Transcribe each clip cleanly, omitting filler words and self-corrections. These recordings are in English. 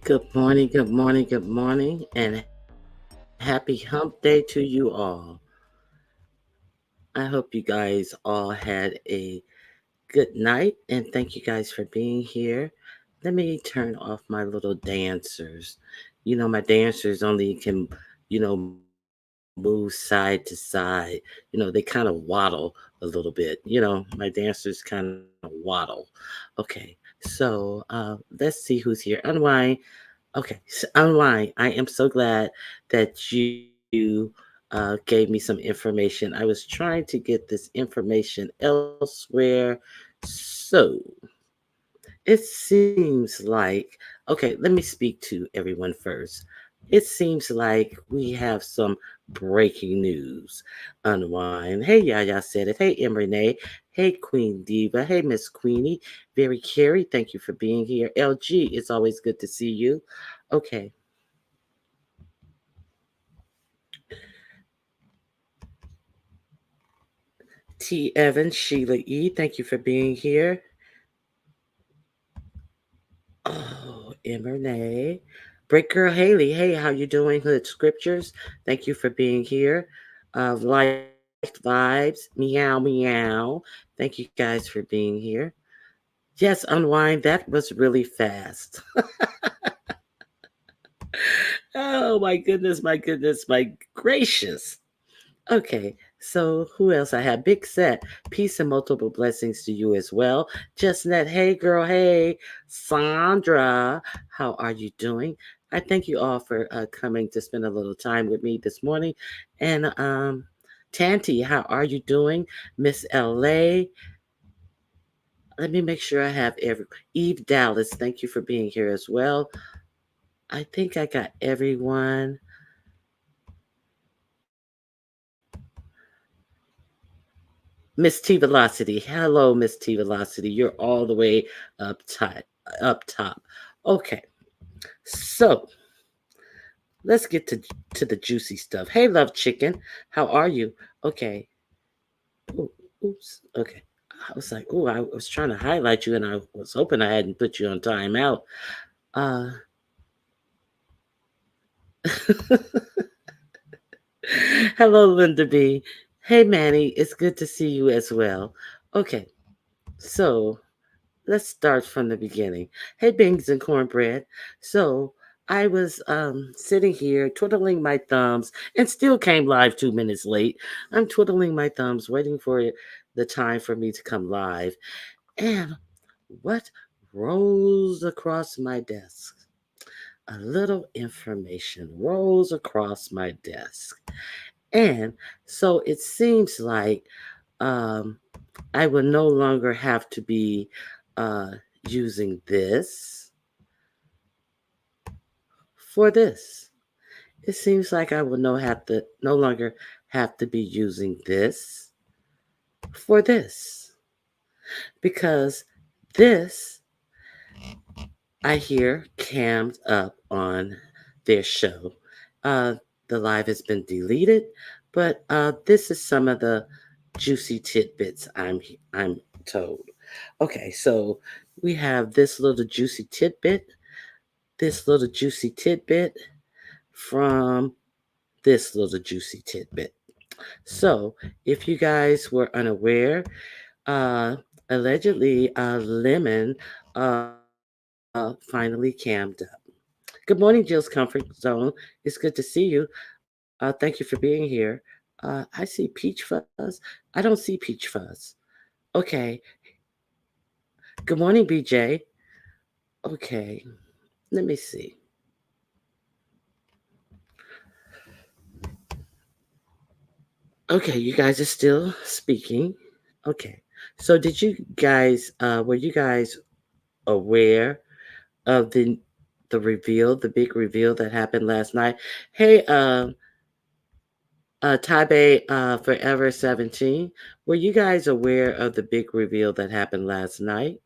Good morning, good morning, and happy hump day to you all. I hope you guys all had a good night and thank you guys for being here. Let me turn off my little dancers. My dancers only can, move side to side. They kind of waddle a little bit. My dancers kind of waddle. Okay, let's see who's here. Unwind. Okay, Unwind. I am so glad that you gave me some information. I was trying to get this information elsewhere. So it seems like, okay, let me speak to everyone first. It seems like we have some breaking news. Unwind. Hey, Yaya said it. Hey, M. Renee. Hey, Queen Diva. Hey, Miss Queenie. Very Carrie. Thank you for being here. LG, it's always good to see you. Okay. T. Evans, Sheila E. Thank you for being here. Oh, M. Renee. Break Girl Haley. Hey, how you doing? Hood Scriptures. Thank you for being here. Life Vibes. Meow, meow. Thank you guys for being here. Yes, Unwind. That was really fast. Oh, my goodness, my gracious. Okay, so who else I have? Big Set. Peace and multiple blessings to you as well. Justnet, hey girl, hey. Sandra, how are you doing? I thank you all for coming to spend a little time with me this morning. And Tanti, how are you doing? Miss LA. Let me make sure I have every Eve Dallas, thank you for being here as well. I think I got everyone. Miss T Velocity. Hello, Miss T Velocity. You're all the way up top. Up top. Okay. So let's get to the juicy stuff. Hey, love chicken. How are you? Okay. Ooh, oops. Okay. I was like, oh, I was trying to highlight you, and I was hoping I hadn't put you on timeout. Uh, Hello, Linda B. Hey, Manny. It's good to see you as well. Okay. So let's start from the beginning. Hey, Bings and Cornbread. So I was sitting here twiddling my thumbs and still came live 2 minutes late. I'm twiddling my thumbs, waiting for the time for me to come live. And what rolls across my desk? A little information rolls across my desk. And so it seems like um, I will no longer have to be uh, using this for this. It seems like I will no longer have to be using this for this because this I hear cammed up on their show. Uh, the live has been deleted, but this is some of the juicy tidbits I'm told. Okay, so we have this little juicy tidbit from this little juicy tidbit. So, if you guys were unaware, uh, allegedly, Lemon finally cammed up. Good morning, Jill's Comfort Zone. It's good to see you. Thank you for being here. I see peach fuzz. I don't see peach fuzz. Okay. Good morning, BJ. Okay. Let me see. Okay, you guys are still speaking. Okay. So were you guys aware of the reveal, the big reveal that happened last night? Hey, Taipei Forever 17, were you guys aware of the big reveal that happened last night?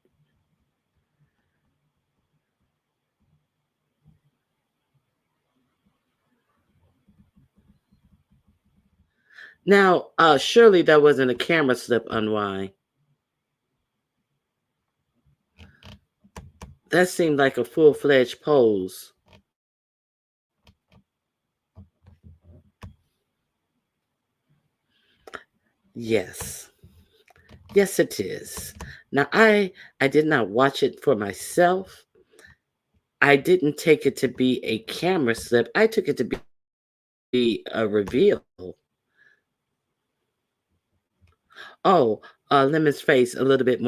Now, surely that wasn't a camera slip, Unwind. That seemed like a full-fledged pose. Yes. Yes, it is. Now, I did not watch it for myself. I didn't take it to be a camera slip. I took it to be a reveal. Oh, Lemon's face a little bit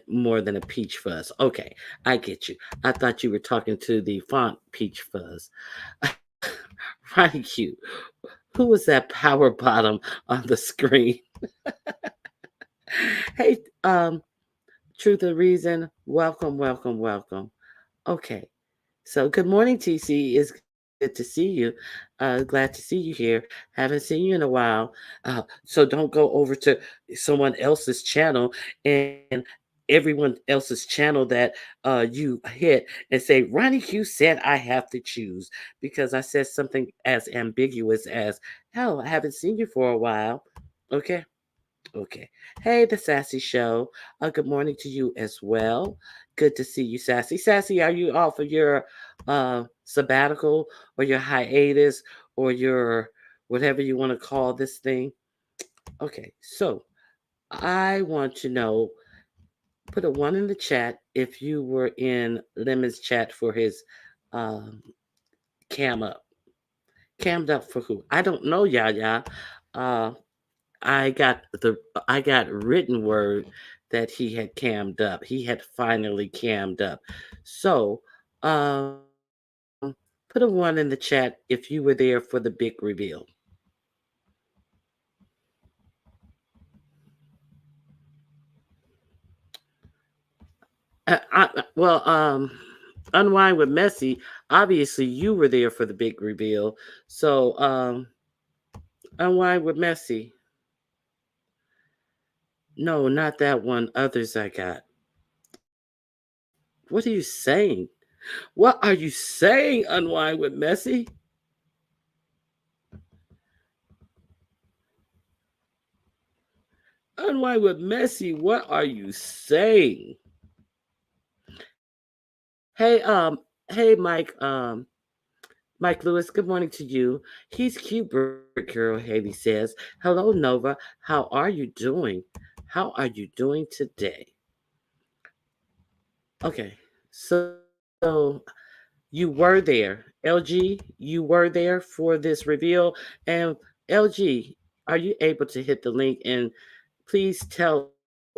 more than a peach fuzz. Okay, I get you. I thought you were talking to the font peach fuzz. Right, cute. Who was that power bottom on the screen? Hey, Truth or Reason, welcome, welcome, welcome. Okay, so good morning, TC. It's good to see you. Glad to see you here. Haven't seen you in a while. So don't go over to someone else's channel and everyone else's channel that you hit and say, Ronnie Q said I have to choose because I said something as ambiguous as, hell, I haven't seen you for a while. Okay. Okay. Hey, the Sassy Show. Good morning to you as well. Good to see you, Sassy. Sassy, are you off of your sabbatical or your hiatus or your whatever you want to call this thing? Okay, so I want to know, put a one in the chat if you were in Lemon's chat for his um, cam up. Cammed up for who? I don't know, Yaya. Uh, I got I got written word that he had cammed up. He had finally cammed up. So, put a one in the chat if you were there for the big reveal. Well, unwind with Messi. Obviously, you were there for the big reveal. So, unwind with Messi. No, not that one. Others I got. What are you saying? What are you saying, unwind with Messi? Unwind with Messi, what are you saying? Hey, Mike Lewis, good morning to you. He's cute, Brick Girl, Haley says. Hello, Nova. How are you doing? How are you doing today? Okay, so you were there. LG, you were there for this reveal. And LG, are you able to hit the link and please tell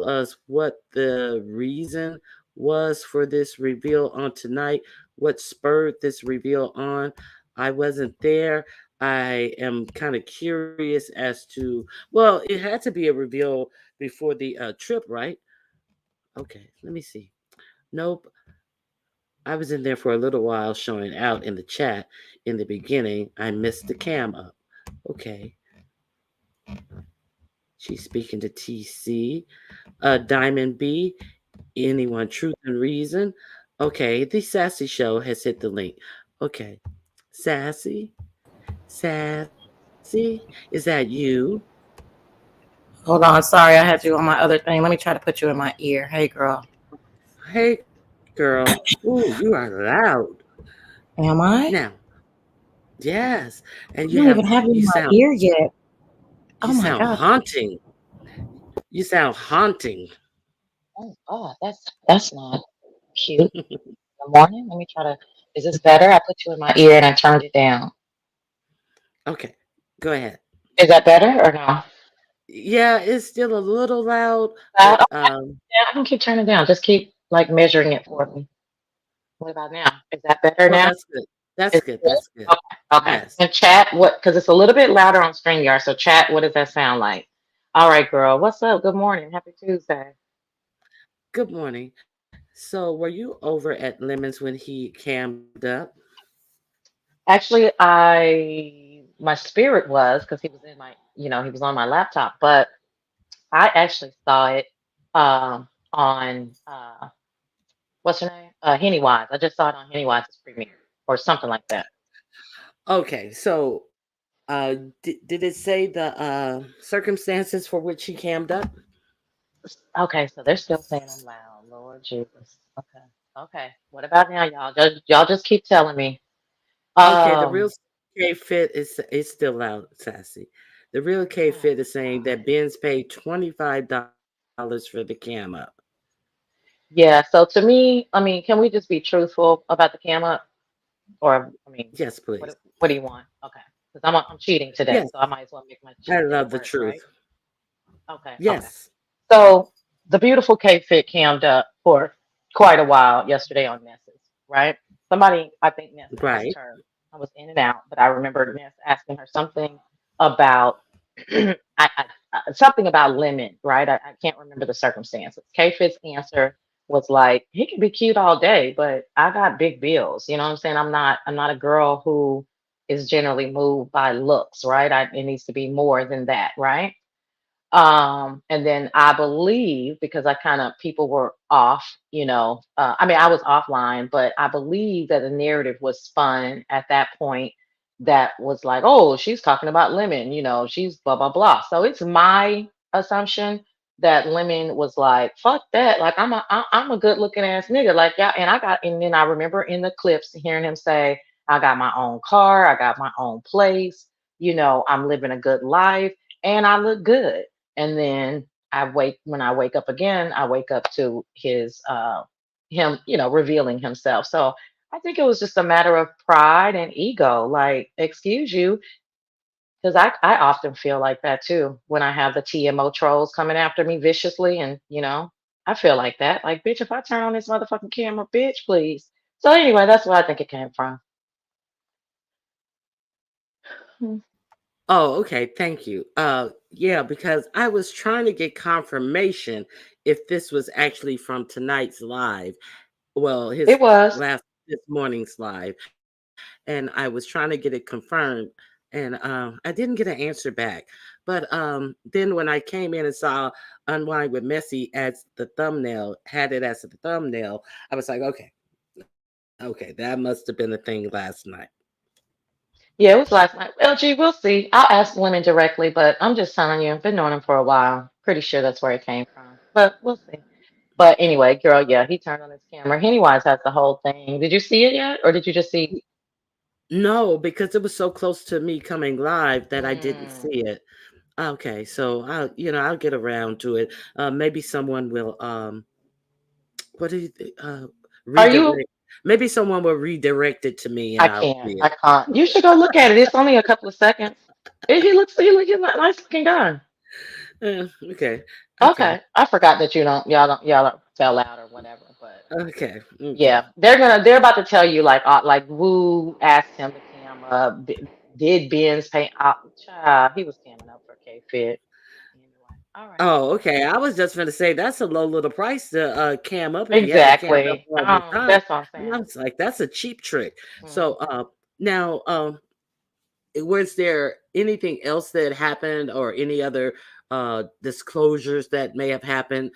us what the reason was for this reveal on tonight? What spurred this reveal on? I wasn't there. I am kind of curious as to, well, it had to be a reveal before the trip, right? Okay, let me see. Nope. I was in there for a little while showing out in the chat in the beginning. I missed the cam up. Okay. She's speaking to TC. Diamond B, anyone, Truth and Reason. Okay, the Sassy Show has hit the link. Okay. Sassy? Sassy? Is that you? Hold on, sorry, I had you on my other thing. Let me try to put you in my ear. Hey, girl. Hey, girl. Ooh, you are loud. Am I? Now, yes. And I don't even have you in my ear yet. you Oh my sound gosh. haunting. You sound haunting. Oh God, that's not cute. Good morning. Let me try to. Is this better? I put you in my ear and I turned it down. Okay. Go ahead. Is that better or no? Yeah, it's still a little loud, Loud? but Okay. Yeah, I can keep turning it down. Just keep like measuring it for me. What about now? Is that better oh, now? that's good. That's Is good. it That's good? good. Okay. Okay. Yes. And chat, what? Because it's a little bit louder on StreamYard. So chat, what does that sound like? All right, girl. What's up? Good morning. Happy Tuesday. Good morning. So, were you over at Lemons when he cammed up? Actually, I my spirit was because he was in my, he was on my laptop, but I actually saw it on what's her name? Hennywise. I just saw it on Hennywise's premiere or something like that. Okay. So, did it say the circumstances for which he cammed up? Okay, so they're still saying I'm loud. Lord Jesus. Okay. Okay. What about now, y'all? Y'all just keep telling me. Okay, the real Um. K Fit is still out, Sassy. The real K Oh Fit is saying God. that Ben's paid $25 for the cam up. Yeah. So to me, I mean, can we just be truthful about the cam up? Or I mean, Yes, please. what do you want? Okay. Because I'm cheating today, Yes, so I might as well make my I cheat day love the work, right? truth. Okay. Okay. Yes, So the beautiful K Fit cammed up for quite a while yesterday on Ness's, right? Somebody, I think Ness right. asked her. I was in and out, but I remember Ness asking her something about something about lemon, right? I can't remember the circumstances. K Fit's answer was like, he can be cute all day, but I got big bills. You know what I'm saying? I'm not a girl who is generally moved by looks, right? It needs to be more than that, right? And then I believe because I kind of people were off, I mean, I was offline, but I believe that the narrative was spun at that point that was like, oh, she's talking about Lemon, she's blah, blah, blah. So it's my assumption that Lemon was like, fuck that. Like, I'm a good looking ass nigga. Like, yeah. And then I remember in the clips hearing him say, I got my own car, I got my own place, I'm living a good life and I look good. And then when I wake up again, I wake up to him, revealing himself. So I think it was just a matter of pride and ego. Like, excuse you, because I often feel like that too when I have the TMO trolls coming after me viciously, and I feel like that. Like, bitch, if I turn on this motherfucking camera, bitch, please. So anyway, that's where I think it came from. Hmm. Oh, okay. Thank you. Yeah, because I was trying to get confirmation if this was actually from tonight's live. Well, It his was. last this morning's live, and I was trying to get it confirmed, and I didn't get an answer back. But then when I came in and saw "Unwind with Messy" as the thumbnail, had it as the thumbnail, I was like, okay, that must have been a thing last night. Yeah, it was last night. LG, we'll see. I'll ask women directly, but I'm just telling you, I've been knowing him for a while. Pretty sure that's where it came from. But we'll see. But anyway, girl, yeah, he turned on his camera. Pennywise has the whole thing. Did you see it yet? Or did you just see? No, because it was so close to me coming live that I didn't Mm. see it. Okay, so I'll get around to it. Maybe someone will what do you Are you? redirect? Maybe someone will redirect it to me and I I'll can't. see I it. can't. You should go look at it. It's only a couple of seconds. He look nice looking guy. Okay, okay, Okay. I forgot that y'all don't fell out or whatever, but okay, okay. yeah, they're about to tell you like Wu asked him to cam up. Did Ben's pay out? Child, he was camming up for K Fit. Anyway, all right. Oh, okay. I was just gonna say that's a low little price to cam up if you haven't cammed up Exactly. all the time. That's what I'm And I saying. was like, that's a cheap trick. So Mhm. now was there anything else that happened or any other disclosures that may have happened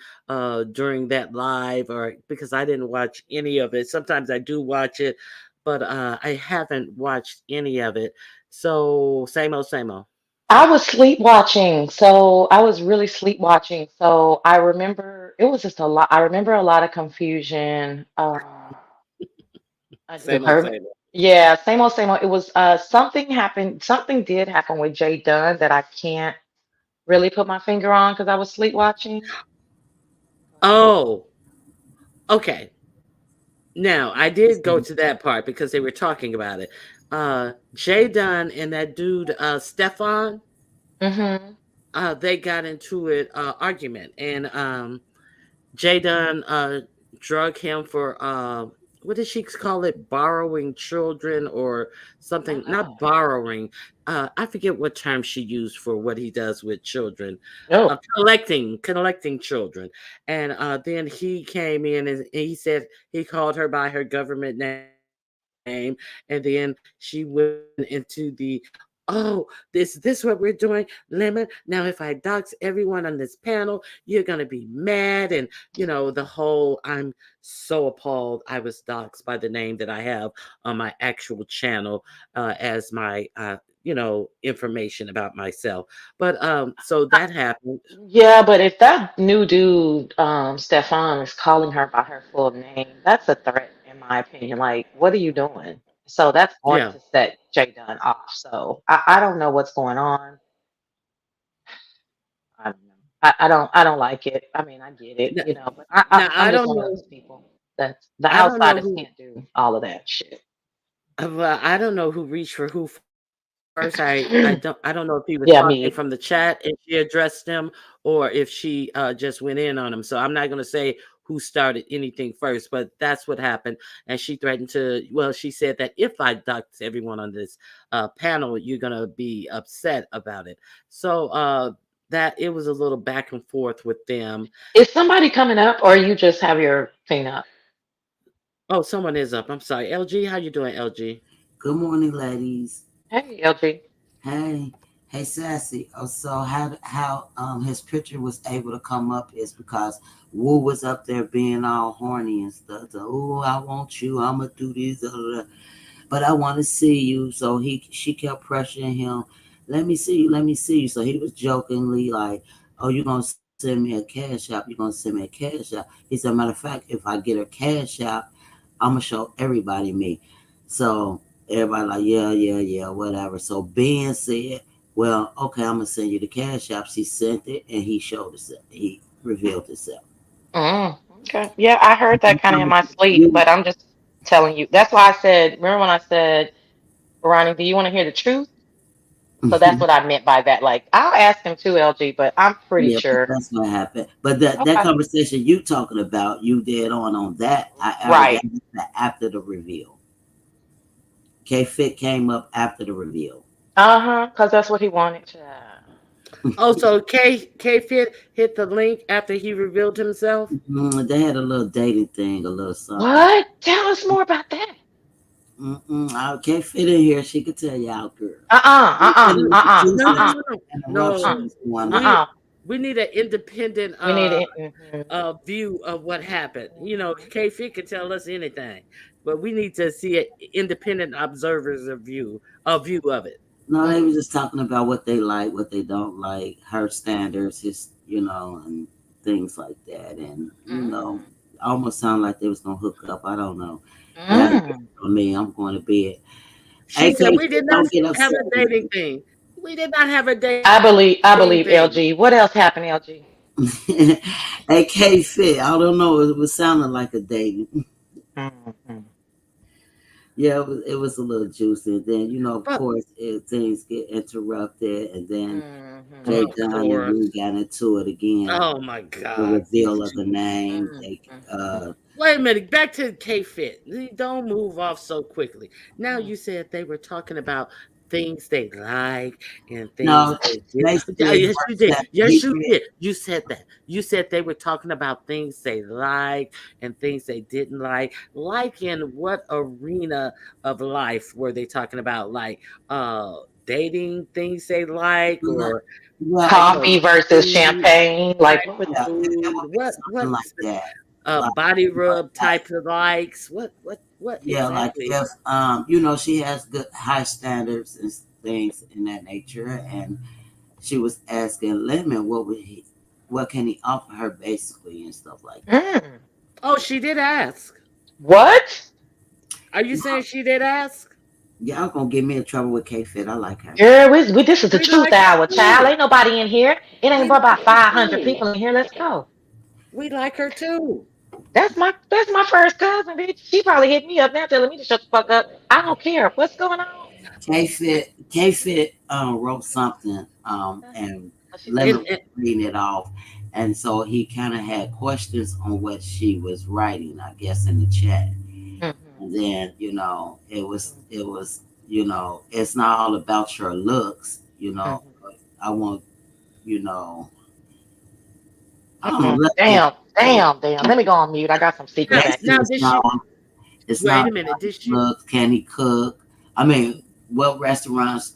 during that live, or because I didn't watch any of it. Sometimes I do watch it, but I haven't watched any of it. So same old, same old. I was sleepwatching, so I was really sleepwatching. So I remember it was just a lot. I remember a lot of confusion. I do. Same old, same old. Yeah, same old, same old. It was something happened. Something did happen with Jay Dunn that I can't really put my finger on because I was sleepwatching. Oh, okay. Now I did go to that part because they were talking about it. Jay Dunn and that dude Stefan, Mm-hmm. they got into it argument, and Jay Dunn drug him for what did she call it? Borrowing children or Oh something? Not God. borrowing. I forget what term she used for what he does with children. No. Collecting children, and then he came in and he said he called her by her government name, and then she went into the oh, this what we're doing, Lemon. Now, if I dox everyone on this panel, you're gonna be mad, and the whole. I'm so appalled. I was doxxed by the name that I have on my actual channel as my information about myself. But so that happened. Yeah, but if that new dude, Stefan, is calling her by her full name, that's a threat, in my opinion. Like, what are you doing? So that's going Yeah. to set Jay Dunn off. So I don't know what's going on. I don't know. I don't like it. I mean, I get it, Now, but now I'm I just don't one of know. those people that the I don't know outsiders who. can't do all of that shit. Well, I don't know who reached for who first. I don't know if he was talking from the Yeah, chat me. and she addressed him, or if she just went in on him. So I'm not going to say who started anything first, but that's what happened. And she threatened to. Well, she said that if I dox everyone on this panel, you're going to be upset about it. So that it was a little back and forth with them. Is somebody coming up, or you just have your thing up? Oh, someone is up. I'm sorry, LG. How you doing, LG? Good morning, ladies. Hey, LG. Hey, hey, Sassy. Oh, so how his picture was able to come up is because Wu was up there being all horny and stuff. So, oh, I want you. I'ma do this. But I want to see you. So she kept pressuring him. Let me see you. Let me see you. So he was jokingly like, "Oh, you're gonna send me a cash app. You're gonna send me a cash app." He said, "Matter of fact, if I get her cash app, I'm gonna show everybody me." So everybody like, yeah, yeah, yeah, whatever. So Ben said, "Well, okay, I'm gonna send you the cash app." She sent it, and he showed himself. He revealed himself. Okay. Yeah, I heard that kind of in my sleep, but I'm just telling you. That's why I said, remember when I said, Ronnie, do you want to hear the truth? So that's what I meant by that. Like, I'll ask him too, LG, but I'm pretty Yeah, but sure. that's what happened. But that Okay. conversation you talking about, you did on that. I that Right. happened after the reveal. K Fit came up after the reveal. Uh-huh. Because that's what he wanted to. Oh, so K Fit hit the link after he revealed himself. They had a little dating thing, a little something. What? Tell us more about that. I K Fit in here. She could tell y'all, girl. Uh-uh. Uh-uh. No, And the Uh-uh. no, no, Uh-uh. juices no, no, and the rough Uh-uh. no. shit going on. We Uh-uh. we need an independent We need it. Mhm. view of what happened. Mhm. K Fit can tell us anything, but we need to see an independent observers view of it. No, they were Mhm. just talking about what they like, what they don't like, her standards, and things like that. And Mm. almost sound like they was gonna hook up. I don't know. That Mm. on me. I'm going to bed. She AK, said we did not don't get have upset a with dating thing. We did not have a dating I thing. believe I believe LG. What else happened, LG? me. AK fit. I don't know. It was sounding like a date. Mhm. Yeah, it was a little juicy. And then, of But course, things get interrupted. And then Mhm. Jay of Dunn and course. Lou got into it again. Oh my The God, these reveal of the two. name. Mhm. Wait a minute, back to K Fit. Don't move off so quickly. Now Mhm. you said they were talking about things they like and things No, they did. Yeah, basically, yes, what you did. that Yes, he you did. did. You said that. You said they were talking about things they like and things they didn't like. Like in what arena of life were they talking about? Like dating things they like, or Well, Coffee versus food, champagne. Like, type what was of yeah, it food. would be What something like that. Like, body rub like type of likes. What yeah, like exactly? if she has good high standards and things in that nature, and she was asking Lemon what can he offer her basically and stuff like that. mm. Oh, she did ask. What? Are you saying she did ask? Y'all gonna get me in trouble with K Fit. I like her. Girl, we this is the We truth like her hour, child. too. Ain't nobody in here. It ain't We but about like her 500 too. people in here. Let's go. We like her too. That's my first cousin, bitch. She probably hit me up now telling me to shut the fuck up. I don't care. What's going on? K Fit wrote something and What she say? Lemon And, was and reading it off, and so he kind of had questions on what she was writing, I guess, in the chat. Mhm. And then it's not all about your looks. Mhm. I want you know I don't know. Mm-mm. Let's just Damn, say damn, damn. Let me go on mute. I got some secret back basically now here. did she? it's Wait not a minute. about Did his she? looks. Can he cook? I mean, what restaurants,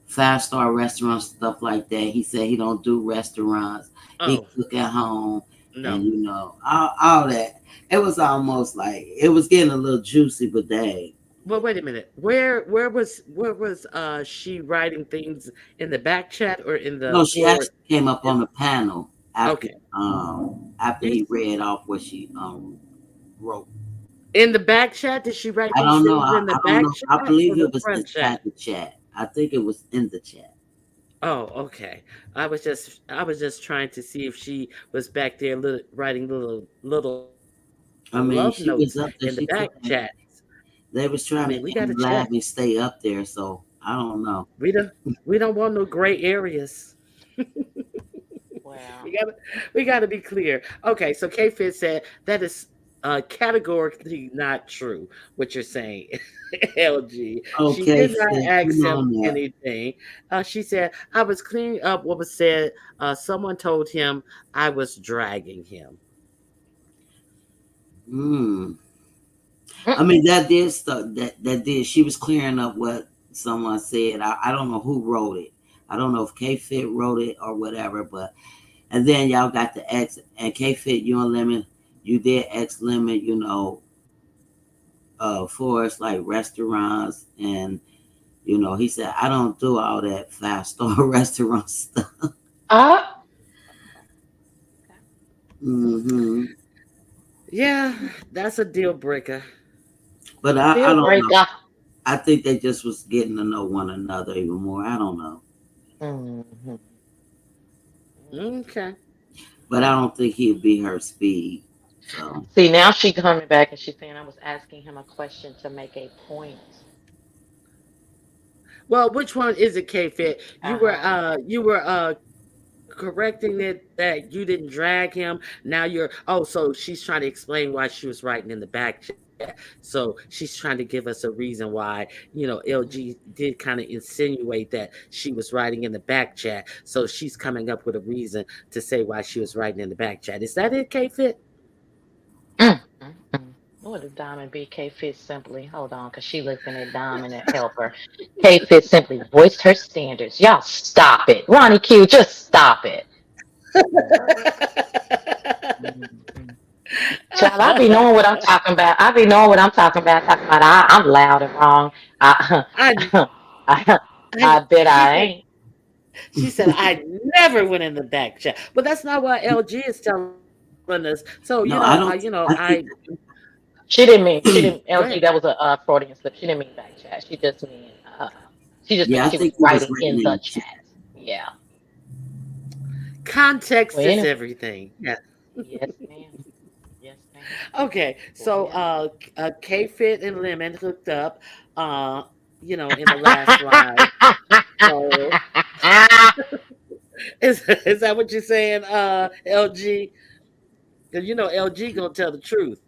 5-star restaurants, stuff like that. He said he don't do restaurants. He Oh cook at home, and no. all that. It was almost like it was getting a little juicy, but dang. Well, wait a minute. Where was she writing things in the back chat or in the No, she forward? actually came up in- on the panel Okay. after You he read off what she wrote. in the back chat? Did she write I these don't know. things in the I don't back know. I chat or believe the it was front inside chat? the chat. I think it was in the chat. Oh, okay. I was just trying to see if she was back there writing little love notes I in the mean, back she was up there. chats. She could have. I mean, we They got was to trying to check. make me laugh and stay up there, so I don't know. We don't want no gray areas. Well, We gotta be clear. Okay, so K Fit said that is categorically not true. What you're saying, LG. She Okay, did not sis, you ask him know that. anything. She said I was cleaning up what was said. Someone told him I was dragging him. Hmm. I mm, mean, that did stuff. That did. She was clearing up what someone said. I don't know who wrote it. I don't know if K Fit wrote it or whatever. But and then y'all got the X and K Fit. You and Lemon. You did X Lemon. For us like restaurants and he said I don't do all that 5-star restaurant stuff. uh, okay. Hmm. Yeah, that's a deal breaker. But I Deal don't know. breaker. I think they just was getting to know one another even more. I don't know. Hmm. Okay. But I don't think he'd be her speed. So See, now she coming back and she's saying I was asking him a question to make a point. Well, which one is it, K Fit? Uh huh. You were correcting it that you didn't drag him. Now so she's trying to explain why she was writing in the back chat. So she's trying to give us a reason why, LG did kind of insinuate that she was writing in the back chat. So she's coming up with a reason to say why she was writing in the back chat. Is that it, K Fit? Mm. What did Diamond B? K Fit simply, hold on, because she looking at Diamond and helper. K Fit simply voiced her standards. Y'all stop it. Ronnie Q, just stop it. Mm. Child, I be knowing what I'm talking about. I be knowing what I'm talking about. Talking about I'm loud and wrong. I, I, I, I, I bet she I said, ain't. she said, I never went in the back chat. But that's not what LG is telling us. So, no, I don't. I think. She didn't, go ahead. LG, that was a Freudian slip. She didn't mean back chat. She just Yeah, meant I she think was he was writing written in in the the chat. chat. Yeah. Context Well, is anyway, everything. Yeah. yes, ma'am. Yes, ma'am. Okay. So, Well. K Fit and Lemon hooked up, in the last live. So, is that what you're saying, LG? Because LG gonna tell the truth.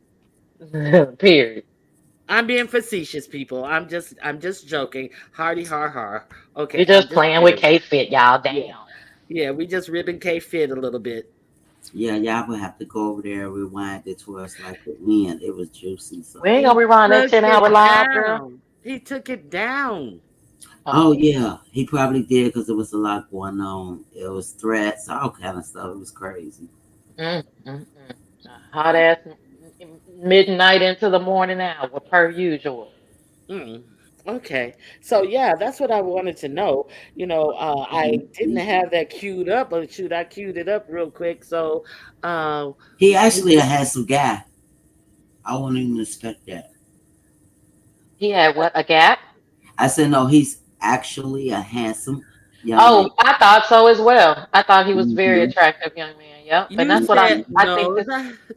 Period. I'm being facetious, people. I'm just joking. Hardy har har. We Okay, I'm just just playing with kidding. K Fit, y'all. Yeah, Damn. yeah. We just ribbing K Fit a little bit. Yeah, y'all would have to go over there and rewind it to us like the end. It was juicy. We So. ain't gonna He rewind that took 10-hour it live, girl. down. He took it down. Oh Oh. yeah, he probably did because there was a lot going on. It was threats, all kind of stuff. It was crazy. A hot ass midnight into the morning hour, per usual. Mm. Okay. So yeah, that's what I wanted to know. I didn't have that queued up, but shoot, I queued it up real quick. So, uh, He we actually a just handsome guy. I wouldn't even expect that. He had what? A gap? I said no. He's actually a handsome young man. Oh, I thought so as well. I thought he was very Hmm. attractive young man. Yep. And You that's what I said Hmm. I think no. this.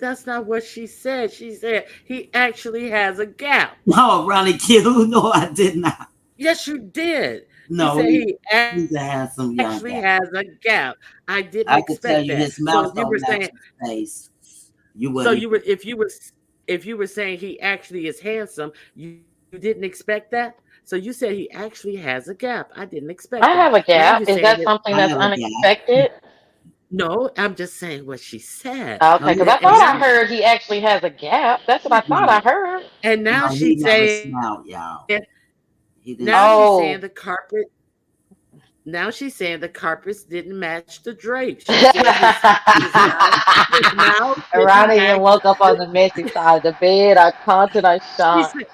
That's not what she said. She said he actually has a gap. No, Ronnie Kittle. No, I did not. Yes, you did. You No, said he he's a actually handsome has young a guy. gap. I didn't expect I that. could tell you So if his you were mouth saying, don't match his face. You so wouldn't you were even. if you were saying he actually is handsome, you didn't expect that. So you said he actually has a gap. I didn't expect that. I have Now a you're gap. saying Is it. that something I that's have a guy. unexpected? No, I'm just saying what she said. No, Okay, because he, I And thought he's I heard he actually has a gap. That's what I thought I no, heard. now he she's never saying smiled, y'all. He didn't now she's smile. saying the Oh, carpet Now she's saying the carpets didn't match the drapes. She said his mouth didn't Ronnie match. then woke up on the messy side of the bed. I content, I She shot. said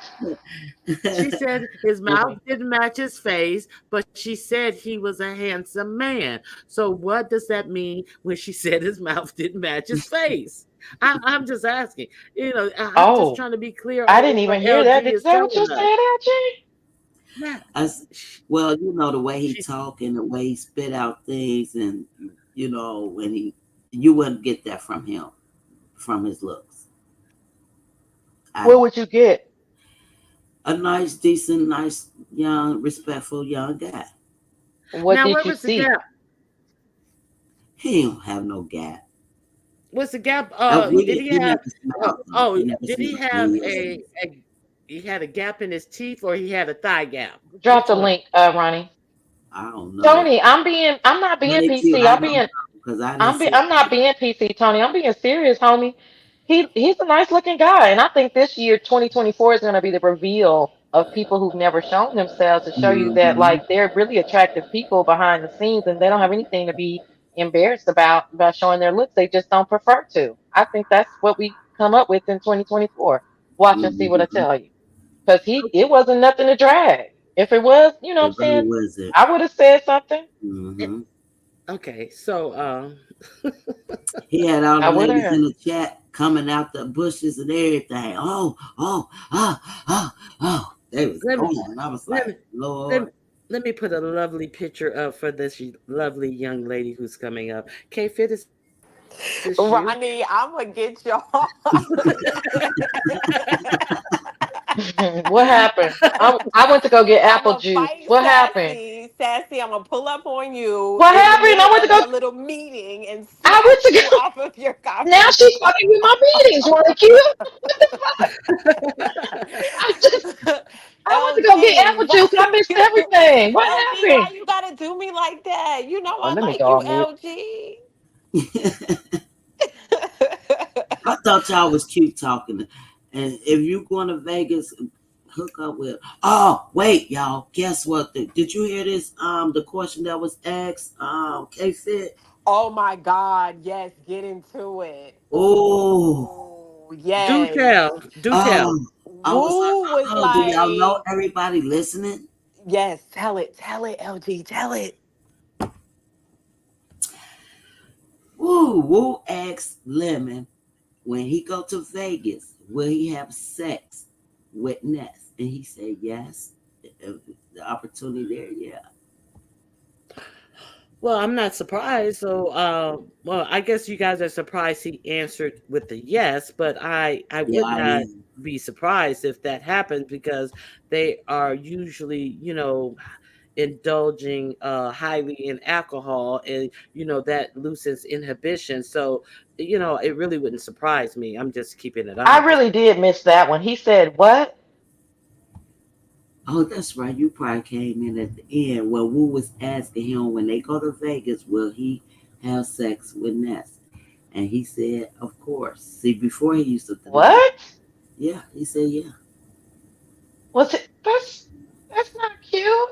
she said his Excuse mouth me. didn't match his face, but she said he was a handsome man. So what does that mean when she said his mouth didn't match his face? I'm just asking. I'm just Oh, trying to be clear I on didn't what even hear that. LG Is is that what you telling said, us. LG? Yeah, I s well, the way he she talk and the way he spit out things, and when you wouldn't get that from him, from his looks. What I would you get? A nice, decent, nice, young, respectful young guy. What now did where you was the see? gap? He don't have no gap. Was the gap? Did he He have? never smiled though. Oh, He never did he smiled. have a? He had a gap in his teeth, or he had a thigh gap? Drop Which the one? link, Ronnie. I don't know. Tony, I'm not being Thank you. PC. I don't know because I didn't see. I'm not being PC, Tony. I'm being serious, homie. He's a nice looking guy, and I think this year, 2024, is going to be the reveal of people who've never shown themselves to show you that Hmm. like they're really attractive people behind the scenes, and they don't have anything to be embarrassed about showing their looks. They just don't prefer to. I think that's what we come up with in 2024. Watch and see what I Hmm. tell you, because it wasn't nothing to drag. If it was, you know what I'm It really saying, wasn't. I would have said something. Eh, Hmm. Okay, so He had all I the would ladies have. in the chat coming out the bushes and everything. Oh, oh, oh, oh, oh. They was let me going. I was let like, me let Lord. me let me put a lovely picture up for this lovely young lady who's coming up. K Fit, is this you? Ronnie, I'm gonna get y'all. What happened? I went to go get I'm apple gonna juice. fight What happened? Sassy. Sassy, I'm gonna pull up on you What in the happened? I middle went to of go. your little meeting and I went snatch to you go. off of your Now conference she's call. fucking with my meetings, like you. What the fuck? I just I went to go get LG, apple juice. I missed everything. What LG, happened? why you gotta do me like that? You know Oh, I let me like go you, on mute. LG. I thought y'all was cute talking. And if you going to Vegas, hook up with. Oh, wait, y'all. Guess what? Did you hear this? The question that was asked. K Fit. Oh my God, yes, get into it. Oh, Oh, Do yes. tell, do tell. oh. I was like, Woo was do y'all know like, everybody listening? yes, tell it, LG, tell it. Woo, Woo asked Lemon when he go to Vegas, will he have sex with Ness? And he said yes. The opportunity there, yeah. Well, I'm not surprised. So, well, I guess you guys are surprised he answered with the yes, but I Yeah, would I not am. be surprised if that happens because they are usually, indulging highly in alcohol, and that loosens inhibition. So, it really wouldn't surprise me. I'm just keeping it I honest. really did miss that one. He said what? Oh, that's right. You probably came in at the end where Wu was asking him when they go to Vegas, will he have sex with Ness? And he said, of course. See, before he used to deny. What? Yeah, he said, yeah. Was it? That's not cute.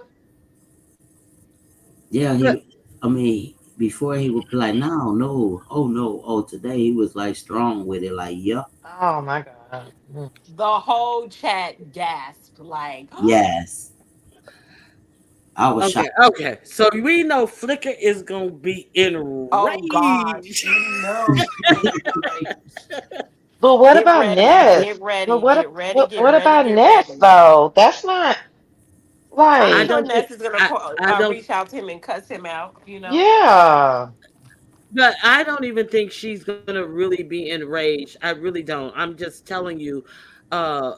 Yeah, But I mean, before he would be like, no, no, oh no, oh today he was like strong with it, like, yup, Oh my God. Mm. The whole chat gasped, like, yes. I was okay, shocked. okay. So we know Flicker is gonna be oh gosh, enraged. you know she's gonna be enraged. But what Get about ready, Ness? get ready, get ready, get What ready, about get Ness ready. though? That's not I'm I like sure don't think Ness is gonna I don't reach out to him and cuss him out, you know? yeah. but I don't even think she's gonna really be enraged. I really don't. I'm just telling you, uh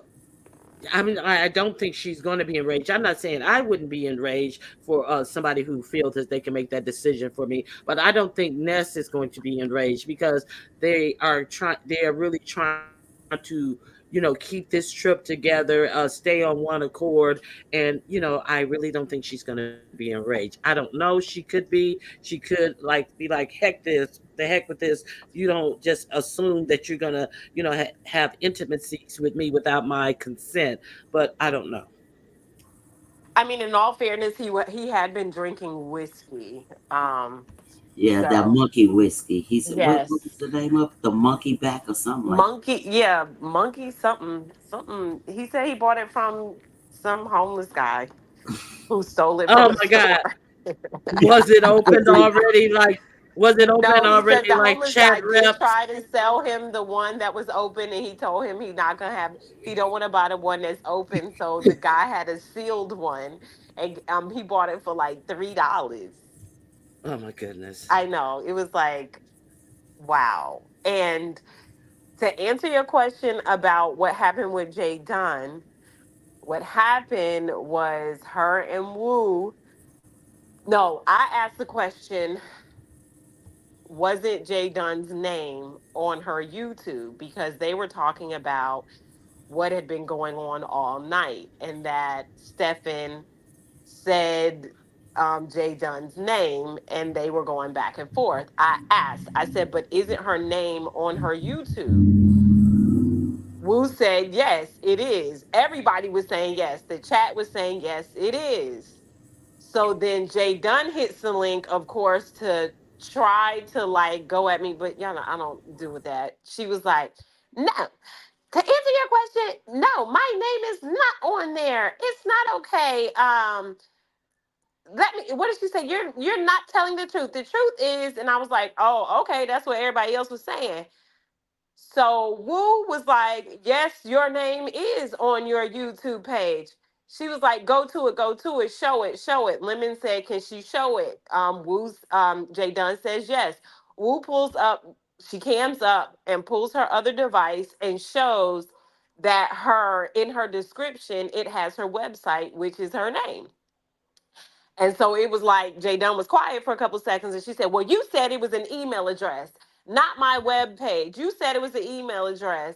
I mean, I don't think she's going to be enraged. I'm not saying I wouldn't be enraged for somebody who feels that they can make that decision for me, but I don't think Ness is going to be enraged because they are really trying to, keep this trip together, stay on one accord, and I really don't think she's going to be enraged. I don't know. She could be. She could like be like, heck this, the heck with this. You don't just assume that you're gonna, have intimacies with me without my consent, but I don't know. I mean, in all fairness, he had been drinking whiskey. Yeah, that So monkey whiskey. He said, what was yes, the name of it? The monkey back or something like monkey. Yeah, monkey something something. He said he bought it from some homeless guy who stole it from Oh a my God. store. Was it that. opened See, already? Like, was it open No, he said already? the Like homeless chat guy did reps? try to sell him the one that was open, and he told him he not gonna have. He don't want to buy the one that's open. So the guy had a sealed one, and he bought it for like $3. Oh my goodness. I know it was like wow. And to answer your question about what happened with Jay Dunn, what happened was her and Wu. No, I asked the question, wasn't Jay Dunn's name on her YouTube because they were talking about what had been going on all night and that Stefan said Jay Dunn's name and they were going back and forth. I asked, I said, but isn't her name on her YouTube? Wu said, yes, it is. Everybody was saying yes. The chat was saying, yes, it is. So then Jay Dunn hits the link, of course, to try to like go at me, but y'all know I don't do with that. She was like, no. To answer your question, no, my name is not on there. It's not okay. Let me what did she say? You're not telling the truth. The truth is, and I was like, oh, okay, that's what everybody else was saying. So Wu was like, yes, your name is on your YouTube page. She was like, go to it, show it, show it. Lemon said, can she show it? Wu's Jay Dunn says yes. Wu pulls up, she cams up and pulls her other device and shows that her in her description, it has her website, which is her name. And so it was like Jay Dunn was quiet for a couple seconds and she said, well, you said it was an email address, not my web page. You said it was an email address.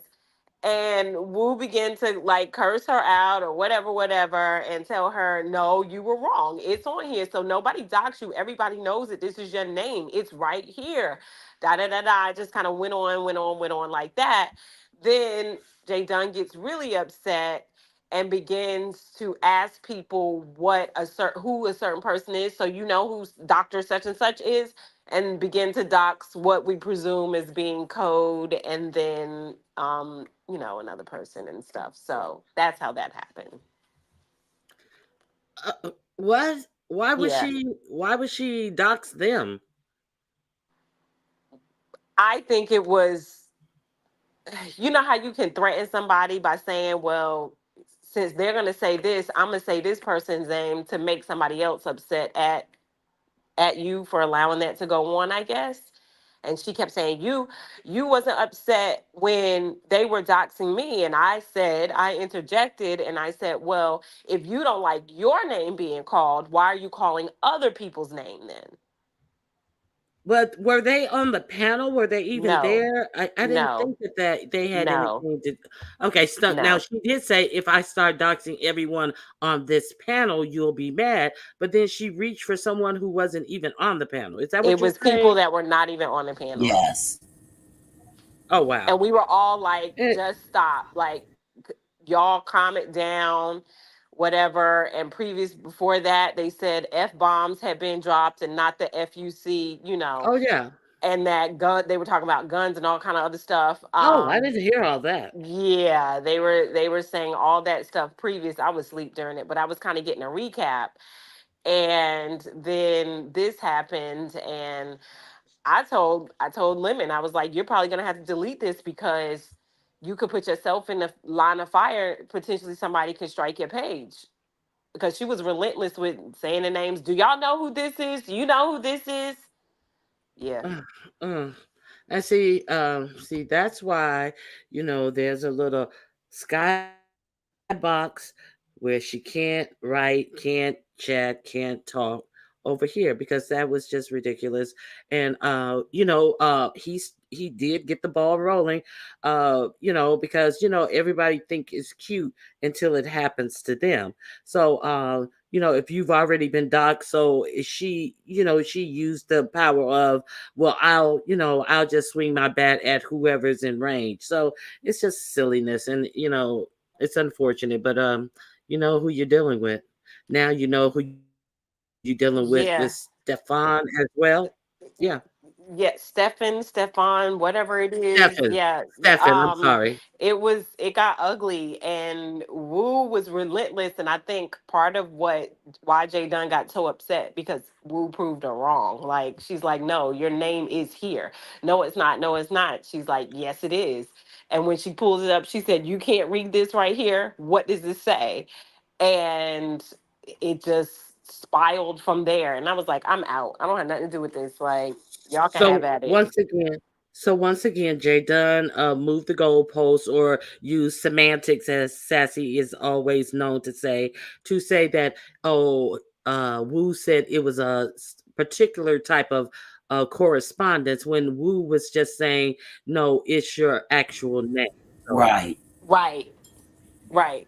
And Wu began to like curse her out or whatever, whatever, and tell her, no, you were wrong. It's on here. So nobody docs you. Everybody knows that this is your name. It's right here. Da da da da. I just kind of went on like that. Then Jay Dunn gets really upset and begins to ask people what who a certain person is. So you know who Dr. Such and Such is, and begin to dox what we presume as being code and then another person and stuff. So that's how that happened. Was why would Yeah. she dox them? I think it was, you know how you can threaten somebody by saying, well, since they're going to say this, I'm going to say this person's name to make somebody else upset at you for allowing that to go on, I guess. And she kept saying, you wasn't upset when they were doxing me. And I interjected and I said, well, if you don't like your name being called, why are you calling other people's name then? But were they on the panel? Were they even No, there? I didn't no, think that they had no, anything to. Okay, so now no. she did say if I start doxing everyone on this panel, you'll be mad. But then she reached for someone who wasn't even on the panel. Is that It what you're was people saying? that were not even on the panel. yes. Oh wow. And we were all like, Eh, just stop. Like, y'all calm it down, whatever. And previous before that, they said F bombs had been dropped and not the FUC, oh yeah. and that gun, they were talking about guns and all kind of other stuff. Oh, I didn't hear all that. Yeah, they were saying all that stuff previous. I was asleep during it, but I was kind of getting a recap. And then this happened, and I told Lemon, I was like, you're probably gonna have to delete this because you could put yourself in the line of fire. Potentially somebody can strike your page. Because she was relentless with saying the names. Do y'all know who this is? Do you know who this is? Yeah. Uh, uh. And see, that's why, there's a little skybox where she can't write, can't chat, can't talk over here because that was just ridiculous. And he did get the ball rolling, because everybody think it's cute until it happens to them. So if you've already been doxxed, so she used the power of, well, I'll just swing my bat at whoever's in range. So it's just silliness, and it's unfortunate, but you know who you're dealing with. Now you know who you're dealing with Yeah. Stefan as well. Yeah, Yeah, Stefan, whatever it is. Stefan. Yeah. Stefan, I'm sorry. It got ugly, and Wu was relentless, and I think part of what why Jay Dunn got so upset because Wu proved her wrong. Like, she's like, no, your name is here. No, it's not. No, it's not. She's like, yes, it is. And when she pulls it up, she said, you can't read this right here. What does this say? And it just spiraled from there. And I was like, I'm out. I don't have nothing to do with this. Like, y'all can have So at it. once again, Jay Dunn moved the goalposts or used semantics, as Sassy is always known to say that Wu said it was a particular type of correspondence when Wu was just saying no, it's your actual name. So Right. Right, right.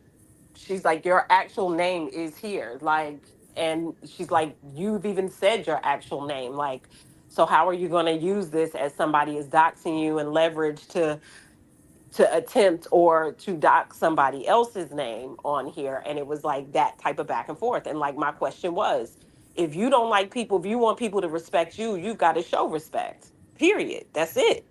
She's like, your actual name is here. Like, and she's like, you've even said your actual name. Like, so how are you going to use this as somebody is doxing you and leverage to attempt or to dox somebody else's name on here? And it was like that type of back and forth. And like, my question was, if you don't like people, if you want people to respect you, you've got to show respect. Period. That's it.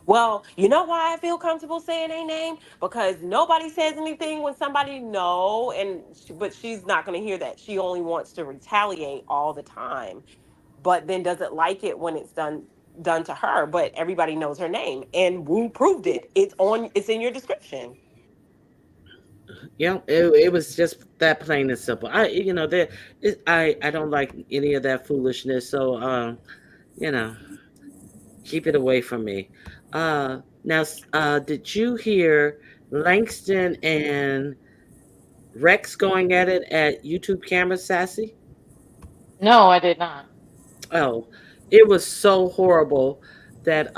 Well, you know why I feel comfortable saying a name? Because nobody says anything when somebody no, but she's not going to hear that. She only wants to retaliate all the time, but then doesn't like it when it's done to her. But everybody knows her name, and Wu proved it. It's in your description. yeah, it was just that plain and simple. I don't like any of that foolishness. So you know, keep it away from me. Now, did you hear Langston and Rex going at it at YouTube camera, Sassy? No, I did not. Oh, it was so horrible that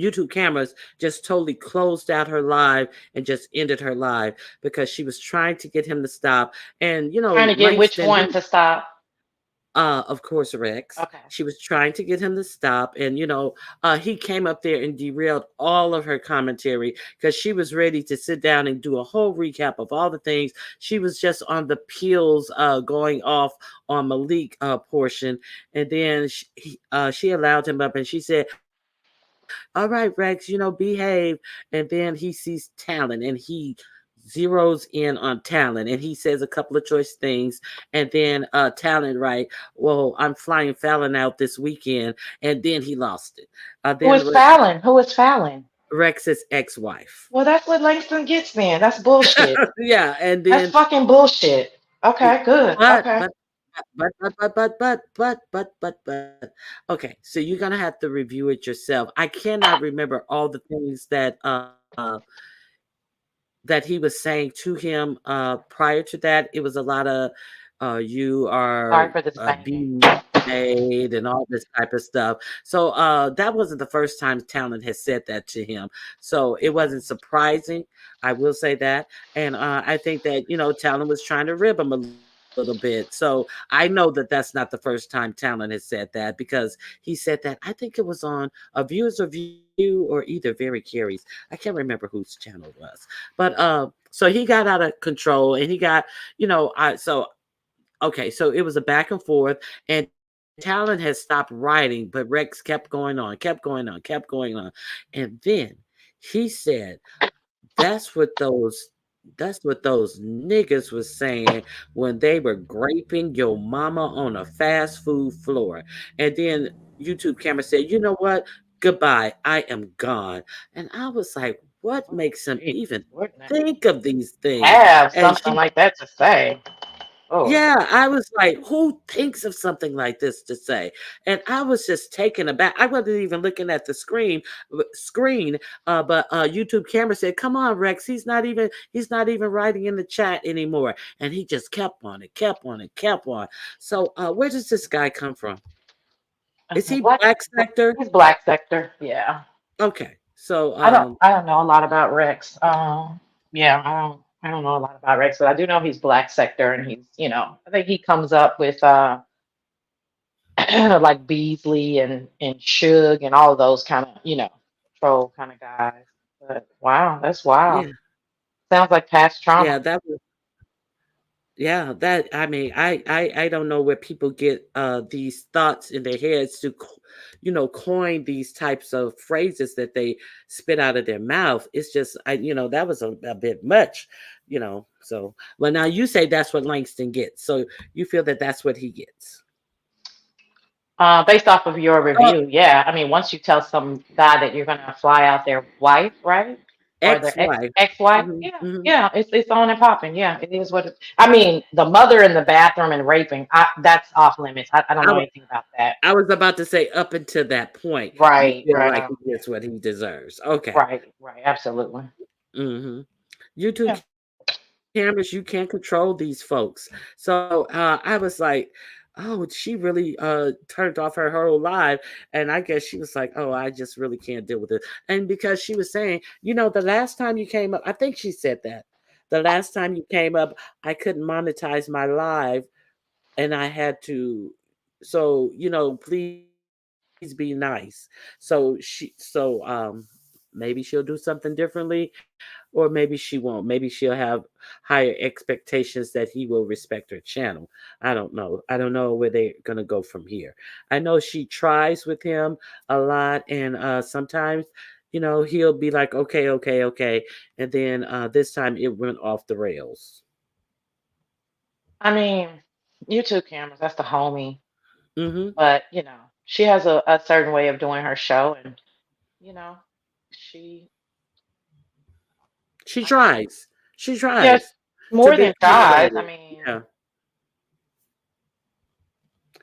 YouTube cameras just totally closed out her live and just ended her live because she was trying to get him to stop. And Trying to get Langston, which one to stop. of course, Rex. Okay. She was trying to get him to stop, and he came up there and derailed all of her commentary because she was ready to sit down and do a whole recap of all the things. She was just on the peels, going off on Malik portion, and then she allowed him up, and she said, "All right, Rex, behave." And then he sees talent, and he zeroes in on talent, and he says a couple of choice things, and then talent, right, well, I'm flying Fallon out this weekend, and then he lost it. Who Then is Fallon? Who is Fallon? Rex's ex-wife. Well, that's what Langston gets then. That's bullshit. Yeah, and That's then fucking bullshit. Okay, good. but Okay. but but okay, so you're gonna have to review it yourself. I cannot remember all the things that he was saying to him prior to that. It was a lot of you are Sorry for the spanking. being made and all this type of stuff. So that wasn't the first time Talon has said that to him. So it wasn't surprising. I will say that. And I think that, Talon was trying to rib him a little bit. So I know that that's not the first time Talon has said that because he said that, I think it was on a Viewers Review or either Very Carries. I can't remember whose channel it was. But so he got out of control and he got, okay, so it was a back and forth, and Talon had stopped writing, but Rex kept going on, kept going on, kept going on. And then he said, that's what those niggas was saying when they were graping your mama on a fast food floor. And then YouTube camera said, you know what? Goodbye. I am gone. And I was like, what Oh, makes him Jesus. even Wouldn't think of these things? have And something she like that to say? Oh, yeah, I was like, who thinks of something like this to say? And I was just taken aback. I wasn't even looking at the screen, but YouTube camera said, "Come on, Rex. He's not even writing in the chat anymore." And he just kept on it, kept on it, kept on. So, where does this guy come from? Is he black. black sector? He's black sector. Yeah. Okay, so I don't. I don't know a lot about Rex. Yeah. I don't. I don't know a lot about Rex, but I do know he's black sector, and he's. I think he comes up with like Beasley and Suge and all of those kind of troll kind of guys. But wow, that's wild. yeah. Sounds like past Yeah, trauma. that was yeah, that I mean, I don't know where people get these thoughts in their heads to coin these types of phrases that they spit out of their mouth. It's just that was a bit much, So, well, now you say that's what Langston gets. So you feel that that's what he gets. Based off of your Oh, review, yeah. I mean, once you tell some guy that you're gonna fly out their wife, right, or their ex-wife. ex-wife, Hmm, yeah, hmm. yeah, it's on and popping. Yeah, it is what. I mean, the mother in the bathroom and raping, that's off limits. I don't I, know wa- anything about that. I was about to say up until that point, you Right, feel right, like he gets what he deserves. Okay. right, right. Absolutely. Hmm. You two Yeah. cameras, you can't control these folks. So I was like, oh, she really turned off her whole life. And I guess she was like, oh, I just really can't deal with it. And because she was saying, the last time you came up, I think she said that. The last time you came up, I couldn't monetize my live and I had to, so, please be nice. Maybe she'll do something differently, or maybe she won't. Maybe she'll have higher expectations that he will respect her channel. I don't know. I don't know where they're gonna go from here. I know she tries with him a lot, and sometimes, he'll be like, okay, okay, okay, and then this time it went off the rails. I mean, YouTube cameras, that's the homie. Hmm. But, she has a certain way of doing her show, and, you know, she, She I mean, tries. She yeah, tries to more be than tries. I accommodated. mean, Yeah.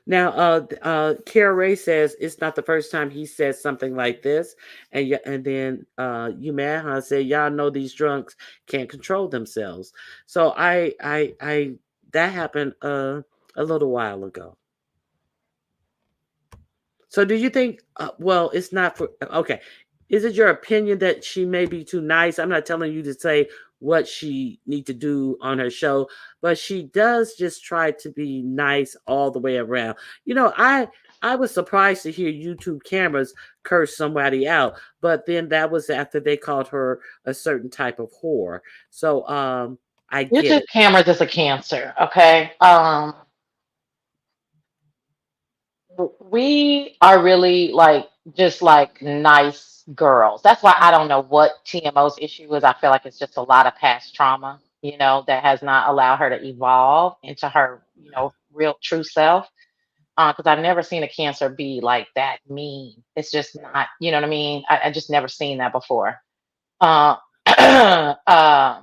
Now, Kara Ray says it's not the first time he says something like this, and then Umaha said, "Y'all know these drunks can't control themselves." So I that happened a little while ago. So do you think? Well, it's not for okay. Is it your opinion that she may be too nice? I'm not telling you to say what she need to do on her show, but she does just try to be nice all the way around. I was surprised to hear YouTube cameras curse somebody out, but then that was after they called her a certain type of whore. So I get YouTube it. cameras is a cancer, okay? We are really like just like nice girls. That's why I don't know what TMO's issue is. I feel like it's just a lot of past trauma, that has not allowed her to evolve into her, real true self. Because I've never seen a cancer be like that mean. It's just not, you know what I mean? I just never seen that before. Uh, uh,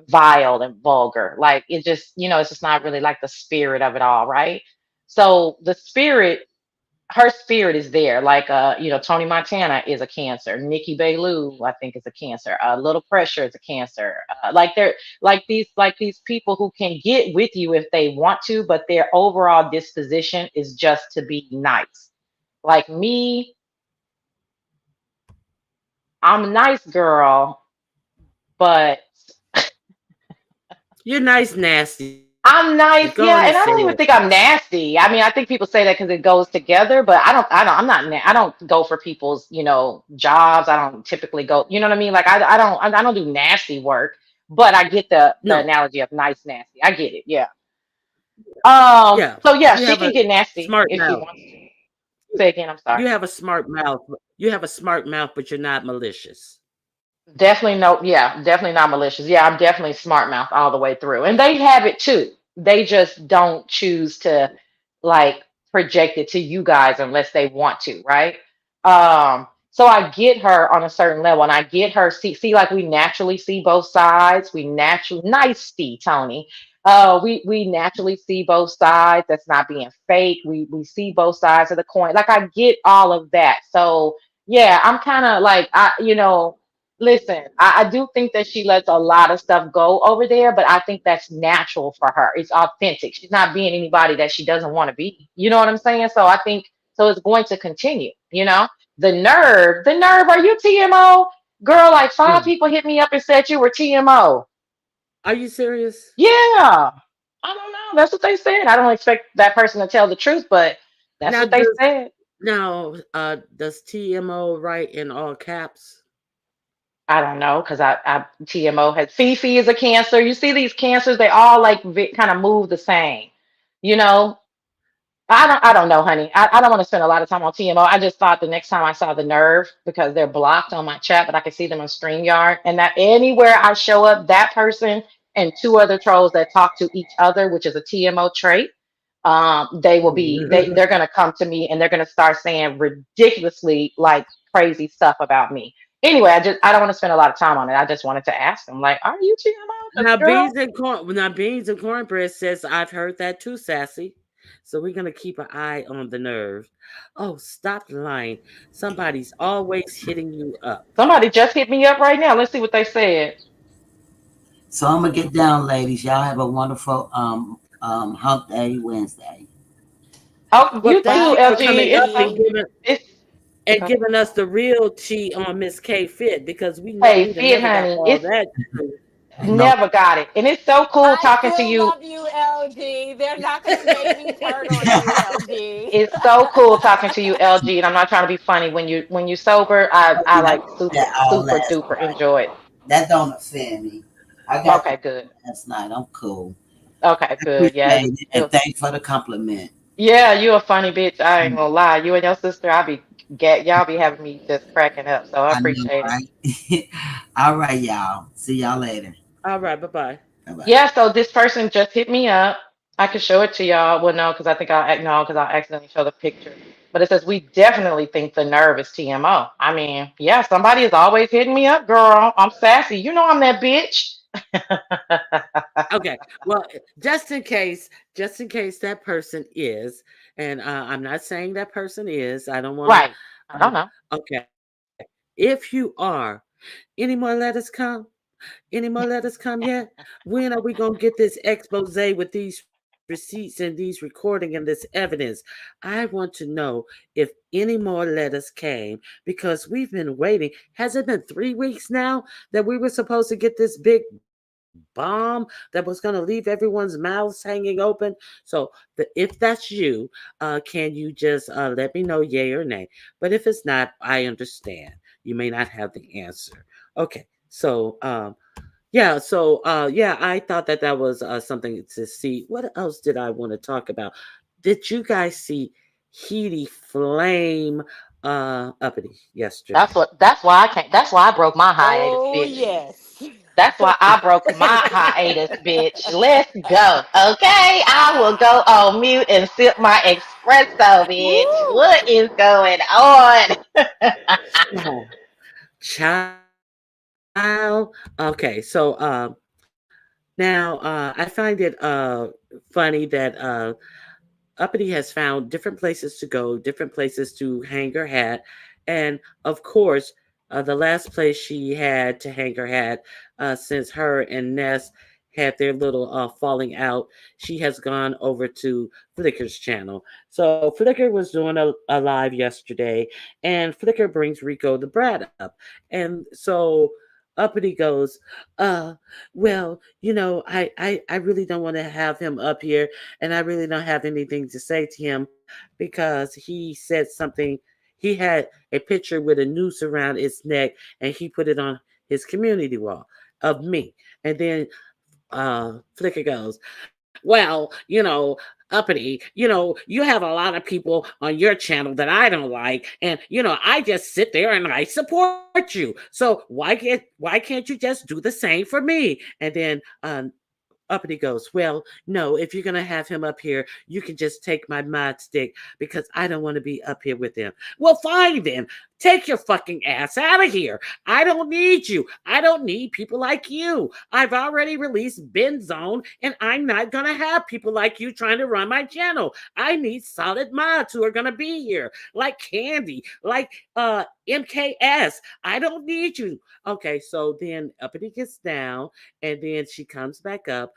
vile and vulgar. Like it just, it's just not really like the spirit of it all, right? So the spirit, her spirit is there. Like Tony Montana is a cancer. Nikki Belu, I think, is a cancer. Little Pressure is a cancer. Like they're like these people who can get with you if they want to, but their overall disposition is just to be nice. Like me, I'm a nice girl, but You're nice, nasty. Go on and I'm say nice, it. yeah, and I don't even think I'm nasty. I mean, I think people say that because it goes together, but I'm not, I don't go for people's, jobs. I don't typically go, you know what I mean? Like I don't do nasty work, but I get the No, analogy of nice nasty. I get it, yeah. yeah, So yeah, you she have a can get nasty smart if she mouth. wants to. Say again, I'm sorry. You have a smart mouth. You have a smart mouth, but you're not malicious. Definitely no, yeah, definitely not malicious. Yeah, I'm definitely smart mouth all the way through. And they have it too. They just don't choose to like project it to you guys unless they want to, right? So I get her on a certain level and I get her see like we naturally see both sides. We naturally nice see Tony. We naturally see both sides. That's not being fake. We see both sides of the coin. Like I get all of that. So yeah, I'm kind of like listen, I do think that she lets a lot of stuff go over there, but I think that's natural for her. It's authentic. She's not being anybody that she doesn't want to be. You know what I'm saying? So I think so it's going to continue, the nerve, are you TMO? Girl, like five Mm. people hit me up and said you were TMO. Are you serious? Yeah. I don't know. That's what they said. I don't expect that person to tell the truth, but that's Now what they does said. does TMO write in all caps? I don't know, because I TMO had Fifi is a cancer. You see these cancers, they all like kind of move the same, you know. I don't know, honey. I don't want to spend a lot of time on TMO. I just thought the next time I saw the nerve, because they're blocked on my chat, but I can see them on StreamYard. And that anywhere I show up, that person and two other trolls that talk to each other, which is a TMO trait, they will be they're gonna come to me and they're gonna start saying ridiculously like crazy stuff about me. Anyway, I don't want to spend a lot of time on it. I just wanted to ask them, like, are you TMO? Because girl, Now beans and cornbread says I've heard that too, Sassy. So we're gonna keep an eye on the nerve. Oh, stop lying. Somebody's always hitting you up. somebody just hit me up right now. Let's see what they said. So I'm gonna get down, ladies. Y'all have a wonderful hump day Wednesday. Oh, Well, you thank too, you Bye, for coming LG. up It's Candy. it's and okay. giving us the real tea on Miss K Fit because we know Hey, we'd have Fit, never got honey, all it's that. Ain't no never got it, and it's so cool I talking to still you. love you, LG. They're not going to make me turn on you, LG. It's so cool talking to you, LG. And I'm not trying to be funny. When you sober, I that, like super that all super last duper night. enjoy it. That don't offend me. I got Okay, that good. last night. I'm cool. Okay, I good. Yeah, appreciate it and thanks for the compliment. you a funny bitch. I ain't gonna lie. You and your sister, y'all be having me just cracking up. So I I know, appreciate it. right? All right, y'all. See y'all later. All right, bye bye. Bye bye. Yeah, so this person just hit me up. I can show it to y'all. Well, no, because I think I'll no, because I'll accidentally show the picture. But it says we definitely think the nerve is TMO. I mean, yeah, somebody is always hitting me up, girl. I'm sassy. You know I'm that bitch. Okay. Well, just in case that person is, and I'm not saying that person is. I don't want to. Right. I don't know. Okay. If you are, any more letters come? Any more letters come yet? When are we gonna get this expose with these receipts and these recording and this evidence? I want to know if any more letters came because we've been waiting. Has it been 3 weeks now that we were supposed to get this big bomb that was going to leave everyone's mouths hanging open? So, if that's you, can you just let me know, yay or nay? But if it's not, I understand. You may not have the answer. Okay, so yeah, so yeah, I thought that that was something to see. What else did I want to talk about? Did you guys see Heedy Flame uppity yesterday? That's why I can't. That's why I broke my hiatus, Oh, bitch. yes. That's why I broke my hiatus, bitch. Let's go. Okay. I will go on mute and sip my espresso, bitch. Woo! What is going on? Oh, child. Okay, so now I find it funny that Uppity has found different places to go, different places to hang her hat. And of course, the last place she had to hang her hat, since her and Ness had their little falling out, she has gone over to Flickr's channel. So Flickr was doing a live yesterday, and Flickr brings Rico the Brat up. And so Uppity goes, well, I really don't want to have him up here, and I really don't have anything to say to him because he said something. He had a picture with a noose around its neck, and he put it on his community wall of me. And then Flicker goes, well, uppity, you have a lot of people on your channel that I don't like, and I just sit there and I support you. So why can't you just do the same for me? And then Uppity goes, well, no, if you're going to have him up here, you can just take my mod stick because I don't want to be up here with him. Well, fine then. Take your fucking ass out of here. I don't need you. I don't need people like you. I've already released Bin Zone, and I'm not going to have people like you trying to run my channel. I need solid mods who are going to be here, like Candy, like MKS. I don't need you. Okay, so then Uppity gets down, and then she comes back up,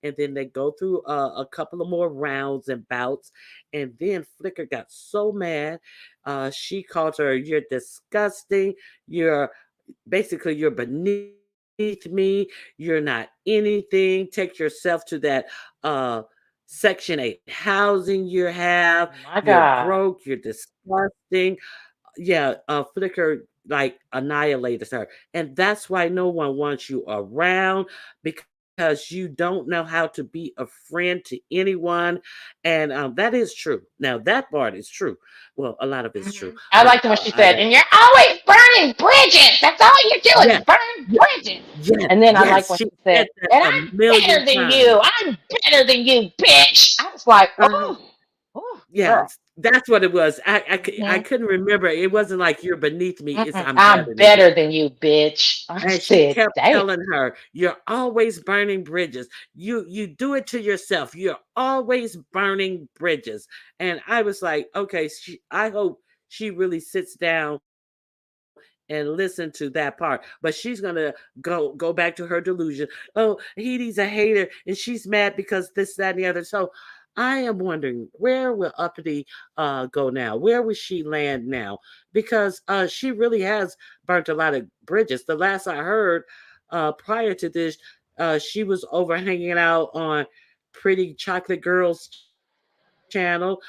and then they go through a couple of more rounds and bouts, and then Flicker got so mad. She called her, you're disgusting, you're basically you're beneath me, you're not anything, take yourself to that section 8 housing you have, My you're God. broke, you're disgusting. Yeah, Flicker like annihilated her. And that's why no one wants you around, because you don't know how to be a friend to anyone. And that is true. Now, that part is true. Well, a lot of it's true. I But liked it when she I said, "And you're always burning bridges. That's all you do is Yes, burn yes, bridges." yes, And then I like yes. when She she said said, that "And a I'm million better than times. you. I'm better than you, bitch." I was like, Uh-huh. oh, girl. Yes, that's what it was. I Hmm. couldn't remember. It wasn't like you're beneath me. It's Mm-mm. I'm I'm better than you. better than you, bitch. I And she said, kept damn. telling her, "You're always burning bridges. You do it to yourself. You're always burning bridges." And I was like, okay, I hope she really sits down and listen to that part. But she's gonna go back to her delusion. Oh, Edie's a hater and she's mad because this, that, and the other. So I am wondering, where will Uppity go now? Where will she land now? Because she really has burnt a lot of bridges. The last I heard, prior to this, she was over hanging out on Pretty Chocolate Girls channel.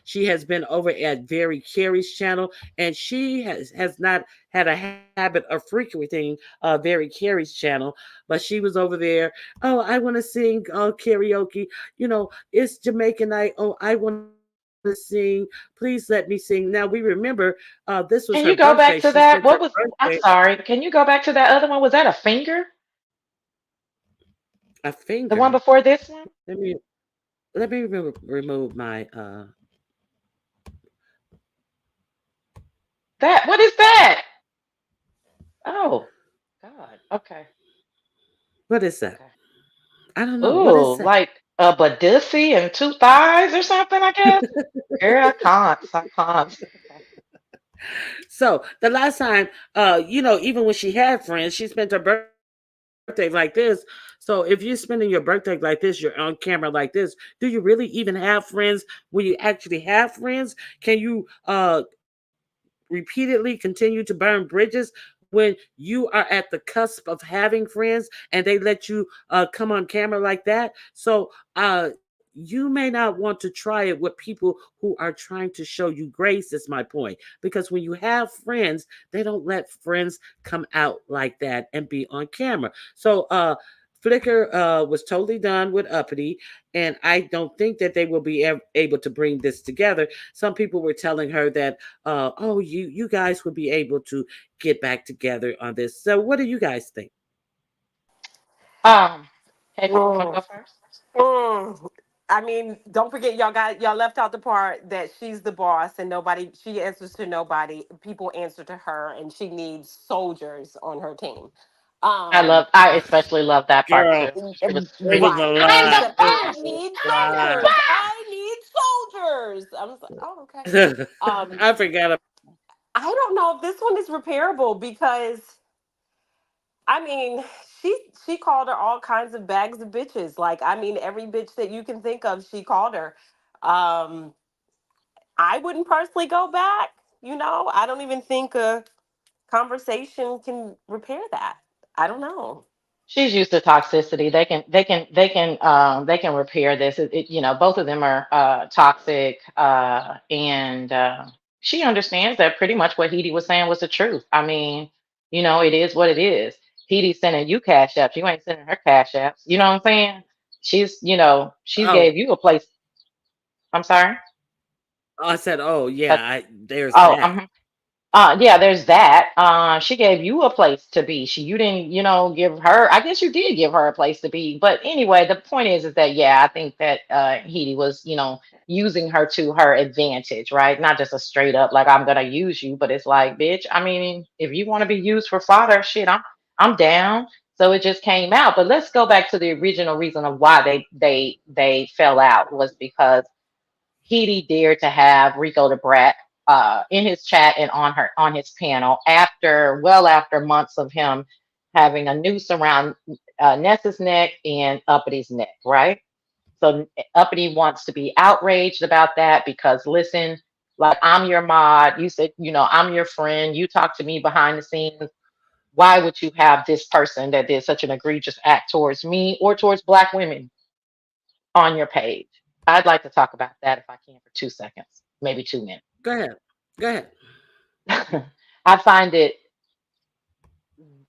She has been over at Very Carey's channel, and she has not had a habit of frequenting Very Carey's channel, but she was over there. Oh, I want to sing karaoke. You know, it's Jamaican night. Oh, I want to sing. Please let me sing. Now we remember this was her Can birthday. you She go spent back her to that? What was, birthday I'm sorry. Can you go back to that other one? Was that a finger? a finger. The one before this one? Let me remove my That, what is that? Oh, God. Okay. what is that? Okay. I don't know. What is Ooh, that? like a badussy and two thighs or something, I guess. Girl, I can't. I can't. Okay. So the last time, even when she had friends, she spent her birthday like this. So if you're spending your birthday like this, you're on camera like this. Do you really even have friends? When you actually have friends, can you repeatedly continue to burn bridges when you are at the cusp of having friends and they let you come on camera like that? So you may not want to try it with people who are trying to show you grace, is my point. Because when you have friends, they don't let friends come out like that and be on camera. So Flickr was totally done with Uppity, and I don't think that they will be able to bring this together. Some people were telling her that, oh, you guys would be able to get back together on this. So, what do you guys think? Um, Kathy, you want to Mm, go first? mm. I mean, don't forget y'all left out the part that she's the boss and nobody she answers to nobody. People answer to her and she needs soldiers on her team. Um I especially love that part Girl, too. She was it was screaming, a right. I'm She lot. the said, It I boss! was need I'm the soldiers. a I boss! need soldiers. I was like, oh, okay. lot. Um, I forgot. I don't know if this one is repairable because I mean, she called her all kinds of bags of bitches. Like, I mean, every bitch that you can think of, she called her. Um, I wouldn't personally go back. I don't even think a conversation can repair that. I don't know. She's used to toxicity. They can repair this. Both of them are toxic, and she understands that pretty much what Edie was saying was the truth. I mean, it is what it is. Edie's sending you cash apps. You ain't sending her cash apps. You know what I'm saying? She's Oh, gave you a place. I'm sorry. I said, oh Uh, yeah, there's oh, that. yeah, there's that. She gave you a place to be. You didn't, give her. I guess you did give her a place to be. But anyway, the point is that yeah, I think that Edie was, using her to her advantage, right? Not just a straight up like I'm gonna use you, but it's like, bitch. I mean, if you want to be used for fodder, shit, I'm down. So it just came out. But let's go back to the original reason of why they fell out was because Heidi dared to have Rico the Brat in his chat and on his panel after months of him having a noose around Nessa's neck and Uppity's neck, right? So Uppity wants to be outraged about that because listen, like I'm your mod, you said, I'm your friend, you talk to me behind the scenes. Why would you have this person that did such an egregious act towards me or towards Black women on your page? I'd like to talk about that if I can for 2 seconds, maybe 2 minutes. Go ahead. Go ahead. I find it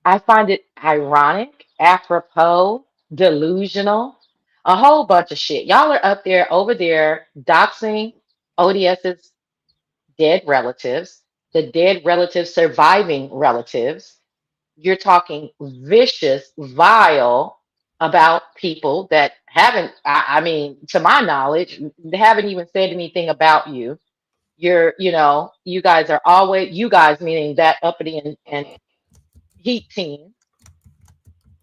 I find it ironic, apropos, delusional, a whole bunch of shit. Y'all are up there over there doxing ODS's dead relatives, the dead relatives surviving relatives. You're talking vicious, vile about people that haven't, I mean, to my knowledge, they haven't even said anything about you. You guys are always, you guys meaning that uppity and heat team.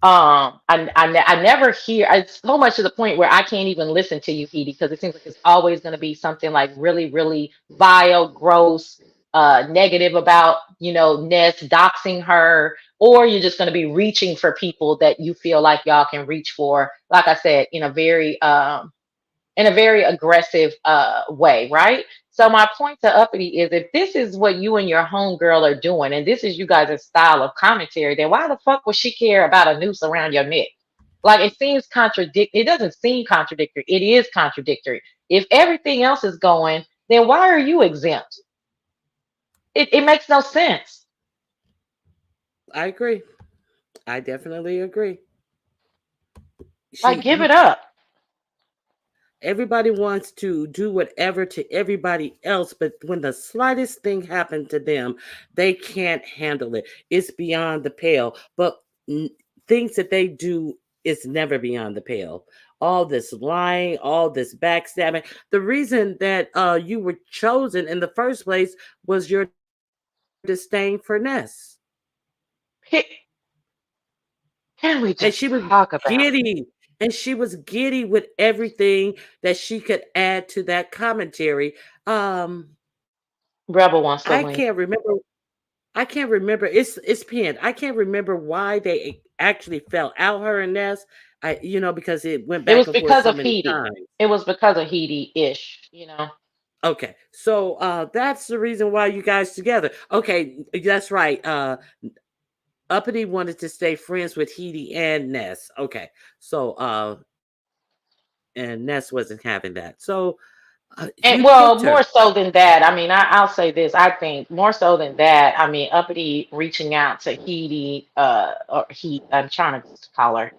I never hear, it's so much to the point where I can't even listen to you, Edie, because it seems like it's always going to be something like really, really vile, gross, negative about, Ness doxing her, or you're just going to be reaching for people that you feel like y'all can reach for, like I said, in a very aggressive way, right? So my point to Uppity is if this is what you and your homegirl are doing, and this is you guys' style of commentary, then why the fuck would she care about a noose around your neck? Like it seems it doesn't seem contradictory. It is contradictory. If everything else is going, then why are you exempt? It makes no sense. I agree. I definitely agree. Like She give you it up. Everybody wants to do whatever to everybody else, but when the slightest thing happened to them, they can't handle it. It's beyond the pale. But things that they do is never beyond the pale. All this lying, all this backstabbing. The reason that you were chosen in the first place was your disdain for Ness. P- Can we And she just was talk about it? giddy. And she was giddy with everything that she could add to that commentary. Um, Rebel wants to I win. can't remember. I can't remember. It's pinned. I can't remember why they actually fell out, her and Ness. Because it went It back was and forth because so of many Heidi. times. It was because of Heidi-ish. Okay, so that's the reason why you guys together. Okay, that's right. Uppity wanted to stay friends with Heidi and Ness. Okay, so and Ness wasn't having that. So And you well, picked more her. so than that, I mean, I'll say this. I think more so than that, I mean, Uppity reaching out to Heidi, or Heat, I'm trying to call her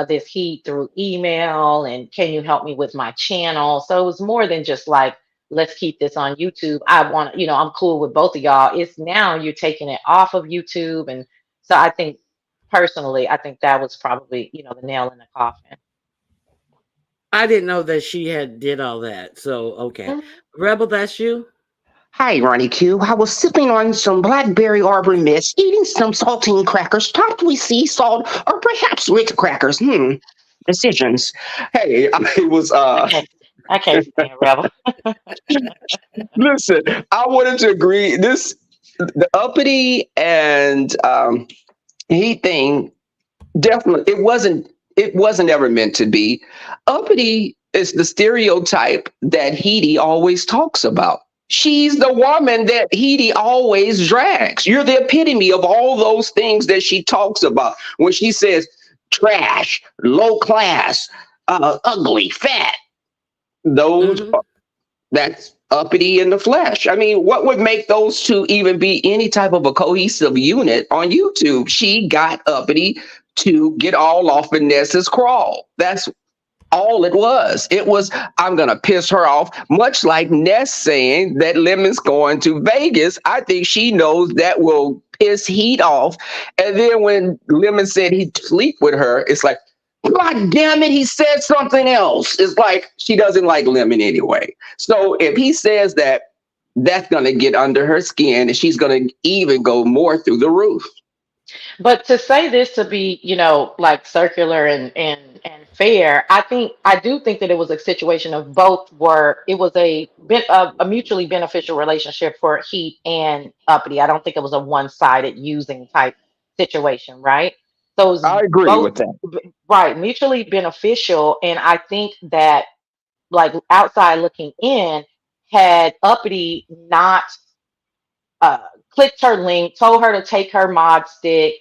this Heat through email, and can you help me with my channel? So it was more than just like, let's keep this on YouTube. I'm cool with both of y'all. It's now you're taking it off of YouTube, and so I think personally, I think that was probably, the nail in the coffin. I didn't know that she had did all that. So okay, Mhm. Rebel, that's you. Hi, Ronnie Q. I was sipping on some blackberry arbor mist, eating some saltine crackers, possibly sea salt, or perhaps Ritz crackers. Decisions. Hey, I was I can't, I can't stand Rebel. listen, I wanted to agree. This the uppity and heat thing definitely it wasn't ever meant to be. Uppity is the stereotype that Heidi always talks about. She's the woman that Heidi always drags. You're the epitome of all those things that she talks about when she says trash, low class, ugly, fat. Those Mm-hmm. that's uppity in the flesh. I mean, what would make those two even be any type of a cohesive unit on YouTube? She got uppity to get all off Vanessa's crawl. That's all it was. It was, I'm going to piss her off, much like Ness saying that Lemon's going to Vegas. I think she knows that will piss Heat off. And then when Lemon said he'd sleep with her, it's like, God damn it, he said something else. It's like she doesn't like Lemon anyway. So if he says that, that's going to get under her skin and she's going to even go more through the roof. But to say this to be, like circular and fair, I do think that it was a situation of both were it was a mutually beneficial relationship for Heat and Uppity. I don't think it was a one-sided using type situation, right? So it was I agree both with that. right, mutually beneficial, and I think that like outside looking in, had Uppity not uh, clicked her link, told her to take her mod stick,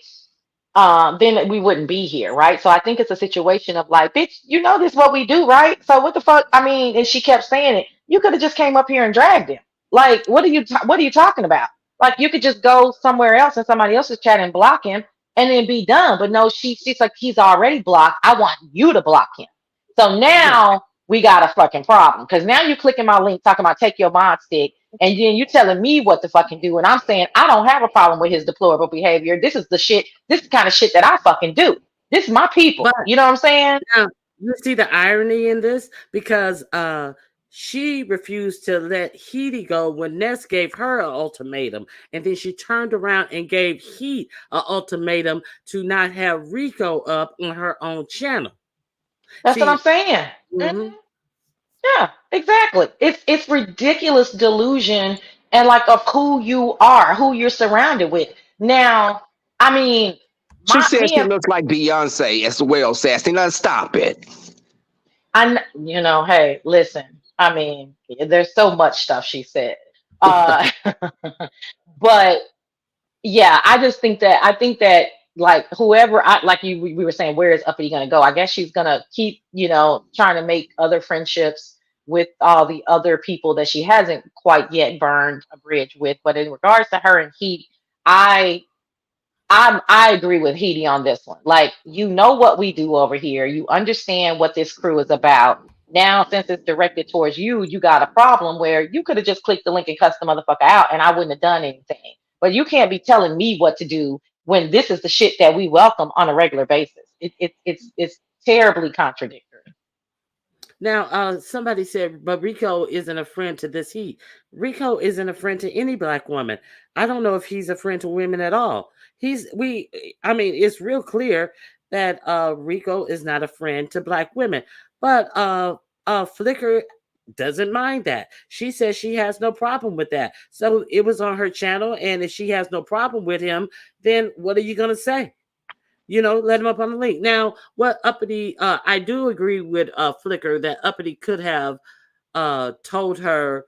then we wouldn't be here, right? So I think it's a situation of like, bitch, this is what we do, right? So what the fuck? I mean, and she kept saying it. You could have just came up here and dragged him. Like, what are you talking about? Like you could just go somewhere else in somebody else's chat and block him and then be done. But no, she's like, he's already blocked. I want you to block him. So Right. now we got a fucking problem. Because now you clicking my link talking about take your mod stick, and then you telling me what to fucking do. And I'm saying I don't have a problem with his deplorable behavior. This is the shit, this is the kind of shit that I fucking do. This is my But people. You know what I'm saying? now you see the irony in this because she refused to let Heidi go when Ness gave her an ultimatum, and then she turned around and gave Heat an ultimatum to not have Rico up on her own channel. That's what I'm See, saying. mhm. Yeah, exactly. It's ridiculous delusion and like of who you are, who you're surrounded with. Now, I mean, She my said me she and looks like Beyonce as well, Sassy. Now stop it. hey, listen. I mean, there's so much stuff she said. Uh, but yeah, I think that like whoever I like you we were saying, where is Uppity gonna go? I guess she's gonna keep, trying to make other friendships with all the other people that she hasn't quite yet burned a bridge with. But in regards to her and Heat, I I agree with Heidi on this one. Like, you know what we do over here. You understand what this crew is about. Now, since it's directed towards you, you got a problem where you could have just clicked the link and cussed the motherfucker out, and I wouldn't have done anything. But you can't be telling me what to do when this is the shit that we welcome on a regular basis. It's terribly contradictory. Now, somebody said, but Rico isn't a friend to this Heat. Rico isn't a friend to any black woman. I don't know if he's a friend to women at all. I mean, it's real clear that Rico is not a friend to black women. But Flickr doesn't mind that. She says she has no problem with that. So it was on her channel, and if she has no problem with him, then what are you gonna say? Let him up on the link. Now, what Uppity, I do agree with Flickr that Uppity could have told her,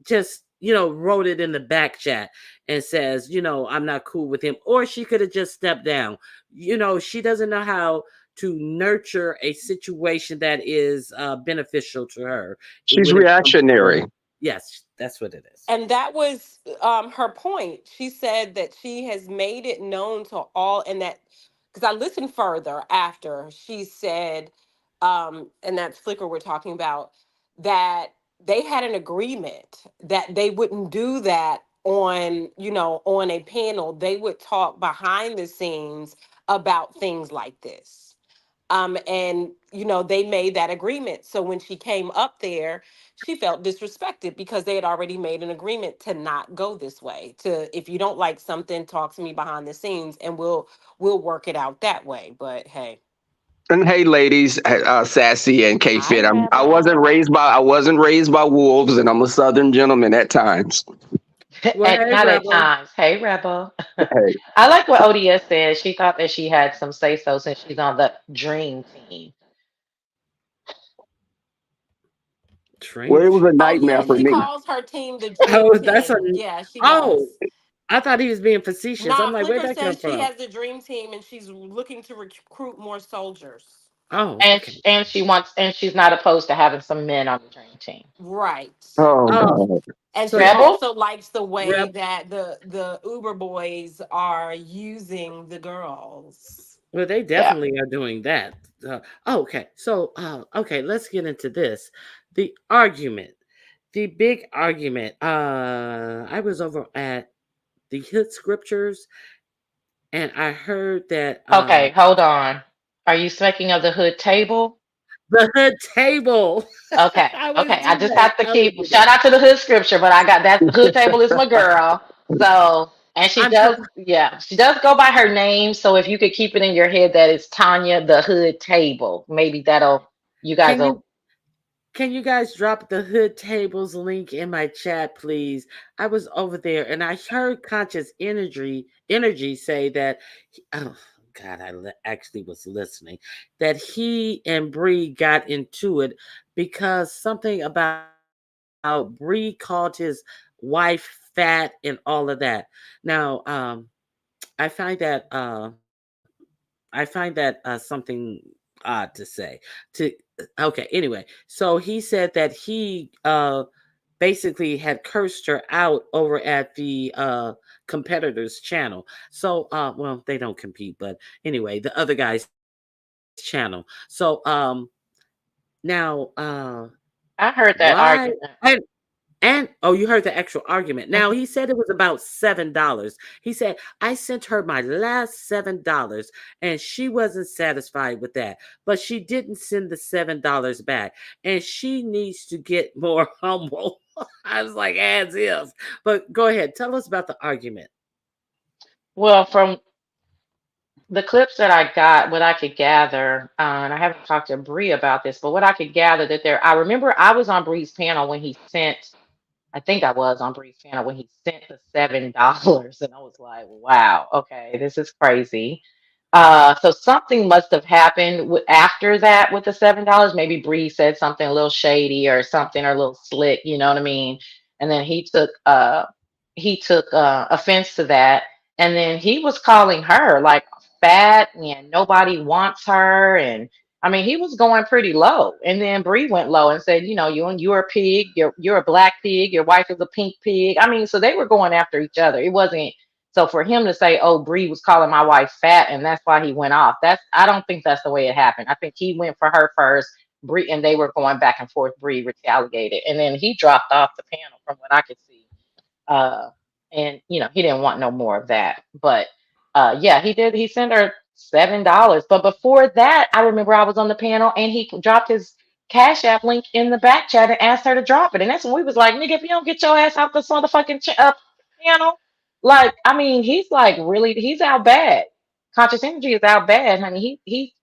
just, wrote it in the back chat and says, I'm not cool with him. Or she could have just stepped down. She doesn't know how to nurture a situation that is beneficial to her She's when it comes to, reactionary. yes, that's what it is. And that was her point. She said that she has made it known to all, and that because I listened further after she said, and that's Flickr we're talking about, that they had an agreement that they wouldn't do that on a panel. They would talk behind the scenes about things like this. And they made that agreement. So when she came up there, she felt disrespected because they had already made an agreement to not go this way. To, if you don't like something, talk to me behind the scenes, and we'll work it out that way. But hey, And hey, ladies, Sassy and K Hi, Fit. Rebel. I wasn't raised by wolves, and I'm a Southern gentleman at times. Well, hey, Not at Rebel. times. Hey, Rebel. Hey, I like what ODS said. She thought that she had some say so since she's on the dream team. well, Dream it was a team. oh nightmare yeah, for she me. calls her team the Dream Oh, that's a, Team. Yeah, she oh, does. I thought he was being facetious. I'm Nah, like, where'd Flickr that come says she from? has the Dream Team and she's looking to recruit more soldiers. Oh, And okay. she's not opposed to having some men on the dream team. Right. Oh Oh, God. And so she you Rebel? also likes the way rep. that the Uber boys are using the girls. Well, they Yeah. definitely are doing that. Okay. So, okay, let's get into this. The argument, the big argument. I was over at the Hit Scriptures, and I heard that Okay, hold on. Are you speaking of the hood table? the Hood Table. Okay, I was okay. I do just that. have to I would keep do shout that. out to the hood scripture, but I got that hood table is my girl. So, and she I'm does, surprised. yeah, she does go by her name. So if you could keep it in your head that it's Tanya the hood table, maybe you guys Can will. you Can you guys drop the Hood Tables link in my chat, please? I was over there and I heard Conscious Energy say that. Oh God, actually was listening. That he and Bree got into it because something about Bree called his wife fat and all of that. Now, I find that something odd to say. To Okay, anyway, so he said that he basically had cursed her out over at the competitor's channel. So, well, they don't compete, but anyway, the other guy's channel. So, now, I heard why? that argument. And oh, you heard the actual argument. Now he said it was about $7. He said, I sent her my last $7 and she wasn't satisfied with that. But she didn't send the $7 back. And she needs to get more humble. I was like, as if. But go ahead, tell us about the argument. Well, from the clips that I got, what I could gather, and I haven't talked to Bree about this, but what I could gather that there, I remember I was on Bree's panel when he sent, I think I was on Bree's panel when he sent the $7, and I was like, wow, okay, this is crazy. So something must have happened after that with the $7. Maybe Bree said something a little shady or something or a little slick, you know what I mean? And then he took offense to that, and then he was calling her like fat and nobody wants her, and I mean he was going pretty low. And then Bree went low and said, you're a pig, you're a black pig, your wife is a pink pig. I mean, so they were going after each other. It wasn't so for him to say, "Oh, Bree was calling my wife fat," and that's why he went off. I don't think that's the way it happened. I think he went for her first, Bree, and they were going back and forth. Bree retaliated, and then he dropped off the panel from what I could see. Uh, and he didn't want no more of that. But yeah, he did. He sent her $7. But before that, I remember I was on the panel and he dropped his Cash App link in the back chat and asked her to drop it. And that's when we was like, nigga, if you don't get your ass out this motherfucking panel, like, I mean, he's like really, he's out bad. Conscious Energy is out bad, honey. He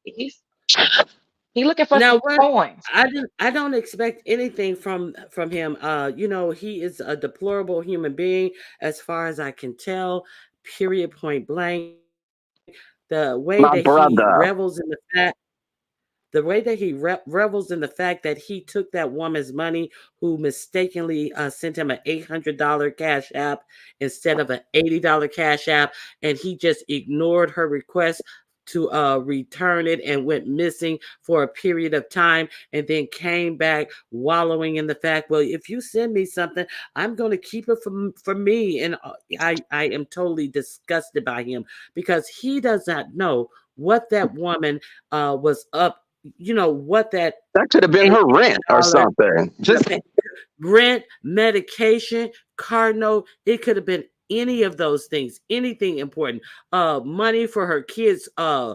looking for Now some what coins. I don't expect anything from him. He is a deplorable human being as far as I can tell. Period, point blank. The way that he My revels in brother. the revels in the fact that he took that woman's money who mistakenly sent him an $800 cash app instead of an $80 cash app, and he just ignored her request to return it and went missing for a period of time and then came back wallowing in the fact, well, if you send me something, I'm going to keep it for me. And I am totally disgusted by him because he does not know what that woman was up, what that That could have been her rent or $800 something. the Just rent, medication, car note. It could have been any of those things, anything important. Money for her kids, a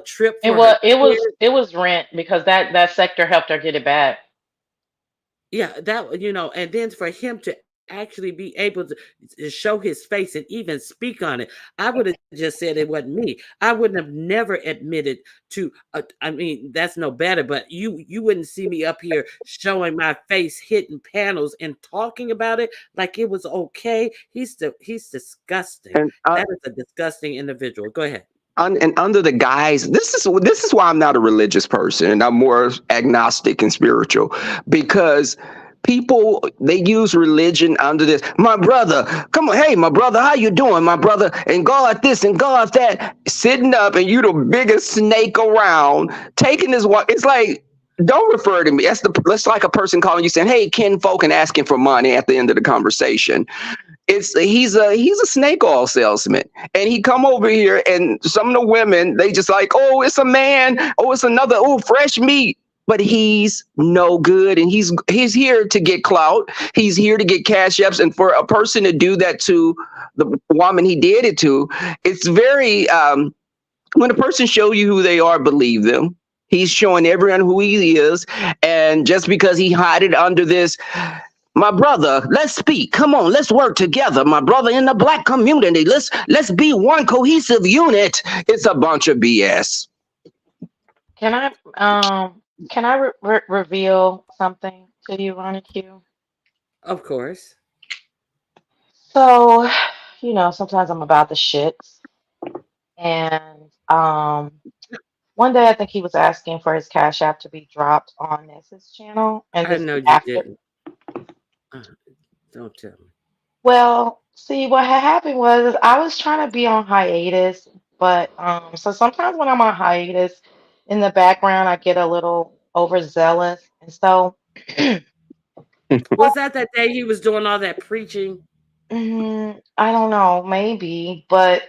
trip It for was her it was kids. it was rent because that sector helped her get it back. Yeah, and then for him to actually be able to show his face and even speak on it, I would have just said it wasn't me. I wouldn't have never admitted to. I mean, that's no better, but you wouldn't see me up here showing my face, hitting panels, and talking about it like it was okay. He's disgusting. and That is a disgusting individual. Go ahead. and under the guise, this is why I'm not a religious person and I'm more agnostic and spiritual, because people, they use religion under this. My brother, come on, hey, my brother, how you doing, my brother? And God this and God that, sitting up, and you the biggest snake around, taking this one. It's like, don't refer to me. That's like a person calling you saying, "Hey, kinfolk," and asking for money at the end of the conversation. He's a snake oil salesman, and he come over here, and some of the women, they just like, "Oh, it's a man, oh, it's another, oh, fresh meat." But he's no good, and he's here to get clout. He's here to get cash apps, and for a person to do that to the woman he did it to, it's very when a person show you who they are, believe them. He's showing everyone who he is, and just because he hide it under this, my brother, let's speak. Come on, let's work together, my brother, in the black community. Let's be one cohesive unit. It's a bunch of BS. Can I reveal something to you, Ronnie Q? Of course. So, sometimes I'm about the shits. And one day I think he was asking for his Cash App to be dropped on Ness's channel. And I this know is you after. didn't. Uh, don't tell me. Well, see, what had happened was is I was trying to be on hiatus, but so sometimes when I'm on hiatus, in the background I get a little overzealous. And so Was that day he was doing all that preaching? I don't know, maybe, but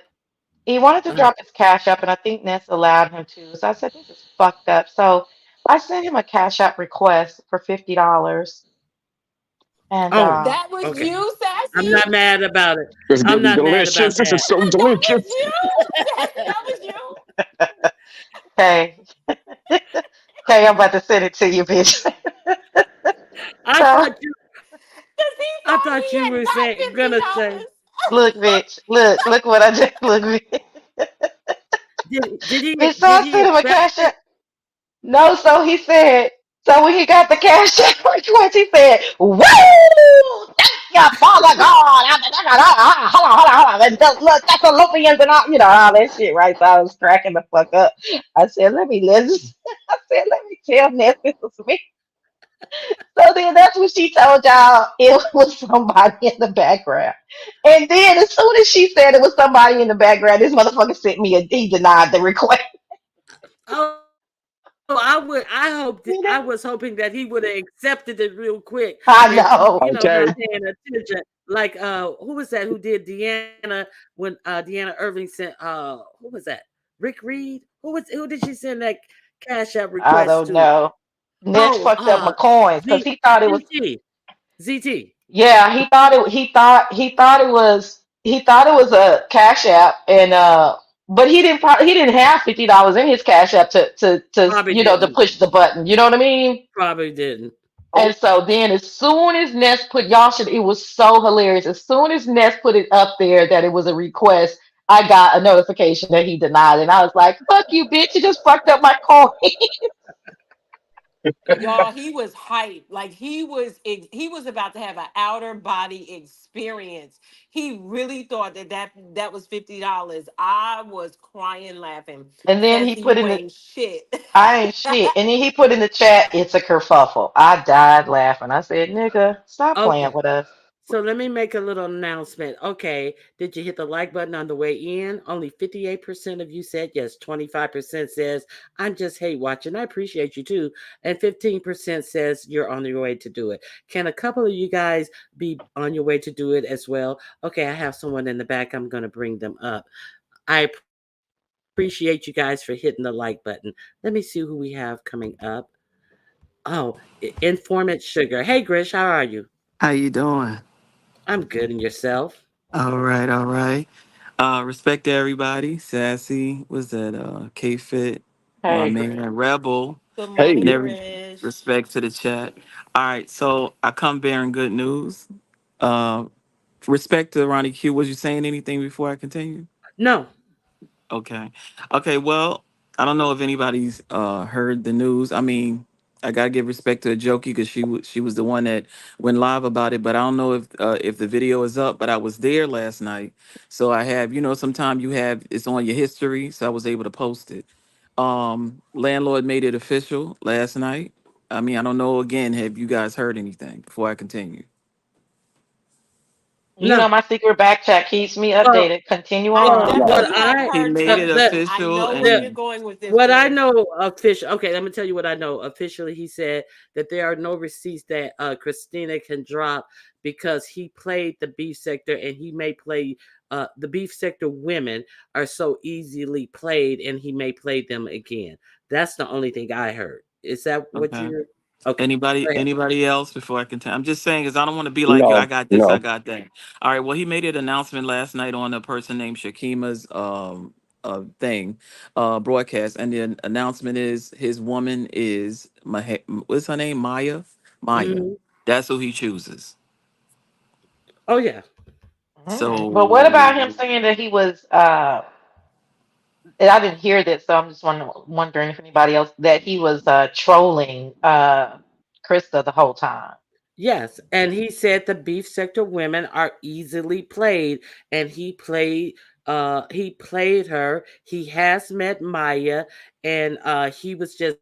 he wanted to Uh, drop his cash up, and I think Ness allowed him to. So I said, "This is fucked up." So I sent him a cash app request for $50, and oh, That was okay. you, I'm Sassy? not mad about it. It's I'm gonna be not mad about delicious. This that. is so That was delicious. you? Sassy, that was you? hey, hey, I'm about to send it to you, bitch. I So thought you. Because he I thought thought he you had were got gonna $50. say. look, bitch, look what I just look, bitch. Did he Bitch, so did I he sent him a accept cash it? app. No, so he said, so when he got the cash app request, he said, "Woo! Thank you, Father God." Hold on. And look, that's Olympians and all, all that shit, right? So I was cracking the fuck up. I said, let me listen. I said, let me tell Ness this was me. So then that's what she told y'all it was somebody in the background. And then as soon as she said it was somebody in the background, this motherfucker sent me he denied the request. Oh, I hoped. You I know? was hoping that he would have accepted it real quick I and know. Okay. not paying attention. Like who was that? Who did Deanna when Deanna Irving sent? Who was that? Rick Reed. Who did she send that cash app I request don't to? know. Ness Oh, fucked up my coins because Z he thought it was. ZT ZT. Yeah, he thought it was a cash app, and but he didn't have $50 in his cash app Probably to didn't. push the button. You know what I mean? Probably didn't. And so then as soon as Ness put y'all should it was so hilarious. As soon as Ness put it up there that it was a request, I got a notification that he denied it. And I was like, fuck you, bitch, you just fucked up my coin. Y'all, he was hyped. Like he was about to have an outer body experience. He really thought that was $50. I was crying laughing. And then he Sassy, put you in the ain't shit. I ain't shit. And then he put in the chat, it's a kerfuffle. I died laughing. I said, nigga, stop playing Okay. with us. So let me make a little announcement. Okay, did you hit the like button on the way in? Only 58% of you said yes. 25% says, I'm just hate watching. I appreciate you too. And 15% says you're on your way to do it. Can a couple of you guys be on your way to do it as well? Okay, I have someone in the back. I'm going to bring them up. I appreciate you guys for hitting the like button. Let me see who we have coming up. Oh, Informant Sugar. Hey, Grish, how are you? How you doing? I'm good. And yourself? All right, all right. Respect to everybody. Sassy was that K Fit, my Hey, man Greg. Rebel, Good and Hey, morning, every Grish. respect to the chat. All right, so I come bearing good news. Uh, respect to Ronnie Q. Was you saying anything before I continue? No. Okay. Okay, well, I don't know if anybody's heard the news. I mean, I gotta give respect to Jokey because she was the one that went live about it. But I don't know if the video is up. But I was there last night, so I have sometimes you have it's on your history, so I was able to post it. Landlord made it official last night. I mean, I don't know. Again, have you guys heard anything before I continue? You know No. my secret back chat keeps me Well, updated. Continue I on. right. what definitely have I He heard made it the something. I official, know where the you're and going with this, what I Grish. know official. Okay, let me tell you what I know officially. He said that there are no receipts that Christina can drop because he played the beef sector and he may play. The beef sector women are so easily played, and he may play them again. That's the only thing I heard. Is that what okay. you're? Okay, go Anybody ahead. anybody else before I continue? I'm just saying because I don't want to be like you. I No, got this. I no. got that. All right. Well, he made an announcement last night on a person named Shakima's thing broadcast, and the announcement is his woman is what's her name? Maya. Maya. Hmm. That's who he chooses. Oh yeah. But what So about him saying that he was and I didn't hear this, so I'm just wondering if anybody else that he was trolling Krista the whole time. Yes, and he said the beef sector women are easily played, and he played her. He has met Maya, and he was just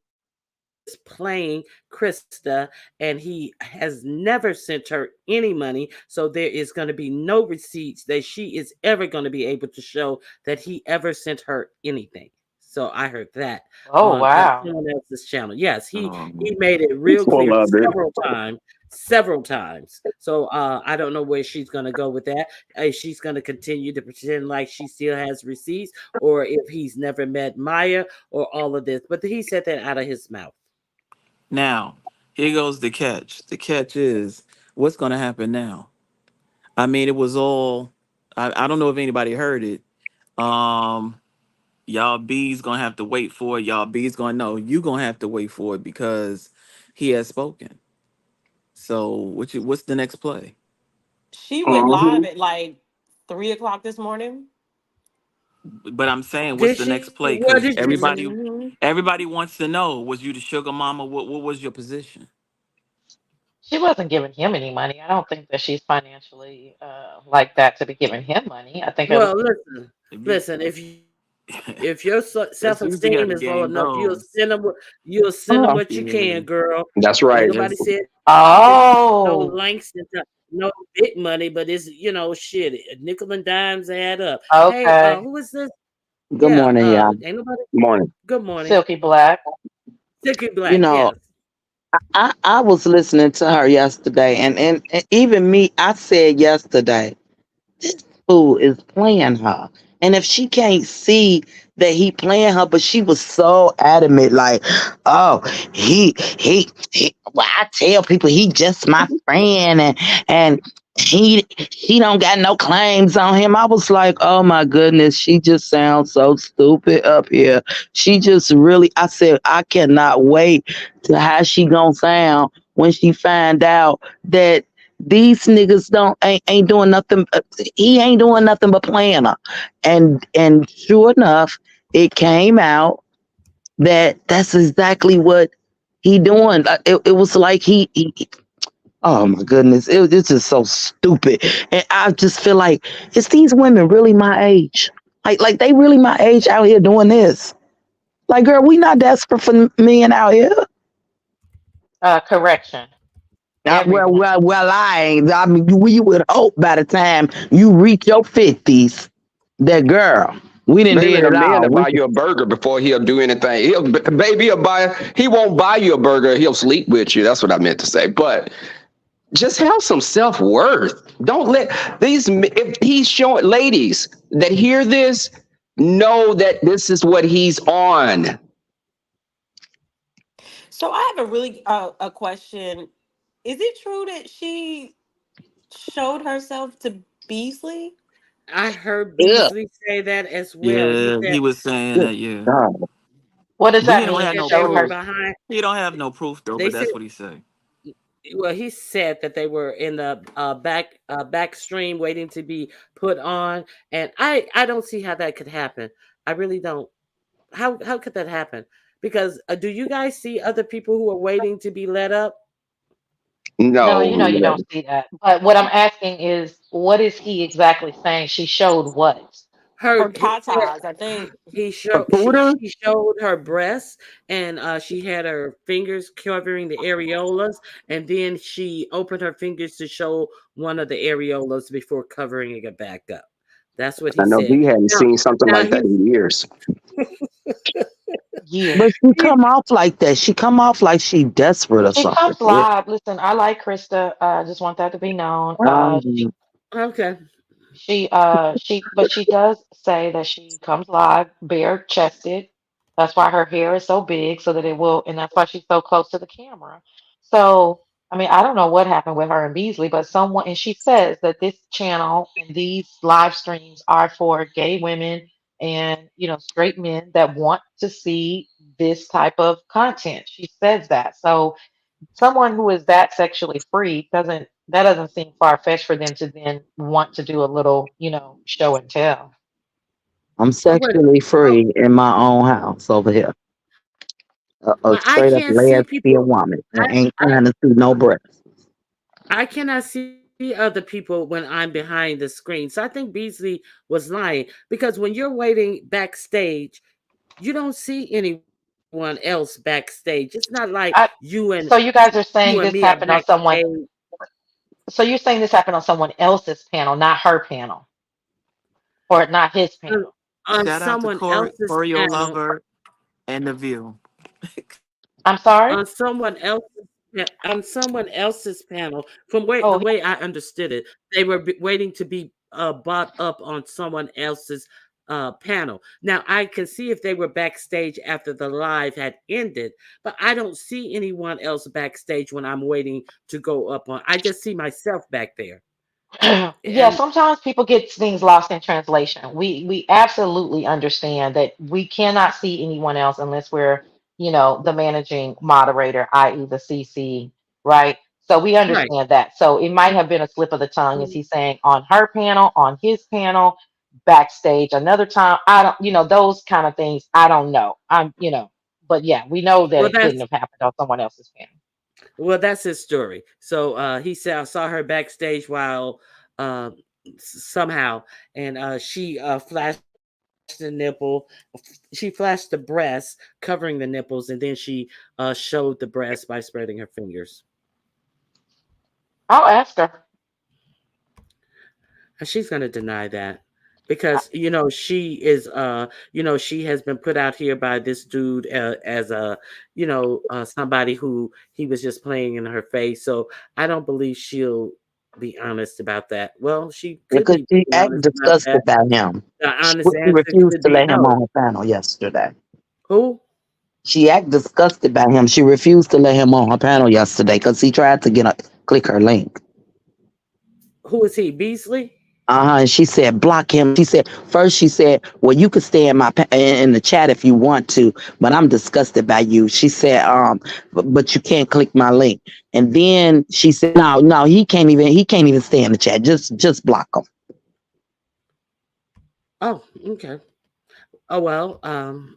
playing Krista, and he has never sent her any money. So there is going to be no receipts that she is ever going to be able to show that he ever sent her anything. So I heard that Oh on wow. someone else's channel. Yes, he um, made it He's real full clear of it. several times several times. So I don't know where she's going to go with that. If she's going to continue to pretend like she still has receipts, or if he's never met Maya, or all of this. But he said that out of his mouth. Now, here goes the catch. The catch is what's going to happen now. I mean, it was all. I don't know if anybody heard it. Um, y'all B's gonna have to wait for it. Y'all B's gonna know. You gonna have to wait for it because he has spoken. So, what's the next play? She went Hmm. live at like 3 o'clock this morning. But I'm saying, what's Did the she? next play? What Because did she say? Hmm. everybody wants to know. Was you the sugar mama? What was your position? She wasn't giving him any money. I don't think that she's financially like that to be giving him money. I think Well, listen, If you, listen. If your self that's usually how esteem the is low game enough, goes. you'll send them Oh, what you Yeah, can, girl. That's Ain't right. nobody that's said no oh, Langston, no big money, but it's shit. Nickel and dimes add up. Hey, okay. who is this? good Yeah, morning, y'all. ain't nobody. Morning. Good morning, Silky Black. Sticky You Black. know, Yes. I was listening to her yesterday, and even me, I said yesterday, this fool is playing her. And if she can't see that he playing her, but she was so adamant, like, oh, well, I tell people he just my friend, and he don't got no claims on him. I was like, oh my goodness, she just sounds so stupid up here. She just really, I said, I cannot wait to how she gonna sound when she find out that these niggas don't ain't doing nothing. He ain't doing nothing but playing her, and sure enough, it came out that that's exactly what he doing. It was like oh my goodness, it's just so stupid, and I just feel like it's these women really my age, like they really my age out here doing this. Like, girl, we not desperate for men out here. Correction. Everyone. I ain't. I mean, we would hope by the time you reach your 50s, that girl, we didn't Baby, did a it man all. to buy you a burger before he'll do anything. He won't buy you a burger. He'll sleep with you. That's what I meant to say. But just have some self worth. Don't let if he's showing, ladies that hear this, know that this is what he's on. So I have a really a question. Is it true that she showed herself to Beasley? I heard Yeah. Beasley say that as well. He yeah. said He was saying Good that. Yeah, God. What does but he that don't he mean? have He said no they showed were her. proof. behind. He don't have no proof though. They But said that's what he said. well, he said that they were in the back stream waiting to be put on, and I don't see how that could happen. I really don't. How could that happen? Because do you guys see other people who are waiting to be let up? No, No, you don't see that. But what I'm asking is, what is he exactly saying? She showed what? Her Her he said tatas, I think. he a showed pooter. she showed her breasts, and she had her fingers covering the areolas, and then she opened her fingers to show one of the areolas before covering it back up. That's what I he know said. he hadn't Now, seen something now like that in years. But Years. she he come off like that. She come off like she desperate or She something. comes live. Listen, I like Krista. I just want that to be known. Um, okay. But she does say that she comes live bare chested. That's why her hair is so big, so that it will, and that's why she's so close to the camera. So, I mean, I don't know what happened with her and Beasley, but someone, and she says that this channel and these live streams are for gay women and, straight men that want to see this type of content. She says that. So, someone who is that sexually free doesn't seem far fetched for them to then want to do a little, show and tell. I'm What? sexually Oh, free in my own house over here. A well, I straight up can't see lesbian people. woman. I I, ain't I trying to see no breasts. I cannot see other people when I'm behind the screen. So I think Beasley was lying because when you're waiting backstage, you don't see anyone else backstage. It's not like I, so you you guys and are me are saying this happened on backstage. someone. So you're saying this happened on someone else's panel, not her panel, or not his on, panel. on Shout out to someone else's Choreo panel. Lover and the View. I'm On sorry. someone else's Yeah, on someone else's panel, from where the Oh, way I understood it, they were waiting to be brought up on someone else's panel. Now I can see if they were backstage after the live had ended, but I don't see anyone else backstage when I'm waiting to go up on. I just see myself back there, yeah, and sometimes people get things lost in translation. We absolutely understand that we cannot see anyone else unless we're, the managing moderator, i.e. the CC, right? So we right. understand that. So it might have been a slip of the tongue, as he's saying, on her panel, on his panel, backstage, another time. I don't, those kind of things. I don't know. But yeah, we know that Well, it couldn't that's have happened on someone else's panel. well, that's his story. So he said I saw her backstage while uh, somehow, and she flashed the nipple. She flashed the breast, covering the nipples, and then she showed the breast by spreading her fingers. I'll ask her. And she's going to deny that because she is she has been put out here by this dude as a somebody who he was just playing in her face. So I don't believe she'll be honest about that. Well, she could Because be she being act honest about disgusted that. about him. The She, honest she answer refused could to be let him no. on her panel yesterday. Who? She act disgusted about him. She refused to let him on her panel yesterday because he tried to click her link. Who is he? Beasley? And she said block him. She said first. She said, "Well, you could stay in in the chat if you want to, but I'm disgusted by you." She said, but you can't click my link." And then she said, "No, no, he can't even stay in the chat. Just block him." Oh, okay. Oh well,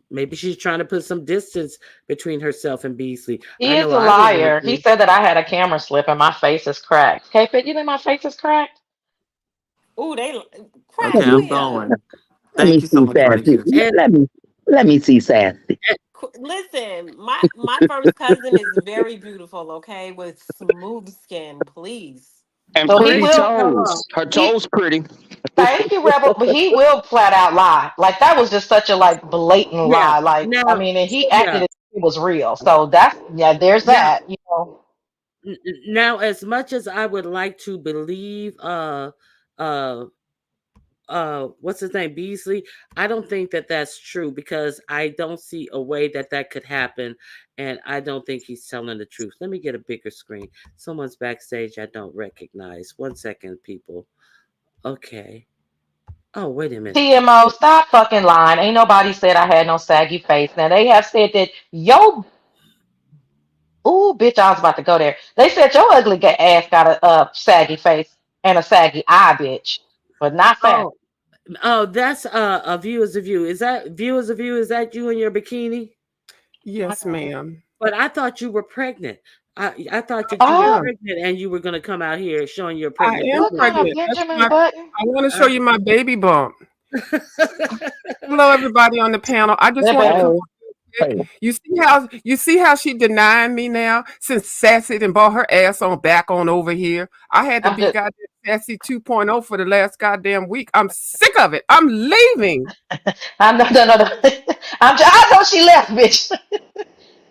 maybe she's trying to put some distance between herself and Beasley. I He is know a I would want liar. He to. said that I had a camera slip and my face is cracked. K-Fit, you think my face is cracked? Ooh, they Let crack Okay, me I'm where? going. let me Thank you so see much, Sassy. Righteous. And, Let me see Sassy. and Listen, my first cousin is very beautiful, okay, with smooth skin, please. And So he pretty will. uh, toes. Her He toes pretty. thank you, Rebel, but he will flat out lie. Like that was just such a like blatant yeah. lie. Like I Now, mean, and so he yeah. acted as if it was real. So that's yeah. There's Now, that. now, as much as I would like to believe, uh, what's his name, Beasley, I don't think that that's true because I don't see a way that that could happen, and I don't think he's telling the truth. Let me get a bigger screen. Someone's backstage I don't recognize. One second, people. Okay. Oh, wait a minute. TMO, stop fucking lying. Ain't nobody said I had no saggy face. Now they have said that yo, ooh, bitch, I was about to go there. They said your ugly ass got a saggy face and a saggy eye, bitch, but not fat. Oh, oh, that's a viewers of view. Is that viewers of view? Is that you in your bikini? My Yes, God. ma'am. But I thought you were pregnant. I thought that I you were Oh, am. pregnant and you were going to come out here showing your I pregnant am what kind position. of pregnant. That's Benjamin my. Button? I want to show Uh, you my baby bump. Hello, everybody on the panel. I just That wanted to baby. come Hey, on real quick. hey. You see how she denying me now since Sassy done brought her ass on back on over here. I had to I'm be just. goddamn Sassy 2.0 for the last goddamn week. I'm sick of it. I'm leaving. I'm no, no, no, no. I know she left, bitch.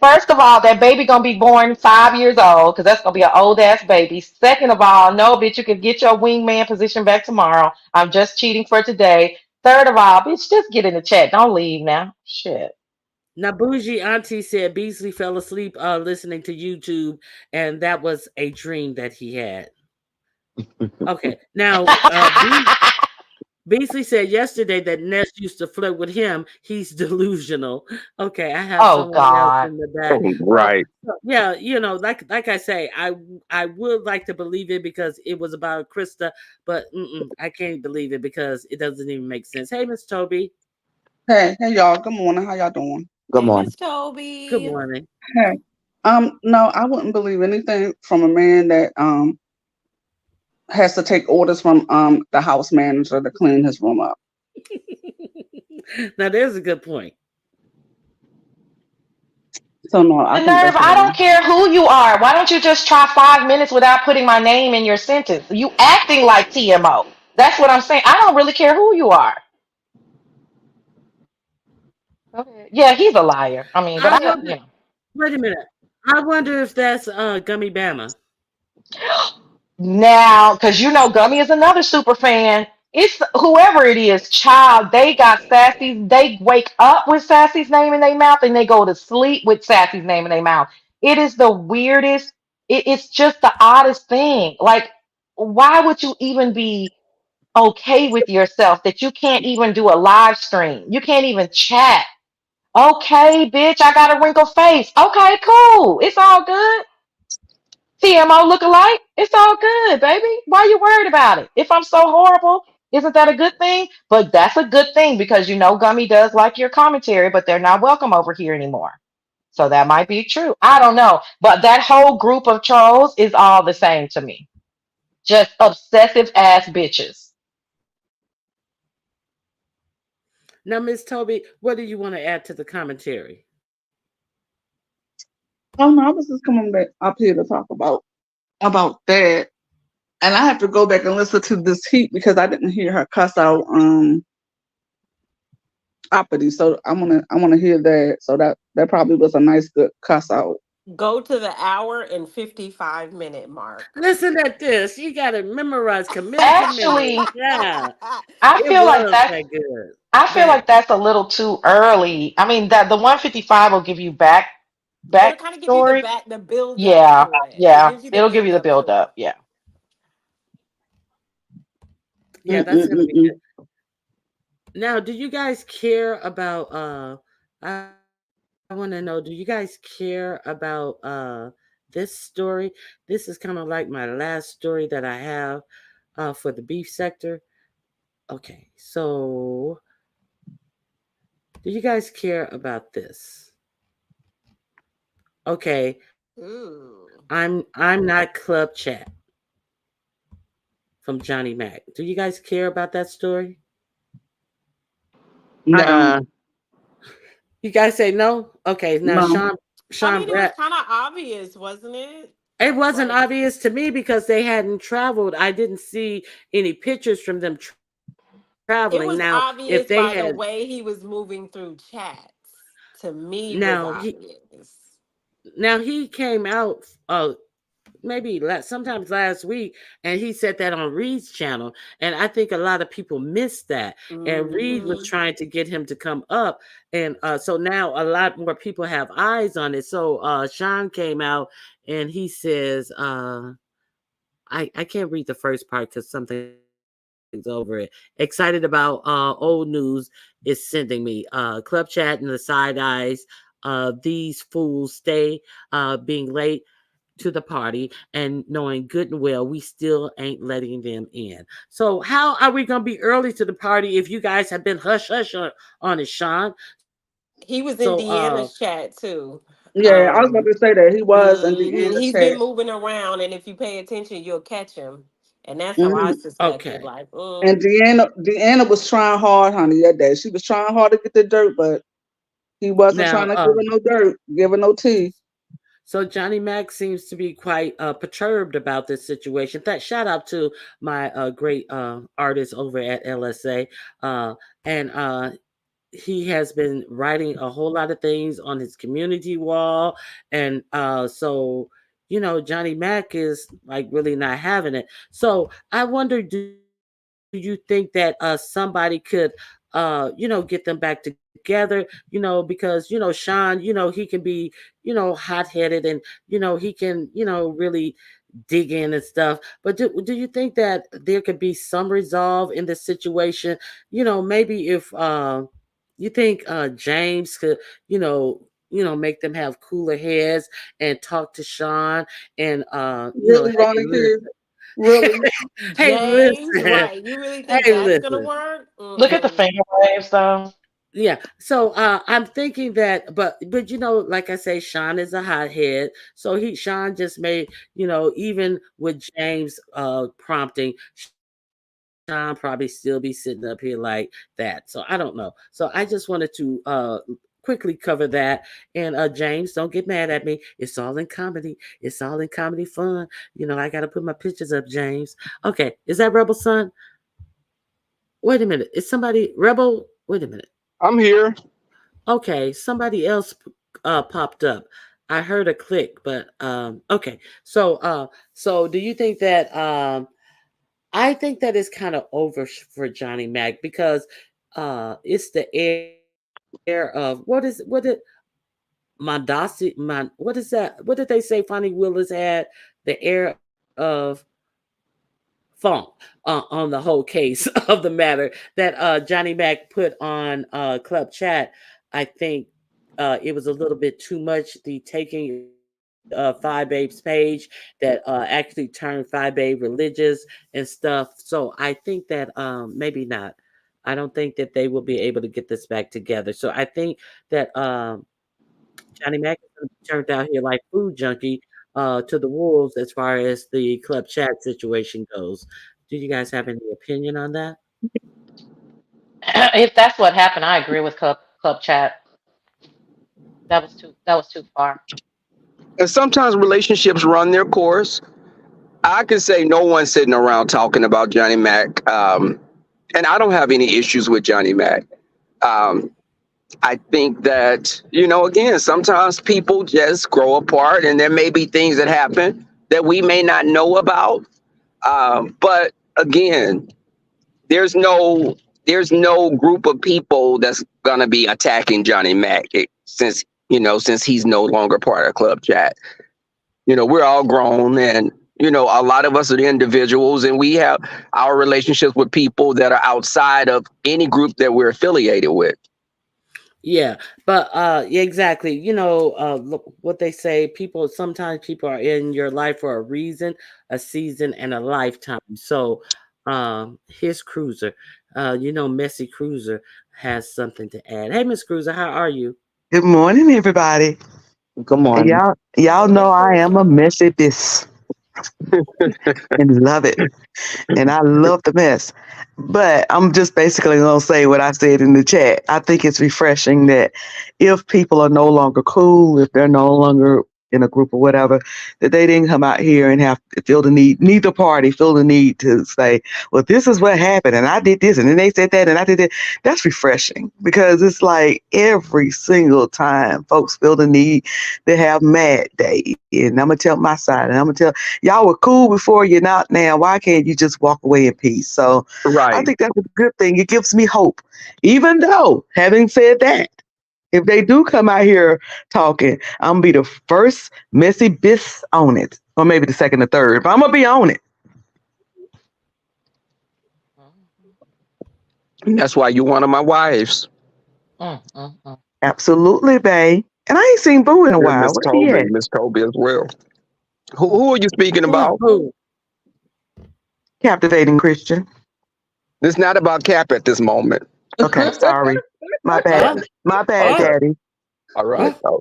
First of all, that baby gonna be born 5 years old because that's gonna be an old ass baby. Second of all, no, bitch, you can get your wingman position back tomorrow. I'm just cheating for today. Third of all, bitch, just get in the chat. Don't leave now. Shit. Now, Bougie Auntie said Beasley fell asleep listening to YouTube, and that was a dream that he had. Okay. Now, Beasley said yesterday that Ness used to flirt with him. He's delusional. Okay, I have Oh someone else God. in the back. Oh, So, right. yeah, like I say, I would like to believe it because it was about Krista, but I can't believe it because it doesn't even make sense. Hey, Miss Toby. Hey, y'all. Good morning. How y'all doing? Good Hey, morning. Miss Good Toby. morning. Hey. No, I wouldn't believe anything from a man that has to take orders from the house manager to clean his room up. Now, there's a good point. So no, I The think nerve, that's a I lie. don't care who you are. Why don't you just try 5 minutes without putting my name in your sentence? You acting like TMO. That's what I'm saying. I don't really care who you are. Okay. Yeah, he's a liar. I mean, but I I, wonder. Wait a minute. I wonder if that's Gummy Bama. Now, because you know Gummy is another super fan. It's whoever it is, child. They got Sassy. They wake up with Sassy's name in their mouth and they go to sleep with Sassy's name in their mouth. It is the weirdest. It's just the oddest thing. Like, why would you even be okay with yourself that you can't even do a live stream? You can't even chat. Okay, bitch, I got a wrinkled face. Okay, cool. It's all good. TMO look alike. It's all good, baby. Why you worried about it? If I'm so horrible, isn't that a good thing? But that's a good thing because you know Gummy does like your commentary, but they're not welcome over here anymore. So that might be true. I don't know. But that whole group of trolls is all the same to me. Just obsessive ass bitches. Now, Miss Toby, what do you want to add to the commentary? Oh no, I was just coming back up here to talk about that. And I have to go back and listen to this heat because I didn't hear her cuss out uppity. So I wanna hear that. So that probably was a nice good cuss out. Go to the hour and 55-minute mark. Listen at this. You got to memorize, commit to memory. Actually, Yeah, I it feel like was that's that good. I feel That like that's a little too early. I mean that the 155 will give you It'll kind of give you backstory. the build up Yeah, to it. It yeah. gives you the It'll give build you the up build to up. it. Yeah. yeah, that's gonna be Mm-mm-mm-mm. good. Now, do you guys care about I want to know, do you guys care about this story? This is kind of like my last story that I have for the beef sector. Okay, so do you guys care about this? Okay, Ooh. I'm not club chat from Johnny Mack. Do you guys care about that story? I don't. Nah. You guys say no? Okay, now No. I Sean mean, it was Brett. kind of obvious, wasn't it? It wasn't Like, obvious to me because they hadn't traveled. I didn't see any pictures from them traveling. Now, it if was they had obvious by the way he was moving through chats. To me, now was he obvious. now he came out maybe sometimes last week, and he said that on Reed's channel, and I think a lot of people missed that. And Reed was Hmm. trying to get him to come up, and so now a lot more people have eyes on it. So Sean came out and he says, I can't read the first part because something's over it. Excited about old news is sending me club chat and the side eyes. These fools stay being late to the party and knowing good and well we still ain't letting them in. So how are we gonna be early to the party if you guys have been hush hush on it, Sean? So He was in Deanna's chat too. Yeah, I was about Um, to say that he was in the end of he's been chat. moving around, and if you pay attention, you'll catch him. And that's how I Hmm. suspected. okay. Like, And Deanna was trying hard, honey, that day. She was trying hard to get the dirt, but he wasn't trying Now to give her no dirt, give her no tea. so Johnny Mac seems to be quite perturbed about this situation. That shout out to my great artist over at LSA, and he has been writing a whole lot of things on his community wall, and so Johnny Mac is like really not having it. So I wonder, do you think that somebody could get them back together, because Sean, he can be hot-headed, and he can really dig in and stuff. But do you think that there could be some resolve in this situation? Maybe if you think James could, make them have cooler heads and talk to Sean, and Really, hey, Ronnie Kid? listen, Really? hey, James, listen, right? You really think hey, that's gonna listen. work? Look at the Mm-mm. finger waves though. Yeah. So I'm thinking that, but like I say, Sean is a hothead. So Sean just made, even with James prompting, Sean probably still be sitting up here like that. So I don't know. So I just wanted to quickly cover that. And James, don't get mad at me. It's all in comedy. It's all in comedy fun. I gotta put my pictures up, James. Okay, is that Rebel Son? Wait a minute. Is somebody Rebel? Wait a minute. I'm here. Okay, somebody else popped up. I heard a click, but okay. So do you think that I think that it's kind of over for Johnny Mac because it's the air of what it Mondasi Mon what is that? What did they say Fonnie Willis had? The air of funk on the whole case of the matter that Johnny Mac put on Club Chat. I think it was a little bit too much. The taking Five Babe's page that actually turned Five Babe religious and stuff. So I think that maybe not. I don't think that they will be able to get this back together. So I think that Johnny Mac is gonna be turned out here like food junkie to the wolves as far as the club chat situation goes. Do you guys have any opinion on that? If that's what happened, I agree with Club Chat. That was too far. And sometimes relationships run their course. I can say no one's sitting around talking about Johnny Mac. And I don't have any issues with Johnny Mac. Um, I think that, again, sometimes people just grow apart and there may be things that happen that we may not know about. But again, there's no there's no group of people that's gonna be attacking Johnny Mac since he's no longer part of Club Chat. We're all grown and a lot of us are individuals and we have our relationships with people that are outside of any group that we're affiliated with. Yeah, but yeah, exactly. Look, what they say, people sometimes people are in your life for a reason, a season, and a lifetime. So, his cruiser, Messy Cruiser has something to add. Hey, Miss Cruiser, how are you? Good morning, everybody. Good And morning. y'all Morning, know I am a Cruiser. messy this and love it. And I love the mess. But I'm just basically going to say what I said in the chat. I think it's refreshing that if people are no longer cool, if they're no longer in a group or whatever, that they didn't come out here and have to feel the need the party, feel the need to say, well, this is what happened and I did this and then they said that and I did it. That's refreshing because it's like every single time folks feel the need to have mad day. And I'm going to tell my side and I'm going to tell y'all were cool before, you're not now. Why can't you just walk away in peace? So I Right. think that's a good thing. It gives me hope. Even though, having said that, if they do come out here talking, I'm gonna be the first messy bis on it. Or maybe the second or third, but I'm gonna be on it. Mhm. And that's why you're one of my wives. Mm. Absolutely, babe. And I ain't seen Boo in a And while. Where he at? Miss Toby as well. Who are you speaking Who's about? Boo? Captivating Christian. It's not about Cap at this moment. Okay, sorry. My bad. Oh, My bad, Okay. oh, Daddy. All right. oh,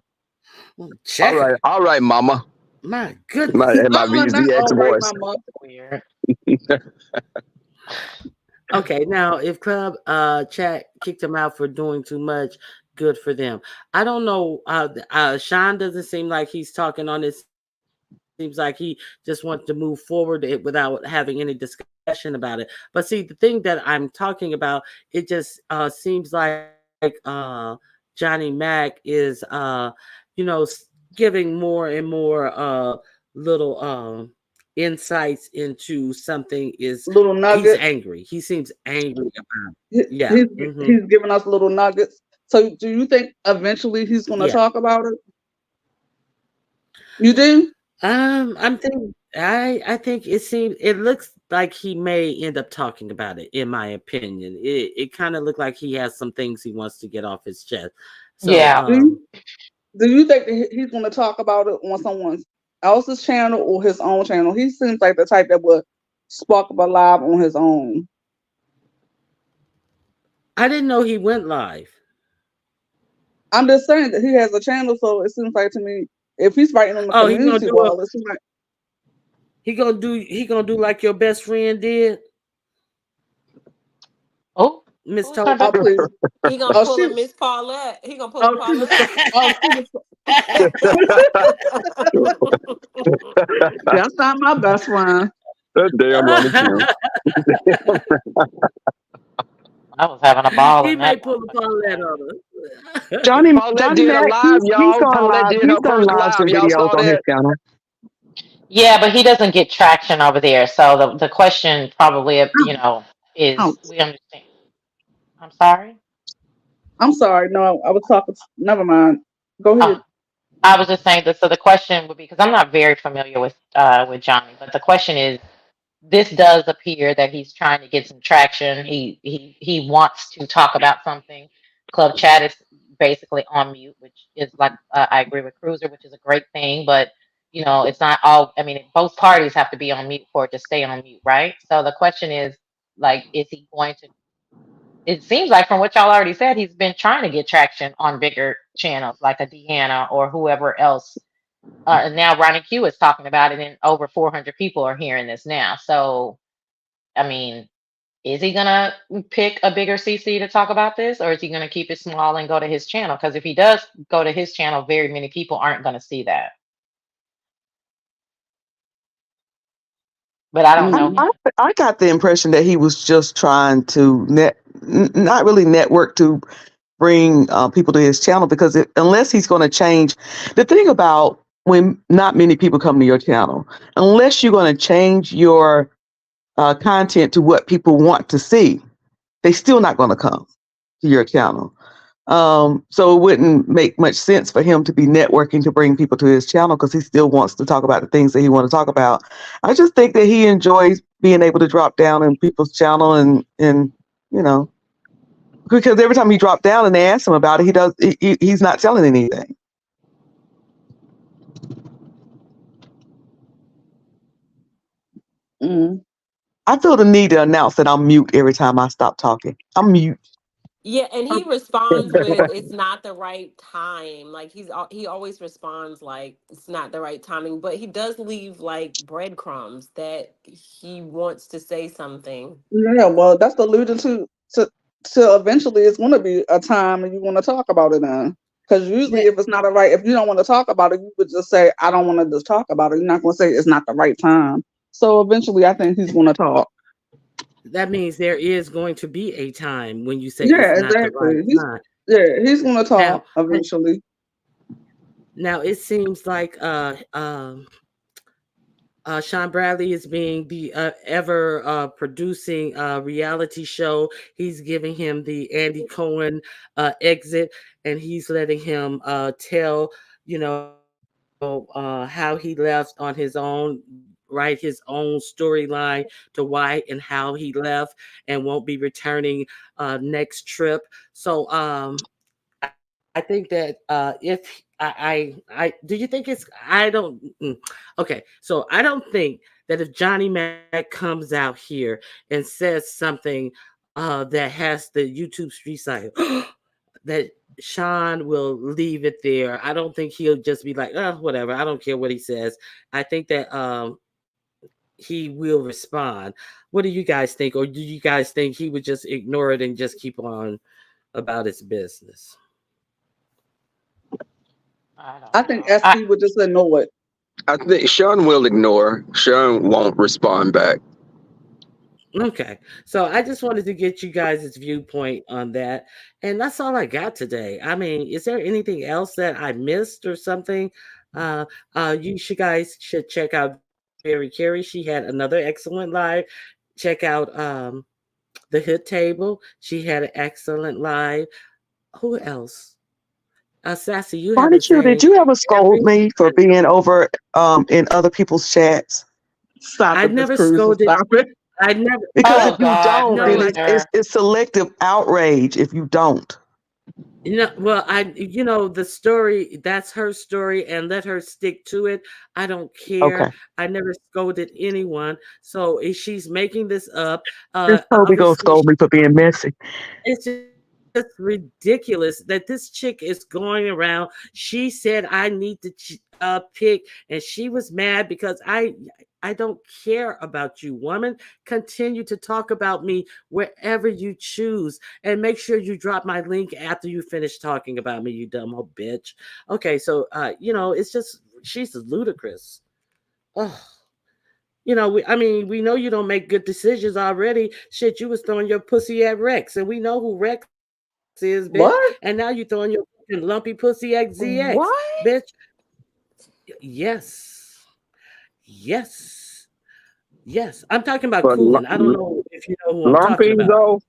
Oh, all check right. it. All right, Mama. My My goodness. and my Not VZX all right, voice. mama. Weird. Okay, now if Club Chat kicked him out for doing too much, good for them. I don't know. Sean doesn't seem like he's talking on it. Seems like he just wants to move forward without having any discussion about it. But see, the thing that I'm talking about, it just seems like Johnny Mack is, giving more and more little insights into something is Little he's nuggets. angry. He seems angry about it. He- Yeah. He's Hmm. he's giving us little nuggets. So do you think eventually he's going to Yeah. talk about it? You do? I'm thinking. I think it looks like he may end up talking about it. In my opinion, it kind of looked like he has some things he wants to get off his chest. So Yeah. Do you, do you think that he's going to talk about it on someone else's channel or his own channel? He seems like the type that would spark up a live on his own. I didn't know he went live. I'm just saying that he has a channel, so it seems like to me, if he's fighting on the Oh, he gonna community do a wall, it seems like he gonna do like your best friend did, Oh, Miss who's my oh best Toby. friend? please, He gonna oh pull she, a Miss Paulette. He gonna pull a oh she was, Paulette. oh she was. That's not my best friend. That damn Looney Tunes. I was having a ball He in may that pull a motherfucking Paulette room. on us. Paulette Johnny did a Mac, live, he's y'all. done Paulette live. did He's her done first lives live. and Y'all videos saw on his that? channel. Yeah, but he doesn't get traction over there. So the question probably, is Oh, we understand. I'm sorry. I'm sorry. No, I was talking. Never mind. Go Oh, ahead. I was just saying that. So the question would be, because I'm not very familiar with Johnny, but the question is, this does appear that he's trying to get some traction. He wants to talk about something. Club chat is basically on mute, which is like, I agree with Cruiser, which is a great thing, but it's not all. I mean, both parties have to be on mute for it to stay on mute, right? So the question is, like, is he going to? It seems like from what y'all already said, he's been trying to get traction on bigger channels like a Deanna or whoever else. And now Ronnie Q is talking about it, and over 400 people are hearing this now. So, I mean, is he gonna pick a bigger CC to talk about this, or is he gonna keep it small and go to his channel? Because if he does go to his channel, very many people aren't gonna see that. But I don't I, know Mm, I him. I got the impression that he was just trying to not really network to bring people to his channel because unless he's going to change, the thing about when not many people come to your channel, unless you're going to change your content to what people want to see, they still not going to come to your channel. So it wouldn't make much sense for him to be networking to bring people to his channel because he still wants to talk about the things that he want to talk about. I just think that he enjoys being able to drop down in people's channel and you know because every time he dropped down and they ask him about it, he's not telling anything. mm. I feel the need to announce that I'm mute every time I stop talking. I'm mute. Yeah, and he responds with it's not the right time. Like he always responds like it's not the right timing, but he does leave like breadcrumbs that he wants to say something. Yeah, well, that's alluding to eventually it's going to be a time and you want to talk about it then. Because usually, Yeah, if it's not a right, if you don't want to talk about it, you would just say, "I don't want to just talk about it." You're not going to say it's not the right time. So eventually, I think he's going to talk. that means there is going to be a time when you say Yeah, it's not the right exactly. He's time. yeah, he's going to Now, talk eventually. now it seems like Sean Bradley is being the ever producing reality show. He's giving him the Andy Cohen exit, and he's letting him tell, how he left on his own, write his own storyline to why and how he left and won't be returning next trip. So I think that if I do you think it's I don't okay, so I don't think that if Johnny Mac comes out here and says something that has the YouTube street side that Sean will leave it there. I don't think he'll just be like, oh, whatever. I don't care what he says. I think that he will respond. What do you guys think? Or do you guys think he would just ignore it and just keep on about his business? I don't I think know. SB would just ignore it. I think Sean will ignore. Sean won't respond back. Okay. So I just wanted to get you guys' viewpoint on that. And that's all I got today. I mean, is there anything else that I missed or something? Uh you should guys should check out Very Carey. She had another excellent live. Check out the Hit Table. She had an excellent live. Who else? Sassy, you Barney haven't Q, did sang you ever scold every me for being over in other people's chats? Stop I it, Miss never Cruz. scolded Stop it. I never Because if Oh no, you God, don't, no, then I it's Cruiser. it's selective outrage if you don't. No, well, the story, that's her story and let her stick to it. I don't care. Okay. I never scolded anyone. So if she's making this up, This Toby gonna obviously scold me for being messy. it's just ridiculous that this chick is going around. She said I need to pick, and she was mad because I don't care about you, woman. Continue to talk about me wherever you choose, and make sure you drop my link after you finish talking about me, you dumb old bitch. Okay, so it's just she's ludicrous. Oh, I mean, we know you don't make good decisions already. Shit, you was throwing your pussy at Rex, and we know who Rex is, bitch. And now you What? throwing your fucking lumpy pussy at ZX, bitch. What? Yes, yes, yes. I'm talking about But cooling. I don't know if you know who I'm talking lumpy about. though.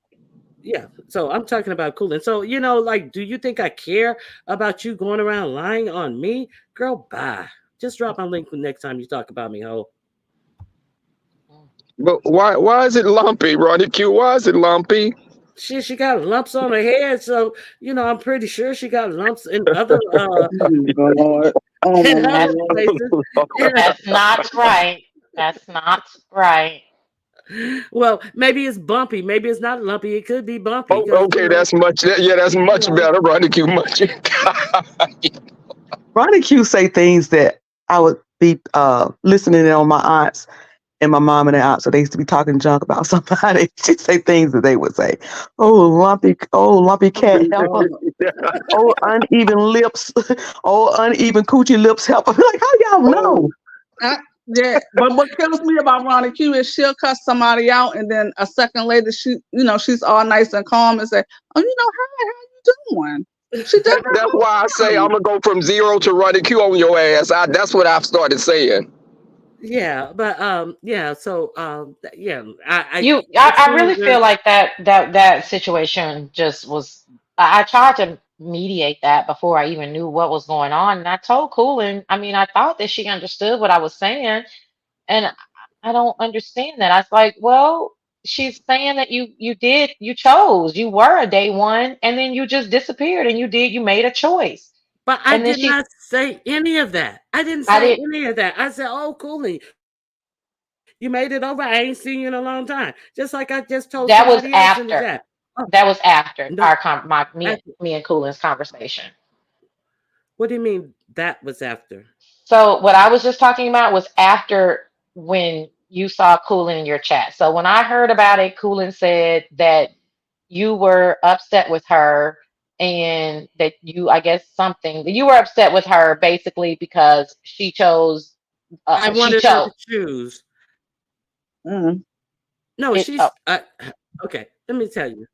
Yeah, so I'm talking about cooling. So, like, do you think I care about you going around lying on me? Girl, bye. Just drop my link next time you talk about me, ho. But why is it lumpy, Ronnie Q? Why is it lumpy? Shit, she got lumps on her head, so I'm pretty sure she got lumps in other Oh my God. Oh my in other That's Lord. places. You that's not right. That's not right. Well, maybe it's bumpy. Maybe it's not lumpy. It could be bumpy Oh, because okay, that's much. Yeah, that's you much know. better, Ronnie Q. Much. Ronnie Q say things that I would be listening in on my aunts and my mom and their aunt. So they used to be talking junk about somebody. She say things that they would say. Oh, lumpy Oh cat my helper. God. Oh, uneven lips. Oh, uneven coochie lips helper. Like, how y'all Oh, know? I, yeah, but what kills me about Ronnie Q is she'll cuss somebody out, and then a second later, she's all nice and calm and say, "Oh, hi, how you doing?" She does that that's all why I the say I'm time. gonna go from zero to Ronnie Q on your ass. That's what I've started saying. Yeah, but yeah, so yeah, I You, with I really Cruiser. feel like that situation just was. I tried to mediate that before I even knew what was going on, and I told Coolin. I mean, I thought that she understood what I was saying, and I don't understand that. I was like, well, she's saying that you chose, you were a day one, and then you just disappeared, and you made a choice, But I and then did not say any of that. I didn't I say did. any of that. I said, "Oh, Cooley, you made it over. I ain't seen you in a long time." Just like I just told somebody else in the chat. That was Oh, after. That was no, after our my after, me and Coolin's conversation. what do you mean that was after? So what I was just talking about was after when you saw Coolin in your chat. So when I heard about it, Coolin said that you were upset with her and that I guess something that you were upset with her basically because I she wanted her to chose choose. Mm. No, it. Oh, okay. Let me tell you.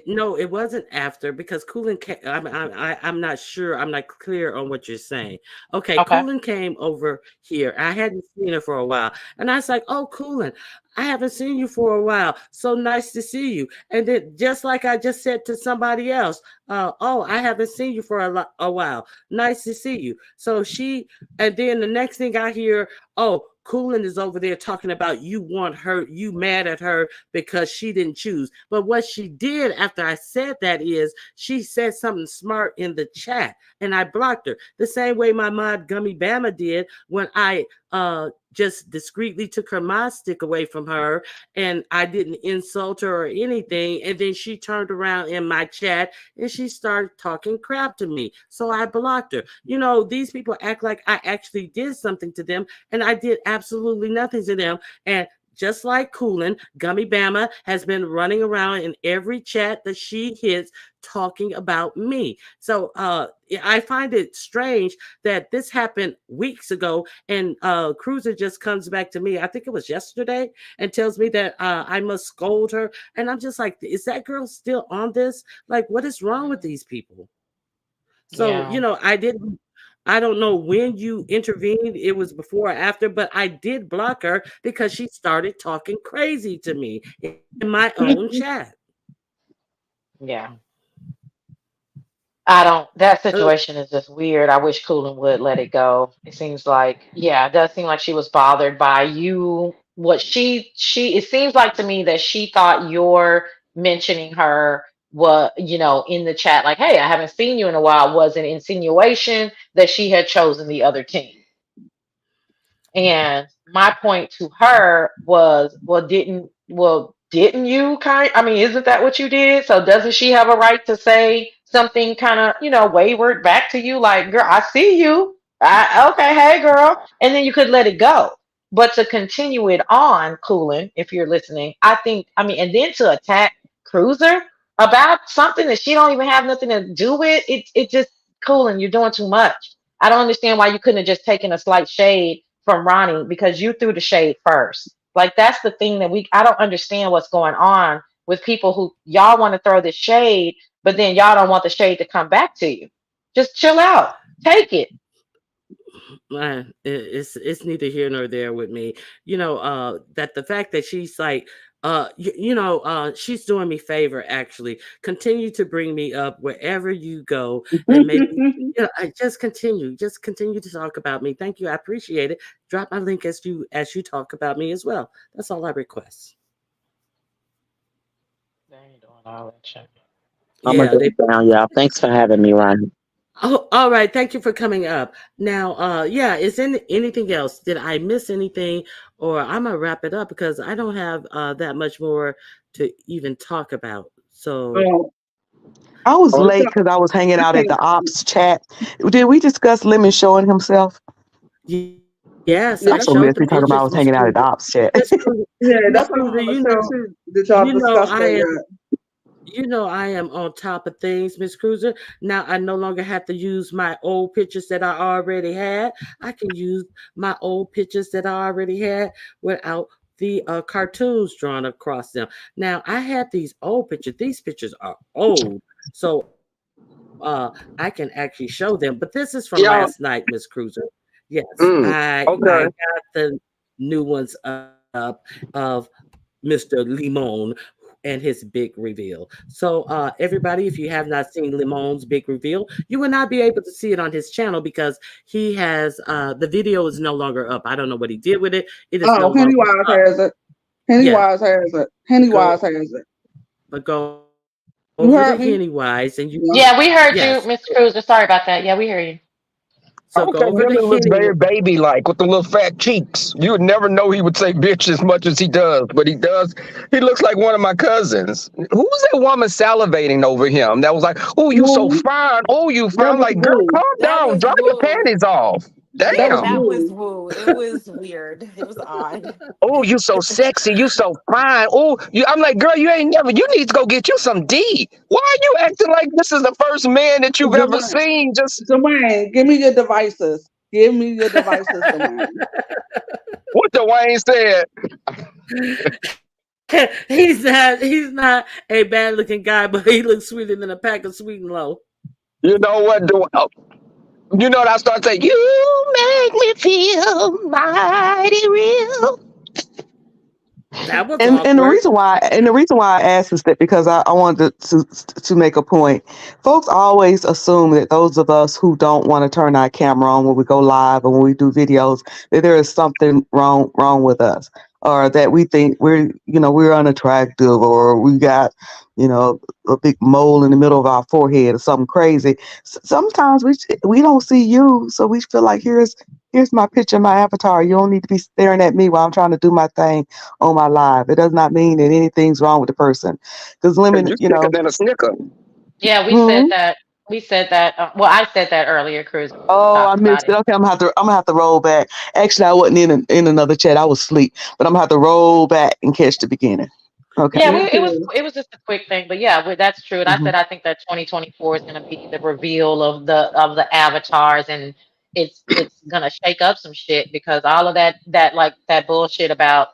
No, it wasn't after because Cooling came. I'm not sure. I'm not clear on what you're saying. Okay, okay. Cooling came over here. I hadn't seen her for a while, and I was like, "Oh, Cooling, I haven't seen you for a while. So nice to see you." And then, just like I just said to somebody else, "Oh, I haven't seen you for a while. Nice to see you." So and then the next thing I hear, "Oh." Cooling is over there talking about you mad at her because she didn't choose. But what she did after I said that is she said something smart in the chat and I blocked her. The same way my mod Gummy Bama did when I just discreetly took her mod stick away from her and I didn't insult her or anything. And then she turned around in my chat and she started talking crap to me. So I blocked her. These people act like I actually did something to them and I did absolutely nothing to them. And just like Coolin, Gummy Bama has been running around in every chat that she hits talking about me. So I find it strange that this happened weeks ago and Cruiser just comes back to me. I think it was yesterday and tells me that I must scold her. And I'm just like, is that girl still on this? Like, what is wrong with these people? So, Yeah. I don't know when you intervened. It was before or after, but I did block her because she started talking crazy to me in my own chat. Yeah. I don't. That Uh, situation is just weird. I wish Cooling would let it go. It seems like, yeah, it does seem like she was bothered by you. What she it seems like to me that she thought your mentioning her was, in the chat, like, hey, I haven't seen you in a while, was an insinuation that she had chosen the other team. And my point to her was, didn't you I mean, isn't that what you did? So doesn't she have a right to say something kind of, wayward back to you? Like, girl, I see you. Okay, hey girl. And then you could let it go. But to continue it on, Cooling, if you're listening, I mean, and then to attack Cruiser about something that she don't even have nothing to do with, it just Cooling, you're doing too much. I don't understand why you couldn't have just taken a slight shade from Ronnie because you threw the shade first. Like that's the thing that I don't understand what's going on with people who y'all want to throw the shade, but then y'all don't want the shade to come back to you. Just chill out. Take it. It's neither here nor there with me. That the fact that she's like, she's doing me favor actually. Continue to bring me up wherever you go, and maybe I just continue to talk about me. Thank you, I appreciate it. Drop my link as you talk about me as well. That's all I request. They ain't doing all that shit. I'm gonna Yeah, go they. down, y'all. Thanks for having me, Ryan. Oh, all right. Thank you for coming up. Now, yeah, is anything else? Did I miss anything? Or I'm gonna wrap it up because I don't have that much more to even talk about. So, Oh, I was oh, late because I was hanging I out at think the ops chat. Did we discuss Lemon showing himself? yes, yeah, I I'm that's so showed the messy talking about I pictures, was Miss hanging out at the Cruiser. ops chat. Miss Cruiser, yeah, Miss that's what I Cruiser, want to say too. Did y'all you know discuss I that am yet? I am on top of things, Miss Cruiser. Now I no longer have to use my old pictures that I already had. I can use my old pictures that I already had without the cartoons drawn across them. Now I had these old pictures. These pictures are old, so I can actually show them. But this is from last night, Yeah. Miss Cruiser. Yes, Mm, I okay. got the new ones up of Mr. Limon and his big reveal. So, everybody, if you have not seen Limon's big reveal, you will not be able to see it on his channel because he has the video is no longer up. I don't know what he did with it. It is no Oh, longer Pennywise up. has it. Yeah, Pennywise has it. go, Pennywise has it. but go over to You Pennywise heard and me? Yeah. Yeah, we heard yes, you, Miss Cruiser. Sorry about that. Yeah, we hear you. so go Okay, over to him and looks Henny. very baby like with the little fat cheeks. You would never know he would say bitch as much as he does, but he does. He looks like one of my cousins. Who was that woman salivating over him? That was like, oh, you so Woo. fine. Oh, you That fine. was Like, girl, Woo. calm That down. was Dry your Woo. panties off. That Yeah, was Damn. that was Woo. Woo. It was weird. It was odd. Oh, you so sexy. You so fine. Oh, you. I'm like, girl, you ain't never. You need to go get you some D. Why are you acting like this is the first man that you've ever Dwayne, seen? Just Dwayne, give me your devices. Give me your devices, Dwayne. what Dwayne said. He's not a bad looking guy, but he looks sweeter than a pack of sweet and low. You know what? You know what I start saying? You make me feel mighty real. That was And the awkward. reason why I asked is that because I wanted to make a point. Folks always assume that those of us who don't want to turn our camera on when we go live or when we do videos, that there is something wrong with us, or that we think we're unattractive, or we got you know a big mole in the middle of our forehead or something crazy. Sometimes we don't see you, so we feel like here's my picture, my avatar. You don't need to be staring at me while I'm trying to do my thing on my live. It does not mean that anything's wrong with the person. Because And women, you thicker than a snicker. Yeah, we said hmm? that. We said that. Well, I said that earlier, Cruiser, when we were Oh, I talking about missed it. it. Okay, I'm gonna have to roll back. Actually, I wasn't in another chat. I was asleep, but I'm gonna have to roll back and catch the beginning. Okay. Yeah, Me it was too. it was just a quick thing, but yeah, that's true. And I Hmm. said I think that 2024 is going to be the reveal of the avatars, and it's going to shake up some shit because all of that like that bullshit about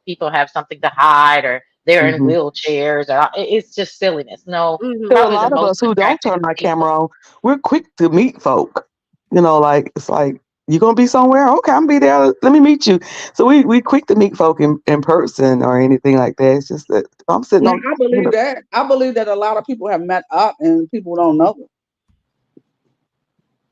people have something to hide or they're in Hmm. wheelchairs or it's just silliness. No, Hmm. There are a probably the lot of most us who don't attractive turn our people. camera on. We're quick to meet folk. Like it's like you gonna be somewhere. Okay, I'm gonna be there. Let me meet you. So we quick to meet folk in person or anything like that. It's just that I'm sitting Now on. I believe that. I believe that a lot of people have met up and people don't know it.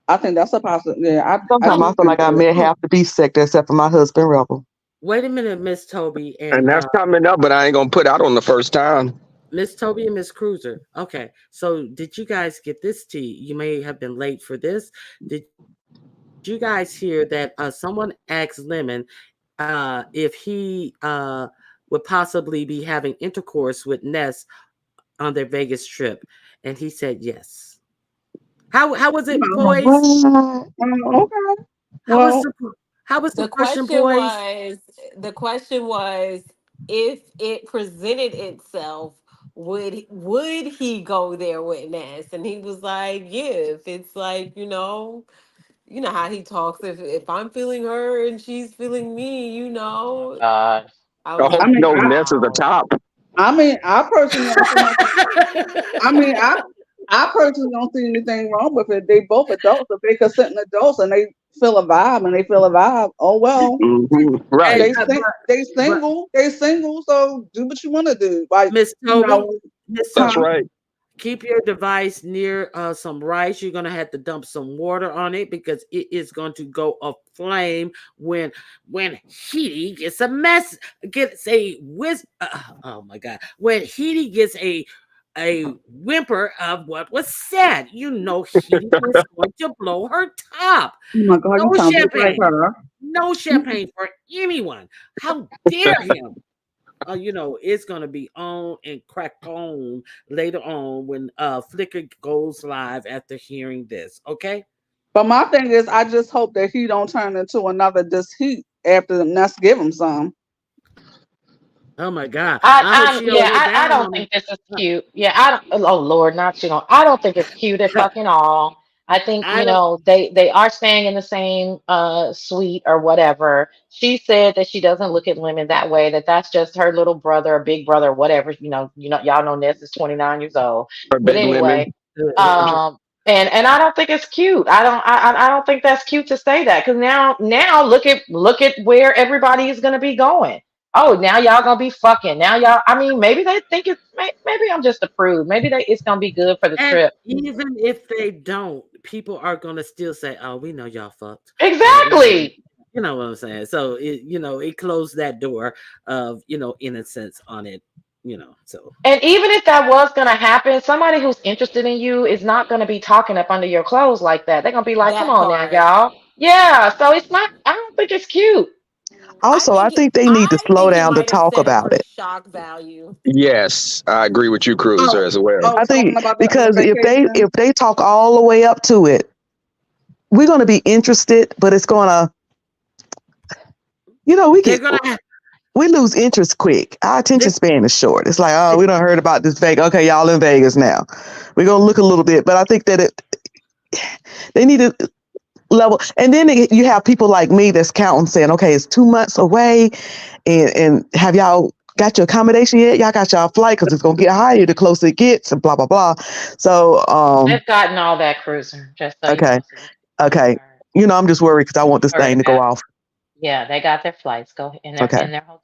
I think that's a possibility. Yeah, I Sometimes Oh, I do feel think like I that. met oh, half the beast sector except for my husband, Rebel. wait a minute, Miss Toby and And that's coming up, but I ain't gonna put out on the first time. Miss Toby and Miss Cruiser. Okay, so did you guys get this tea? You may have been late for this. Did you guys hear that someone asked Lemon if he would possibly be having intercourse with Ness on their Vegas trip, and he said yes. How was it, No. boys? What? Okay. How was Well, the how was the The question, question boys? was the question was if it presented itself, would he go there with Ness? And he was like, yeah, if it's like, you know how he talks. If I'm feeling her and she's feeling me, Oh my God. I I was hope I like, mean, no I, mess is the wow. top. I mean, I personally don't see nothing. I mean, I personally don't see anything wrong with it. They both adults. If they consenting adults and they feel a vibe and they feel a vibe, oh well. Hey, Right. They single, so do what you want to do. Like, Miss you Toby, know, Miss That's huh? Toby, right. keep your device near some rice. You're gonna have to dump some water on it because it is going to go aflame when Heaty gets a mess gets a oh my god, when Heaty gets a whimper of what was said, you know Heaty was going to blow her top. Oh my God, you No sound just like champagne, her. no champagne for anyone. How dare him? It's gonna be on and crack on later on when Flickr goes live after hearing this. Okay. But my thing is, I just hope that he don't turn into another this heat after the Nest give him some. Oh my God. I, I hope I'm she don't yeah, go I down don't on me. think this is cute. Yeah, I don't. Oh Lord, not you know. I don't think it's cute at fucking all. I think I don't. they are staying in the same suite or whatever. She said that she doesn't look at women that way. That's just her little brother or big brother, whatever. Y'all know Ness is 29 years old. For But big lemon. anyway, um, and I don't think it's cute. I don't think that's cute to say that because now look at where everybody is going to be going. Oh, now y'all gonna be fucking. Now y'all. I mean, maybe they think maybe I'm just a prude. Maybe it's gonna be good for the And trip. even if they don't, people are gonna still say, "Oh, we know y'all fucked. Oh, we know." Exactly. You know what I'm saying? So it closed that door of innocence on it. So And even if that was gonna happen, somebody who's interested in you is not gonna be talking up under your clothes like that. They're gonna be like, "Come That on now, part. y'all." Yeah. So it's not. I don't think it's cute. Also, I think they need to I slow think it down to might have talk set it about for it. shock value. Yes, I agree with you, Cruiser, Oh, as well. oh, I talking think about the because vacation. if they talk all the way up to it, we're gonna be interested, but it's gonna we they're get gonna have. we lose interest quick. Our attention This, span is short. It's like, oh, we don't heard about this Vegas. Okay, y'all in Vegas now. We're gonna look a little bit, but I think that they need to level. And then you have people like me that's counting, saying, okay, it's 2 months away, and have y'all got your accommodation yet? Y'all got y'all flight because it's gonna get higher the closer it gets, and blah blah blah. So, They've gotten all that cruiser, just so you okay, know. So you can be okay, worried. I'm just worried because I want this Worried thing to go about it. off. Yeah, they got their flights. Go in their Okay, hotel.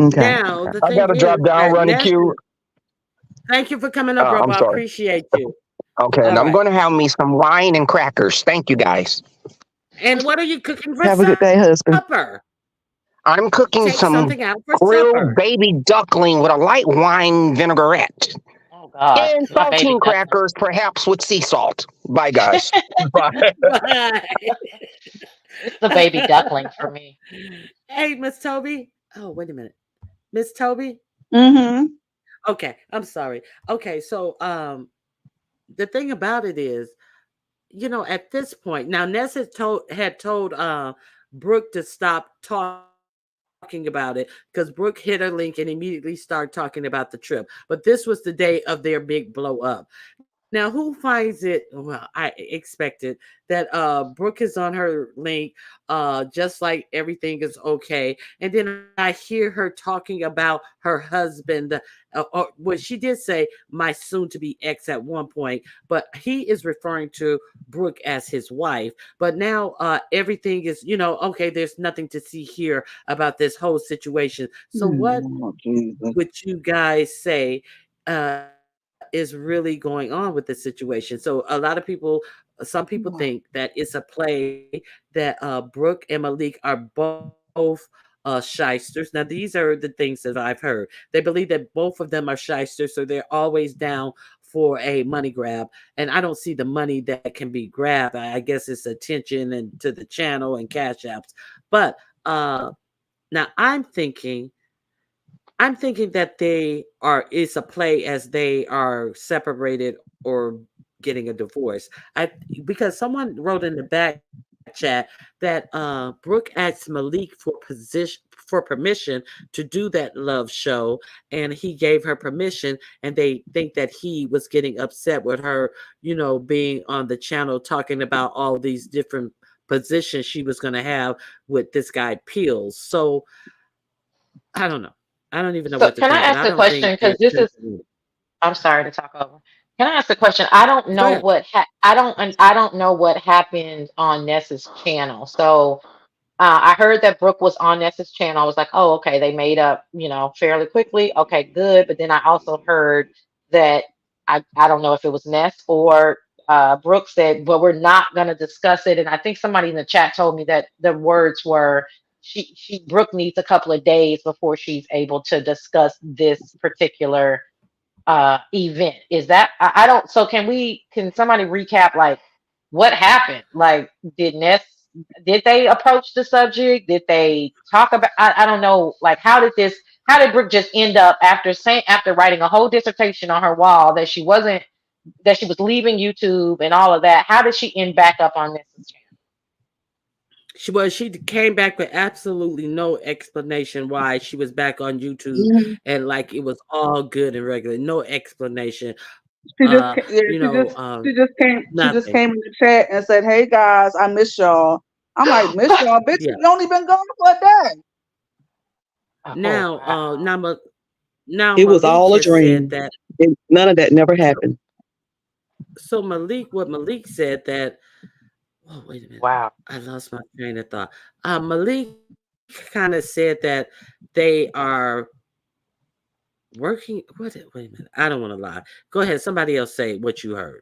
okay, now okay. the I thing gotta is drop down, that Ronnie Ness. Q. Thank you for coming up, Robo. I'm I sorry. appreciate you. Okay, and All I'm right. gonna have me some wine and crackers. Thank you, guys. And what are you cooking for Have a good day, husband. supper? I'm cooking Take some something out for grilled supper. baby duckling with a light wine vinaigrette Oh God, and not baby saltine duckling. crackers, perhaps with sea salt. Bye, guys. Bye. Bye. It's the baby duckling for me. Hey, Miss Toby. Oh, wait a minute. Miss Toby? Mm-hmm. Okay, I'm sorry. Okay, so the thing about it is, at this point, now Ness had told Brooke to stop talking about it because Brooke hit her link and immediately started talking about the trip. But this was the day of their big blow up. Now, who finds it? Well, I expected that Brooke is on her link, just like everything is okay, and then I hear her talking about her husband, or what she did say, my soon-to-be ex at one point, but he is referring to Brooke as his wife. But now everything is, okay. There's nothing to see here about this whole situation. So, what Oh, Jesus. would you guys say is really going on with this situation? So a lot of people, some people think that it's a play that Brooke and Malik are both shysters. Now, these are the things that I've heard. They believe that both of them are shysters, so they're always down for a money grab. And I don't see the money that can be grabbed. I guess it's attention and to the channel and cash apps. But now I'm thinking that it's a play as they are separated or getting a divorce. I Because someone wrote in the back channel chat that Brooke asked Malik for permission to do that love show, and he gave her permission, and they think that he was getting upset with her, being on the channel talking about all these different positions she was going to have with this guy Pills. So I don't know. I don't even know So what to can I think, but ask I a don't question? think Because this is, I'm sorry to talk over. Can I ask a question? I don't go know ahead. what I don't know what happened on Nessa's channel. So I heard that Brooke was on Nessa's channel. I was like, oh, okay, they made up, fairly quickly. Okay, good. But then I also heard that I don't know if it was Ness or Brooke said, well, we're not going to discuss it. And I think somebody in the chat told me that the words were Brooke needs a couple of days before she's able to discuss this particular event. Is that I don't so can somebody recap like what happened? Like did they approach the subject? Did they talk about I don't know, like how did Brooke just end up after writing a whole dissertation on her wall that she was leaving YouTube and all of that? How did she end back up on this channel? She came back with absolutely no explanation why she was back on YouTube, Mhm. and like it was all good and regular. No explanation. Yeah, she just Nothing. came in the chat and said, "Hey guys, I miss y'all." I'm like, "Miss y'all, bitch, Yeah. you only been gone for a day." Oh Now, wow. now It was Malik all a has said dream. that. None of that never happened. So what Malik said that. Oh, wait a minute. Wow. I lost my train of thought. Malik kind of said that they are working. Wait a minute. I don't want to lie. Go ahead. Somebody else say what you heard.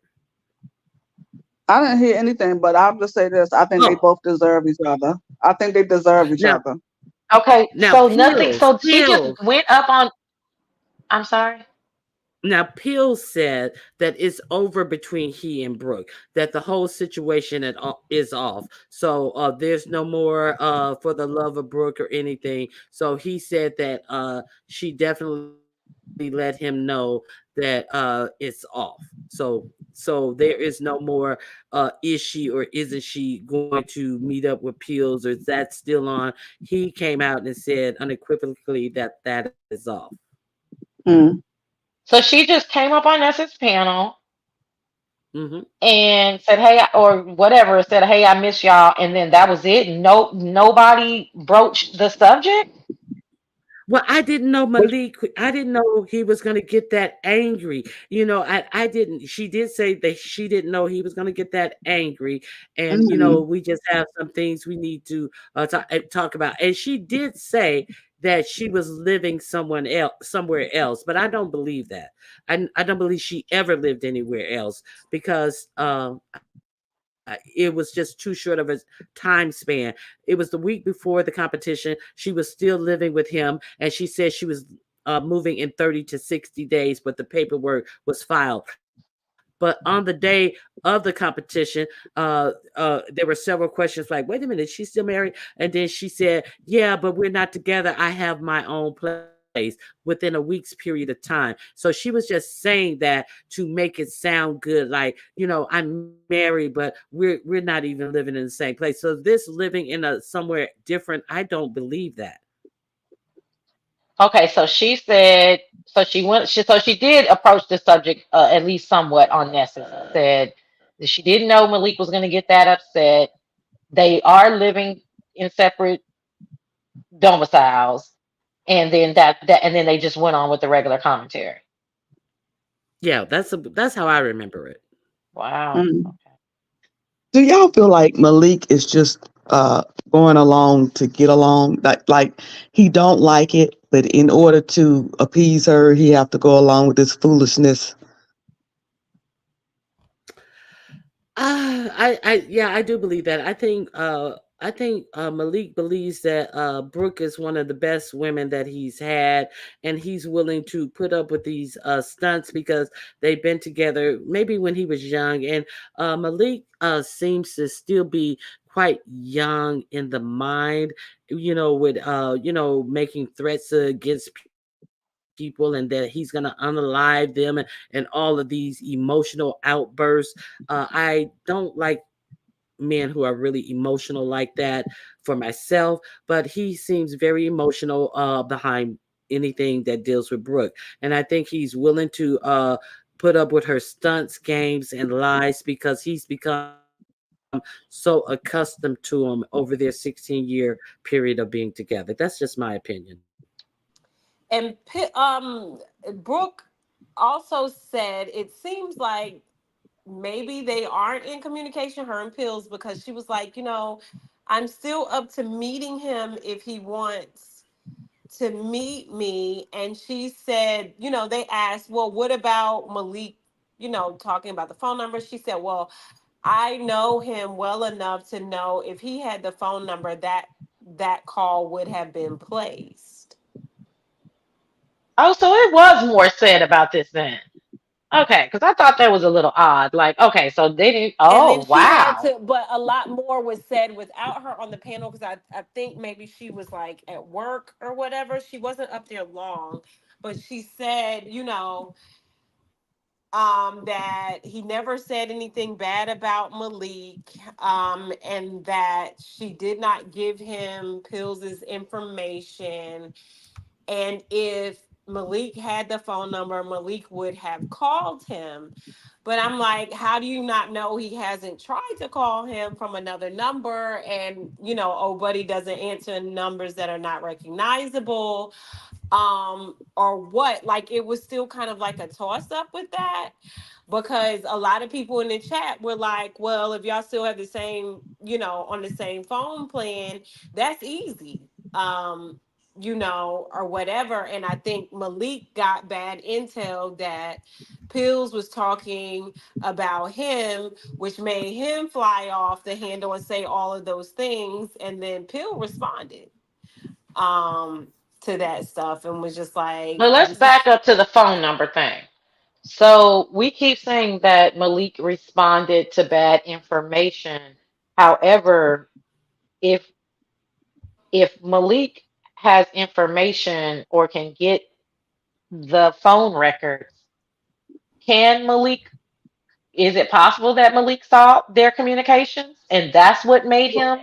I didn't hear anything, but I'll just say this: I think they Oh, both deserve each other. I think they deserve each now other. Okay, now so nothing pills, so she just pills. went up on I'm sorry. Now, Peel said that it's over between he and Brooke, that the whole situation is off. So there's no more for the love of Brooke or anything. So he said that she definitely let him know that it's off. So there is no more is she or isn't she going to meet up with Peels, or is that still on? He came out and said unequivocally that that is off. Mm. So she just came up on Nessa's panel Hmm. and said, "Hey," or whatever, said, "Hey, I miss y'all," and then that was it. No, nobody broached the subject. Well, I didn't know But Malik. I didn't know he was going to get that angry. I didn't. She did say that she didn't know he was going to get that angry, and Mm. we just have some things we need to talk about. And she did say that she was living somewhere else, but I don't believe that. I don't believe she ever lived anywhere else because it was just too short of a time span. It was the week before the competition. She was still living with him, and she said she was moving in 30 to 60 days, but the paperwork was filed. But on the day of the competition, there were several questions like, wait a minute, is she still married? And then she said, yeah, but we're not together. I have my own place within a week's period of time. So she was just saying that to make it sound good, like, I'm married, but we're not even living in the same place. So this living in a somewhere different, I don't believe that. Okay, so she said, so she did approach the subject at least somewhat on Nessa. Said that she didn't know Malik was going to get that upset. They are living in separate domiciles, and then and then they just went on with the regular commentary. Yeah, that's how I remember it. Wow. Mm. Okay. do y'all feel like Malik is just going along to get along? Like he don't like it, but in order to appease her, he have to go along with this foolishness. Yeah, I do believe that. I think Malik believes that Brooke is one of the best women that he's had, and he's willing to put up with these stunts because they've been together maybe when he was young, and Malik seems to still be quite young in the mind, with making threats against people, and that he's going to unalive them, and all of these emotional outbursts. I don't like men who are really emotional like that for myself, but he seems very emotional behind anything that deals with Brooke. And I think he's willing to put up with her stunts, games, and lies because he's become so accustomed to them over their 16-year period of being together. That's just my opinion. And Brooke also said it seems like maybe they aren't in communication, her and Pills, because she was like, I'm still up to meeting him if he wants to meet me. And she said, they asked, well, what about Malik, talking about the phone number? She said, well, I know him well enough to know if he had the phone number, that call would have been placed. Oh, so it was more said about this then. Okay, because I thought that was a little odd. Like, okay, so they didn't. And then Oh, she had wow. to, but a lot more was said without her on the panel because I think maybe she was like at work or whatever. She wasn't up there long, but she said, that he never said anything bad about Malik, and that she did not give him Pills's information. And if Malik had the phone number, Malik would have called him. But I'm like, how do you not know he hasn't tried to call him from another number? And, oh, buddy doesn't answer numbers that are not recognizable, or what? Like, it was still kind of like a toss up with that, because a lot of people in the chat were like, well, if y'all still have the same, on the same phone plan, that's easy. Or whatever. And I think Malik got bad intel that Pills was talking about him, which made him fly off the handle and say all of those things. And then Pill responded um to that stuff and was just like, But let's this is back up to the phone number thing. So we keep saying that Malik responded to bad information. However, if if Malik has information or can get the phone records, can Malik, is it possible that Malik saw their communications and that's what made him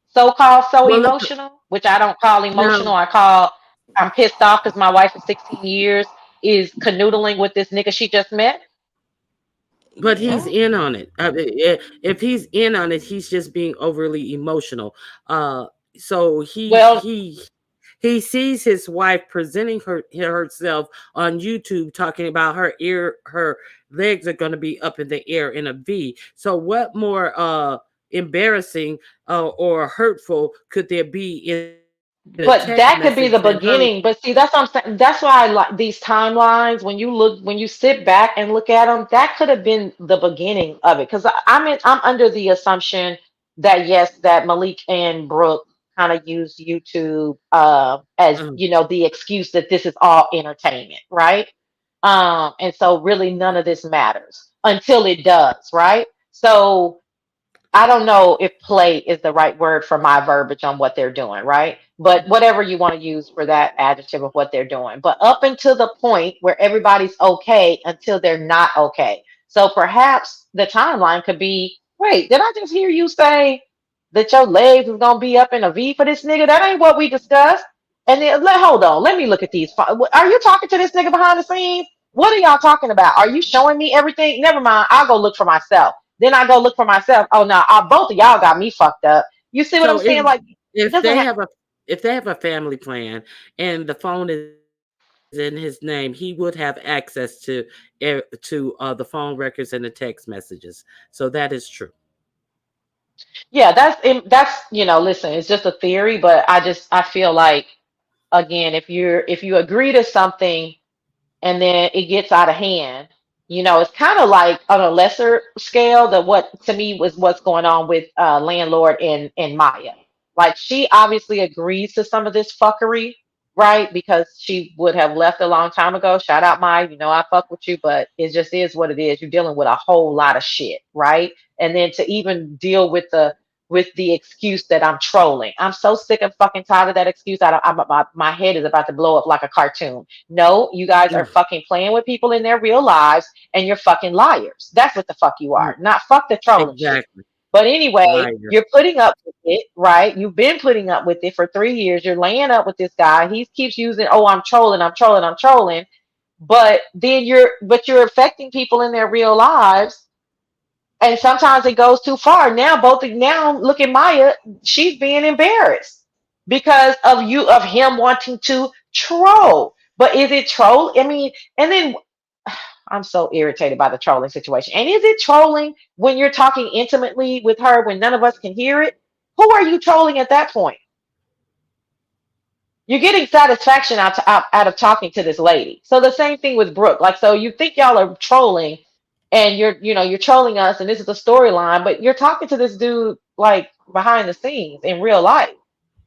so-called so Well, emotional, which I don't call now, emotional. I call I'm pissed off because my wife of 16 years is canoodling with this nigga she just met. but he's yeah. in on it. If he's in on it, he's just being overly emotional. So Well, he sees his wife presenting herself on YouTube, talking about her legs are going to be up in the air in a V. So what more embarrassing or hurtful could there be in a text message but than that could her? be the beginning. But see, that's what I'm saying. That's why I like these timelines. When you sit back and look at them, that could have been the beginning of it. Because I'm under the assumption that yes, that Malik and Brooke kind of use YouTube as Uh, the excuse that this is all entertainment, right? And so really none of this matters until it does, right? So I don't know if play is the right word for my verbiage on what they're doing, right? But whatever you want to use for that adjective of what they're doing. But up until the point where everybody's okay until they're not okay. So perhaps the timeline could be, wait, did I just hear you say that your legs is gonna be up in a V for this nigga? That ain't what we discussed. And then hold on, let me look at these. Are you talking to this nigga behind the scenes? What are y'all talking about? Are you showing me everything? Never mind. I'll go look for myself. Then I go look for myself. Oh no, both of y'all got me fucked up. You see what I'm so saying? Like it if doesn't they have. have a if they have a family plan and the phone is in his name, he would have access to the phone records and the text messages. So that is true. Yeah, that's listen, it's just a theory, but I feel like again, if you agree to something and then it gets out of hand. It's kind of like on a lesser scale than what to me was what's going on with landlord and Maya. Like she obviously agrees to some of this fuckery, right? Because she would have left a long time ago. Shout out Maya, I fuck with you, but it just is what it is. You're dealing with a whole lot of shit, right? And then to even deal with the excuse that I'm trolling. I'm so sick and fucking tired of that excuse. My head is about to blow up like a cartoon. No, you guys are Mm, fucking playing with people in their real lives and you're fucking liars. That's what the fuck you mm, are. Not fuck the trolling shit. exactly. But anyway, Liar. you're putting up with it, right? You've been putting up with it for 3 years. You're laying up with this guy. He keeps using, oh, I'm trolling, I'm trolling, I'm trolling. But then you're affecting people in their real lives, and sometimes it goes too far. Now look at Maya, she's being embarrassed because of him wanting to troll. But is it troll? I mean, and then I'm so irritated by the trolling situation. And is it trolling when you're talking intimately with her when none of us can hear it? Who are you trolling at that point? You're getting satisfaction out of talking to this lady. So the same thing with Brooke. Like, so you think y'all are trolling, and you're trolling us, and this is a storyline, but you're talking to this dude like behind the scenes in real life.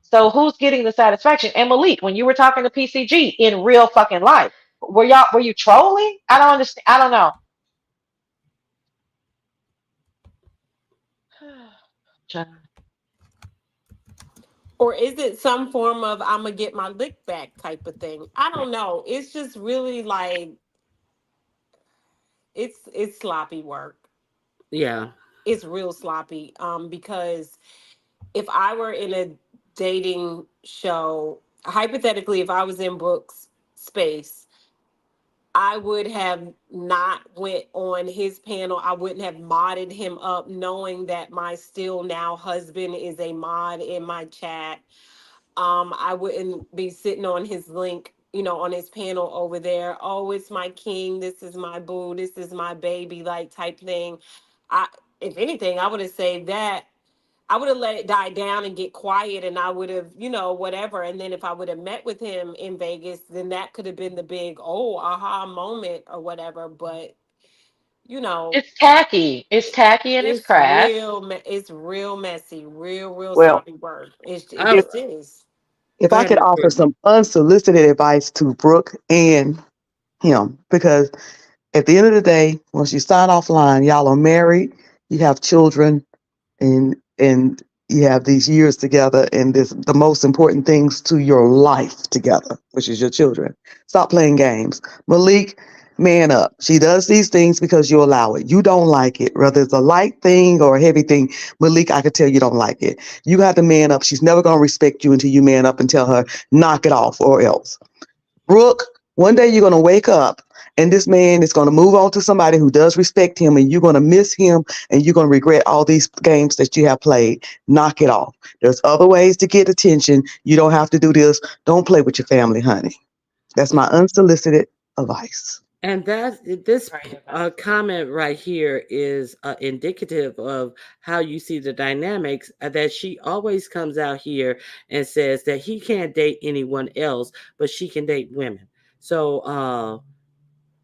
So who's getting the satisfaction? And Malik, when you were talking to PCG in real fucking life, were you trolling? I don't understand. I don't know. Child. Or is it some form of I'm gonna get my lick back type of thing? I don't know. It's just really like it's sloppy work. Yeah. It's real sloppy. Because if I were in a dating show, hypothetically, if I was in Brooks' space, I would have not went on his panel. I wouldn't have modded him up, knowing that my still now husband is a mod in my chat. I wouldn't be sitting on his link, on his panel over there. Oh, it's my king. This is my boo. This is my baby, like type thing. I, if anything, I would have said that. I would have let it die down and get quiet, and I would have, whatever. And then if I would have met with him in Vegas, then that could have been the big, oh, aha moment or whatever. But, you know, It's tacky. It's tacky and it's it's crass. it's real messy, real Well, sloppy work. It I if just is. if Go I ahead, could Miss offer Brittany. some unsolicited advice to Brooke and him, because at the end of the day, once you sign offline, y'all are married, you have children, and you have these years together, and this the most important things to your life together, which is your children. Stop playing games. Malik, man up. She does these things because you allow it. You don't like it, whether it's a light thing or a heavy thing. Malik, I could tell you don't like it. You have to man up. She's never gonna respect you until you man up and tell her knock it off or else. Brooke, one day you're going to wake up and this man is going to move on to somebody who does respect him, and you're going to miss him, and you're going to regret all these games that you have played. Knock it off. There's other ways to get attention. You don't have to do this. Don't play with your family, honey. That's my unsolicited advice. And that this Great advice. comment right here is indicative of how you see the dynamics. That she always comes out here and says that he can't date anyone else, but she can date women. So,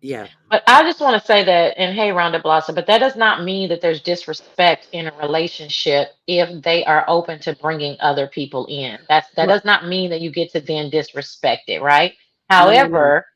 yeah, But I just want to say that, and hey, Rhonda Blossom, but that does not mean that there's disrespect in a relationship if they are open to bringing other people in. That right? does not mean that you get to then disrespect it, right? No, no, no, However,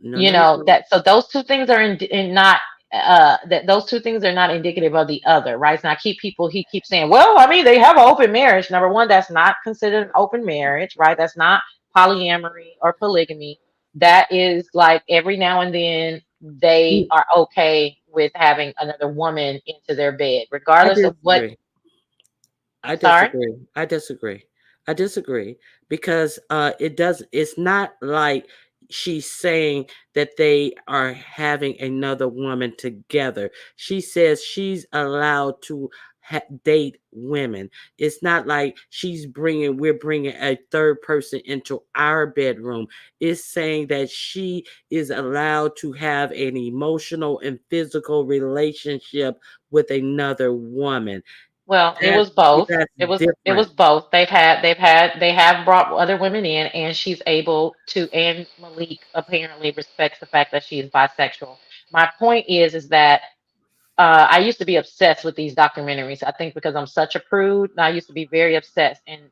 no, no, no. that so those two things are in not that those two things are not indicative of the other, right? So I keep people he keeps saying, well, I mean, they have an open marriage. Number one, that's not considered an open marriage, right? That's not polyamory or polygamy. That is like every now and then they Mm, are okay with having another woman into their bed, I regardless of what. disagree. I I'm sorry. disagree. I disagree. I disagree because it's not like she's saying that they are having another woman together. She says she's allowed to date women. It's not like we're bringing a third person into our bedroom. It's saying that she is allowed to have an emotional and physical relationship with another woman. Well, it That was both. that's It different. was both. They have brought other women in, and she's able to. And Malik apparently respects the fact that she is bisexual. My point is that I used to be obsessed with these documentaries. I think because I'm such a prude, I used to be very obsessed. And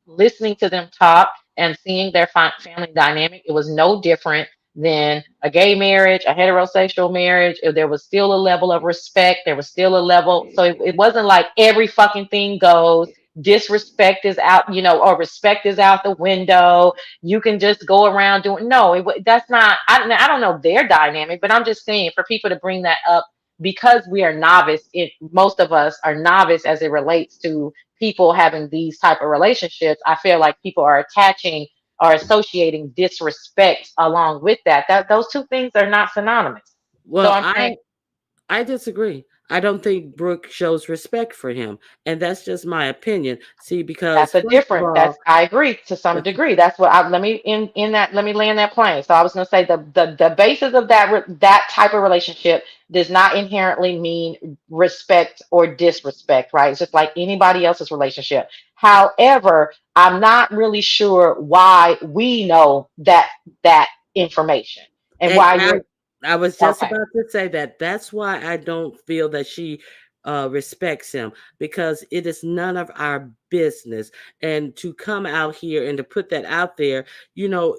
listening to them talk and seeing their family dynamic, it was no different than a gay marriage, a heterosexual marriage. There was still a level of respect. There was still a level. So it wasn't like every fucking thing goes. Disrespect is out, or respect is out the window. You can just go around doing. No, that's not. I don't know their dynamic, but I'm just saying for people to bring that up because we are novice, most of us are novice as it relates to people having these type of relationships. I feel like people are attaching or associating disrespect along with that. That those two things are not synonymous. So Well, I'm saying I disagree. I don't think Brooke shows respect for him, and that's just my opinion. See, because that's a first of different. That's all, I agree to some the, degree. That's what I let me in that let me land that plane. So I was going to say the basis of that type of relationship does not inherently mean respect or disrespect, right? It's just like anybody else's relationship. However, I'm not really sure why we know that information and and why you're I was just okay. about to say that. That's why I don't feel that she respects him, because it is none of our business. And to come out here and to put that out there, you know,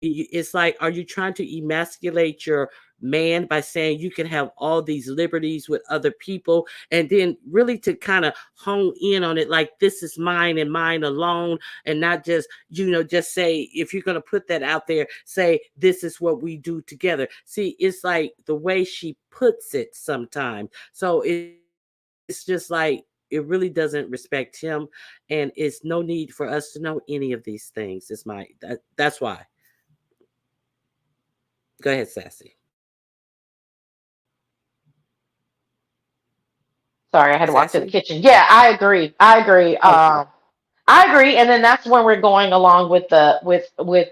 it's like, are you trying to emasculate your man by saying you can have all these liberties with other people, and then really to kind of hone in on it like this is mine and mine alone, and not just, just say, if you're going to put that out there, say this is what we do together. See, it's like the way she puts it sometimes. So it's just like it really doesn't respect him, and it's no need for us to know any of these things. That's why. Go ahead, Sassy. Sorry, I had to walk to the Sassy? kitchen. Yeah, I agree. I agree. Okay. I agree, and then that's when we're going along with the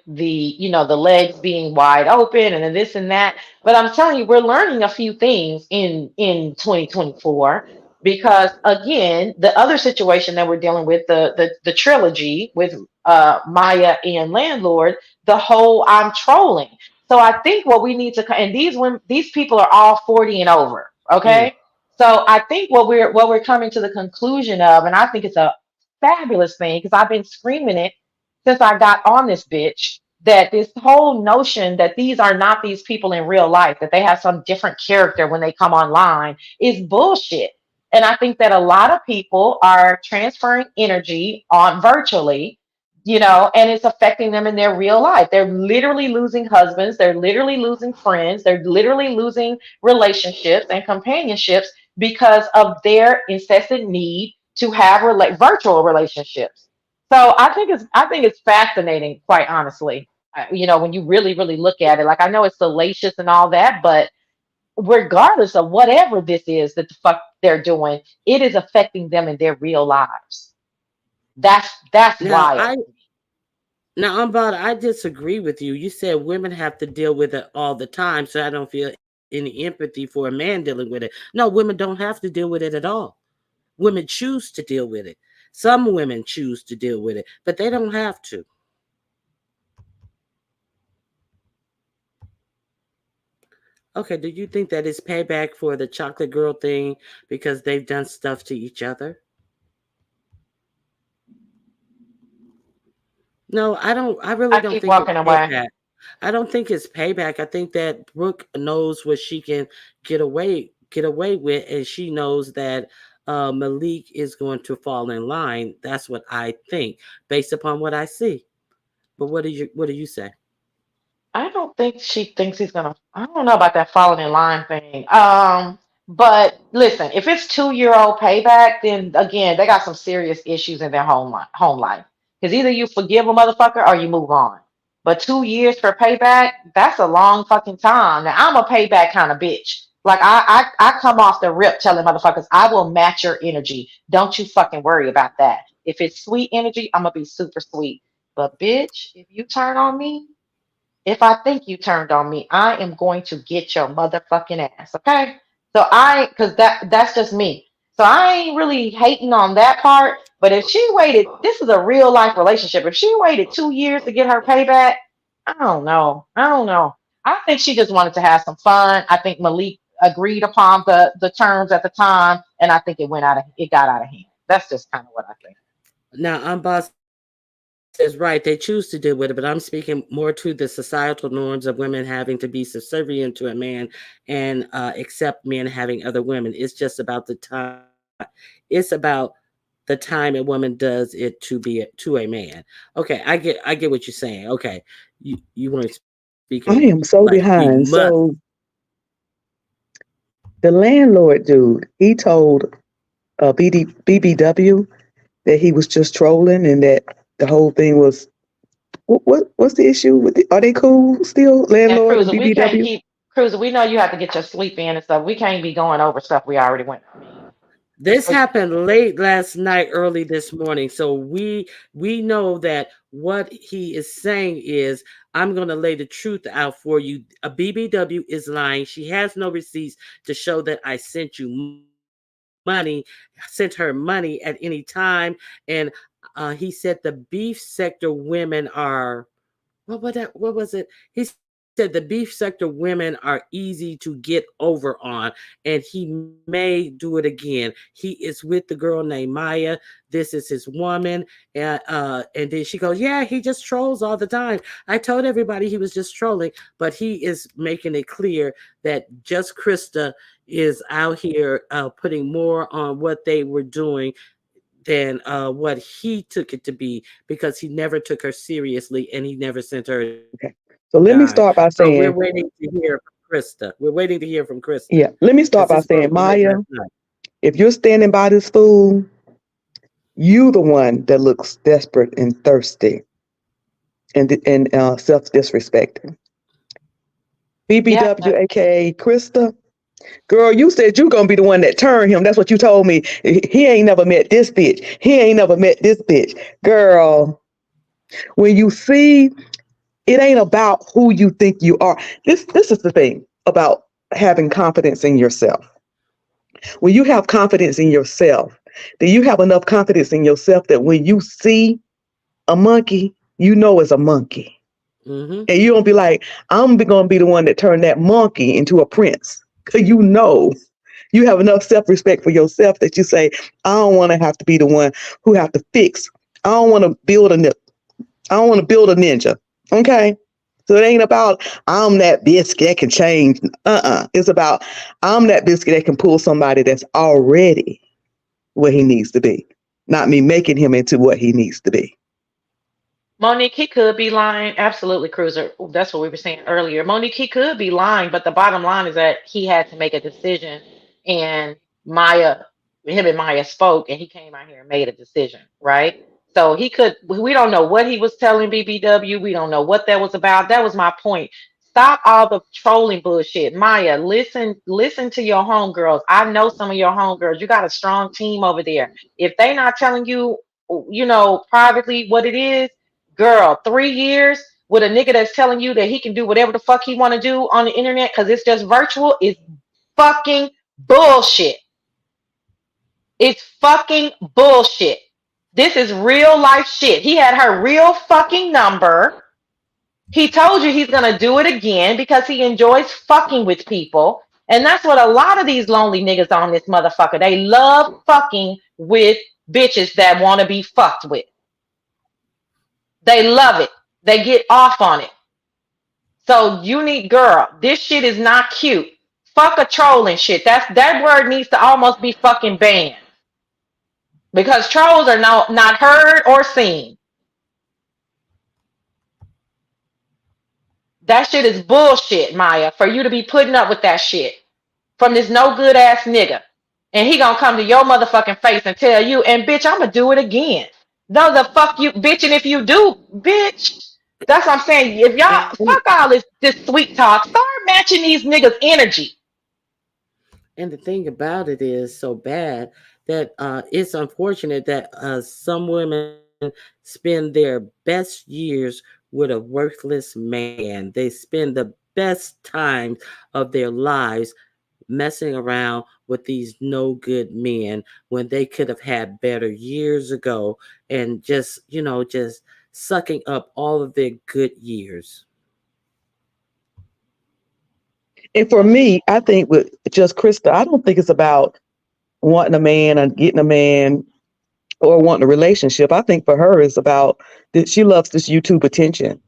the legs being wide open and then this and that. But I'm telling you, we're learning a few things in 2024 because again, the other situation that we're dealing with the trilogy with Maya and Landlord, the whole I'm trolling. So I think what we need to and these people are all 40 and over, Mm. okay? So I think what we're coming to the conclusion of, and I think it's a fabulous thing because I've been screaming it since I got on this bitch that this whole notion that these are not these people in real life, that they have some different character when they come online is bullshit. And I think that a lot of people are transferring energy on virtually, and it's affecting them in their real life. They're literally losing husbands, they're literally losing friends, they're literally losing relationships and companionships because of their incessant need to have virtual relationships. So I think it's fascinating, quite honestly. When you really look at it, like I know it's salacious and all that, but regardless of whatever this is that the fuck they're doing, it is affecting them in their real lives. That's Now wild. I now about I disagree with you. You said women have to deal with it all the time, so I don't feel any empathy for a man dealing with it. No, women don't have to deal with it at all. Women choose to deal with it. Some women choose to deal with it, but they don't have to. Okay, do you think that is payback for the chocolate girl thing because they've done stuff to each other? No, I don't. I really I don't keep think it's walking away. payback. I don't think it's payback. I think that Brooke knows what she can get away with, and she knows that Malik is going to fall in line. That's what I think, based upon what I see. But what do you say? I don't think she thinks he's gonna. I don't know about that falling in line thing. But listen, if it's 2 year old payback, then again, they got some serious issues in their home life. Because either you forgive a motherfucker or you move on. But 2 years for payback, that's a long fucking time. Now I'm a payback kind of bitch. Like I come off the rip telling motherfuckers, I will match your energy. Don't you fucking worry about that. If it's sweet energy, I'm gonna be super sweet. But bitch, if you turn on me, if I think you turned on me, I am going to get your motherfucking ass. Okay. Cause that's just me. So I ain't really hating on that part. But if she waited, this is a real life relationship. If she waited 2 years to get her payback, I don't know. I don't know. I think she just wanted to have some fun. I think Malik agreed upon the terms at the time, and I think it got out of hand. That's just kind of what I think. Now, Boss is right. They choose to deal with it, but I'm speaking more to the societal norms of women having to be subservient to a man and accept men having other women. It's just about the time. It's about the time a woman does it to a man. Okay, I get what you're saying. Okay, you weren't speaking I am like so we must. behind. So The landlord dude, he told BBW that he was just trolling and that the whole thing was what's the issue with are they cool still, And landlord and Cruiser, we can't BBW? keep Cruiser. We know you have to get your sleep in and stuff. We can't be going over stuff we already went. I mean, This but happened late last night, early this morning. So we know that what he is saying is, I'm going to lay the truth out for you. A BBW is lying. She has no receipts to show that I sent you money, sent her money at any time. And he said the beef sector women are, what was it? He said the beef sector women are easy to get over on, and he may do it again. He is with the girl named Maya. This is his woman. And then she goes, yeah, he just trolls all the time. I told everybody he was just trolling, but he is making it clear that just Krista is out here putting more on what they were doing than what he took it to be, because he never took her seriously and he never sent her a dime. Okay. So So let me we're start by waiting to saying, hear from Krista. We're waiting to hear from Krista yeah, let because me this start broke by too late saying, last Maya, night. if you're standing by this fool, you the one that looks desperate and thirsty and self-disrespecting. yeah, BBW, aka Krista, girl, you said you gonna be the one that turned him. That's what you told me. He ain't never met this bitch. He ain't never met this bitch. Girl, when you see, it ain't about who you think you are. This is the thing about having confidence in yourself. When you have confidence in yourself, then you have enough confidence in yourself that when you see a monkey, you know it's a monkey. Mm-hmm. And you don't be like, I'm gonna be the one that turned that monkey into a prince. Cause you know you have enough self-respect for yourself that you say, I don't want to have to be the one who have to fix. I don't want to build a I don't want to build a ninja. Okay. So it ain't about I'm that biscuit that can change. It's about I'm that biscuit that can pull somebody that's already where he needs to be. Not me making him into what he needs to be. Monique, he could be lying. Absolutely, Cruiser. That's what we were saying earlier. Monique, he could be lying, but the bottom line is that he had to make a decision, and Maya, him and Maya spoke, and he came out here and made a decision, right? So he could. We don't know what he was telling BBW. We don't know what that was about. That was my point. Stop all the trolling bullshit. Maya, listen to your homegirls. I know some of your homegirls. You got a strong team over there. If they not telling you, privately what it is, girl, 3 years with a nigga that's telling you that he can do whatever the fuck he want to do on the internet because it's just virtual is fucking bullshit. It's fucking bullshit. This is real life shit. He had her real fucking number. He told you he's gonna do it again because he enjoys fucking with people. And that's what a lot of these lonely niggas on this motherfucker. They love fucking with bitches that want to be fucked with. They love it. They get off on it. So you need, girl, this shit is not cute. Fuck a trolling shit. That word needs to almost be fucking banned. Because trolls are not heard or seen. That shit is bullshit, Maya, for you to be putting up with that shit from this no good ass nigga. And he gonna come to your motherfucking face and tell you, and bitch, I'ma do it again. No, the fuck you, bitch, and if you do, bitch, that's what I'm saying. If y'all And fuck all this sweet talk, start matching these niggas' energy. and the thing about it is so bad that it's unfortunate that some women spend their best years with a worthless man. They spend the best times of their lives messing around with these no good men when they could have had better years ago, and just, just sucking up all of their good years. And for me, I think with just Krista, I don't think it's about wanting a man or getting a man or wanting a relationship. I think for her it's about that she loves this YouTube attention.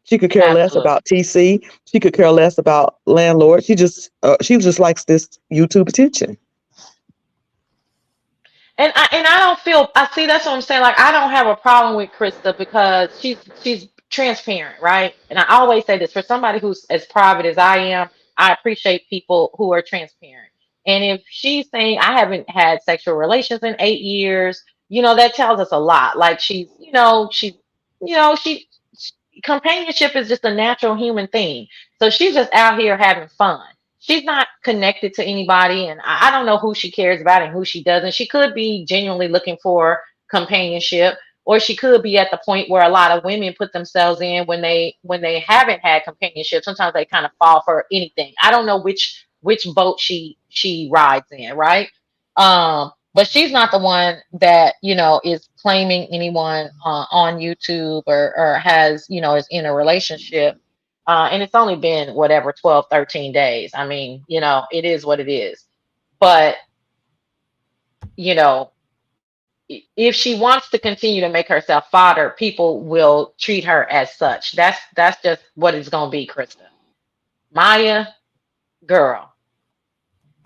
She could care less Absolutely. about TC. She could care less about landlord. She just likes this YouTube attention. And I don't feel I see that's what I'm saying. Like I don't have a problem with Krista because she's transparent, right? And I always say this for somebody who's as private as I am, I appreciate people who are transparent. And if she's saying I haven't had sexual relations in 8 years, that tells us a lot. Like she companionship is just a natural human thing. So she's just out here having fun. She's not connected to anybody, and I don't know who she cares about and who she doesn't. She could be genuinely looking for companionship, or she could be at the point where a lot of women put themselves in when they haven't had companionship. Sometimes they kind of fall for anything. I don't know which boat she rides in, right? But she's not the one that is claiming anyone on YouTube or has is in a relationship. And it's only been whatever 12, 13 days. I mean, it is what it is. But you know if she wants to continue to make herself fodder, people will treat her as such. That's just what it's gonna be, Krista. Maya, girl.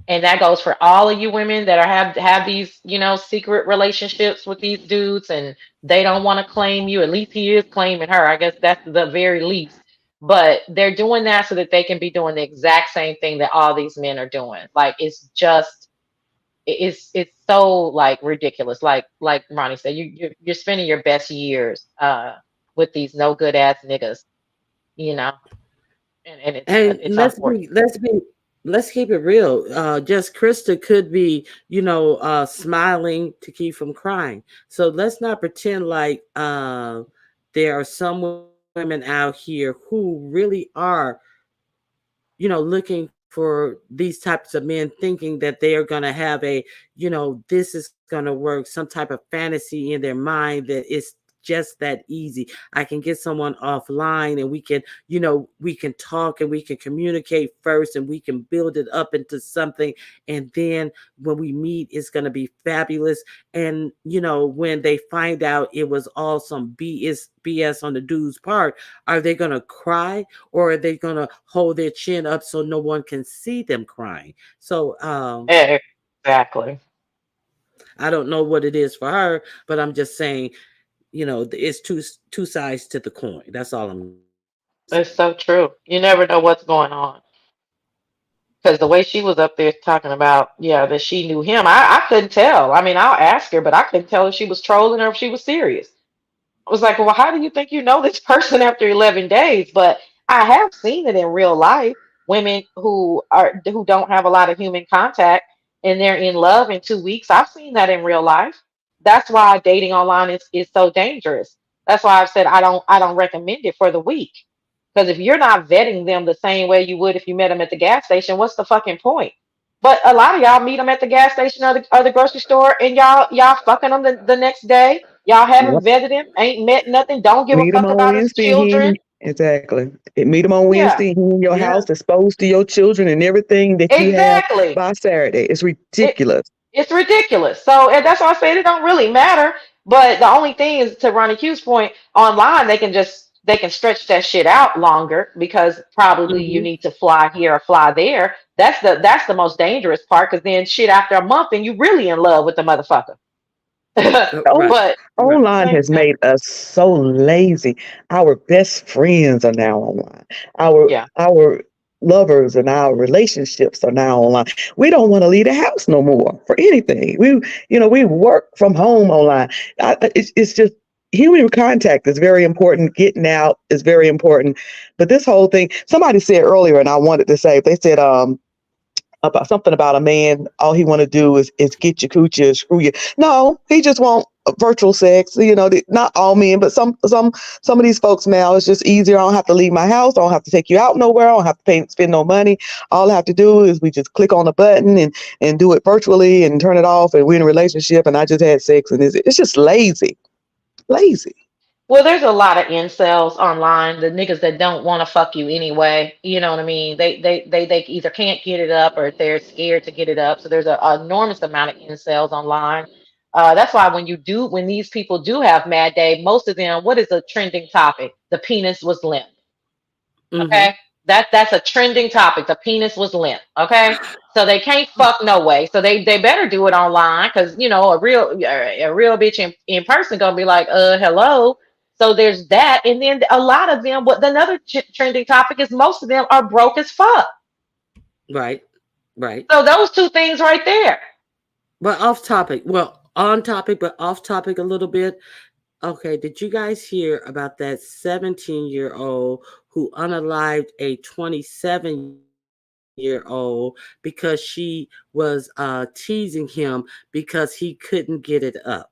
And that goes for all of you women that have these, secret relationships with these dudes, and they don't want to claim you. At least he is claiming her. I guess that's the very least. But they're doing that so that they can be doing the exact same thing that all these men are doing. Like it's so like ridiculous. Like Ronnie said, you're spending your best years with these no good ass niggas, you know, and And it's unfortunate. let's keep it real. Just Krista could be, smiling to keep from crying. So let's not pretend like there are some women out here who really are, looking for these types of men, thinking that they are going to have this is going to work, some type of fantasy in their mind that it's just that easy. I can get someone offline and we can talk and we can communicate first and we can build it up into something. And then when we meet, it's going to be fabulous. And, when they find out it was all some BS on the dude's part, are they going to cry or are they going to hold their chin up so no one can see them crying? So, Exactly. I don't know what it is for her, but I'm just saying, it's two sides to the coin. That's all I'm saying. It's so true. You never know what's going on. Because the way she was up there talking about, yeah, that she knew him, I couldn't tell. I mean, I'll ask her, but I couldn't tell if she was trolling or if she was serious. I was like, well, how do you think you know this person after 11 days? But I have seen it in real life. Women who don't have a lot of human contact and they're in love in 2 weeks. I've seen that in real life. That's why dating online is so dangerous. That's why I've said I don't recommend it for the week. Because if you're not vetting them the same way you would if you met them at the gas station, what's the fucking point? But a lot of y'all meet them at the gas station or the grocery store, and y'all fucking them the next day. Y'all haven't Yep. vetted him, ain't met nothing, don't give a Meet them fuck on about his Wednesday and children. exactly. Meet them on Yeah, Wednesday and he in your Yeah. house, exposed to your children and everything that you have exactly. by Saturday. It's It ridiculous. it's ridiculous. So and that's why I said it don't really matter. But the only thing is, to Ronnie Q's point, online they can stretch that shit out longer because probably you Hmm. need to fly here or fly there. That's the most dangerous part, because then shit after a month and you really in love with the motherfucker. Oh, Right. But Right. online same has thing. made us so lazy. Our best friends are now online. Yeah. Our lovers and our relationships are now online. We don't want to leave the house no more for anything. We work from home online. It's just human contact is very important. Getting out is very important. But this whole thing, somebody said earlier, and I wanted to say, they said, about something about a man, all he want to do is get your coochie or screw you. No, he just want virtual sex. Not all men, but some of these folks now, it's just easier. I don't have to leave my house. I don't have to take you out nowhere. I don't have to spend no money. All I have to do is we just click on a button and do it virtually and turn it off, and we're in a relationship. And I just had sex, and it's just lazy, lazy. Well, there's a lot of incels online, the niggas that don't want to fuck you anyway. You know what I mean? They either can't get it up or they're scared to get it up. So there's an enormous amount of incels online. That's why when these people do have mad day, most of them, what is a trending topic? The penis was limp. Hmm. Okay, that's a trending topic. The penis was limp. Okay, so they can't fuck no way. So they better do it online, because a real bitch in person gonna be like, hello. So there's that, and then a lot of them. What another trending topic is, most of them are broke as fuck. Right. Right. So those two things right there. But off topic. Well, on topic, but off topic a little bit. Okay, did you guys hear about that 17-year-old who unalived a 27-year-old because she was teasing him because he couldn't get it up?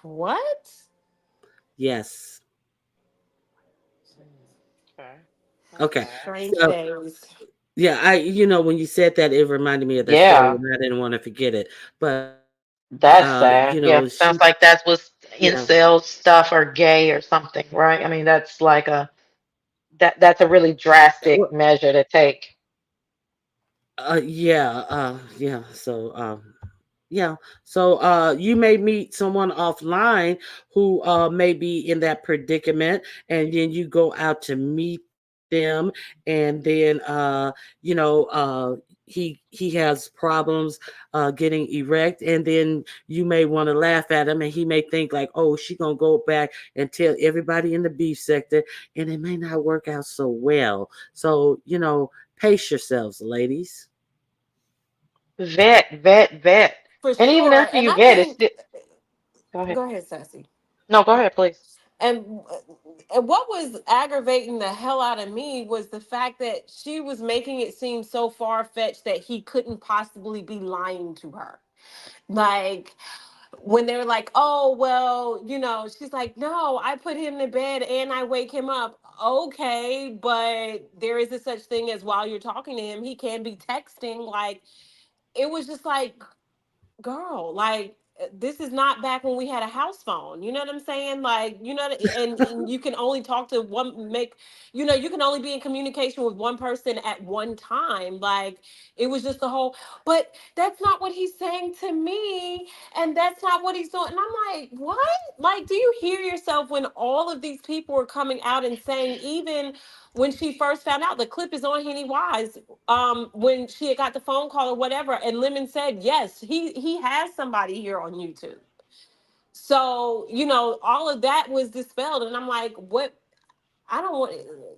What? Yes. Okay. Okay. Okay. Strange So days. yeah, when you said that, it reminded me of that story, Yeah, and I didn't want to forget it. But that's she, sad. Yeah, sounds like that was yeah, incel stuff or gay or something, right? I mean, that's like a that's a really drastic well, measure to take. yeah. Yeah. So you may meet someone offline who may be in that predicament, and then you go out to meet them, and then he has problems getting erect, and then you may want to laugh at him, and he may think like, oh, she gonna go back and tell everybody in the beef sector, and it may not work out so well. So pace yourselves, ladies. Vet. For And even sure. after And you I vet, it's think, still go ahead. go ahead, Sassy. No, go ahead, please. And what was aggravating the hell out of me was the fact that she was making it seem so far fetched that he couldn't possibly be lying to her. Like, when they're like, oh, well, she's like, no, I put him to bed and I wake him up. Okay, but there is a such thing as while you're talking to him, he can be texting. Like, it was just like, girl, like, this is not back when we had a house phone. You know what I'm saying? Like, and you can only talk to one, you can only be in communication with one person at one time. Like, it was just the whole, but that's not what he's saying to me, and that's not what he's doing. And I'm like, what? Like, do you hear yourself when all of these people are coming out and saying, even when she first found out, the clip is on Henny Wise, when she had got the phone call or whatever, and Lemon said yes, he has somebody here on YouTube. So all of that was dispelled, and I'm like, what? I don't want,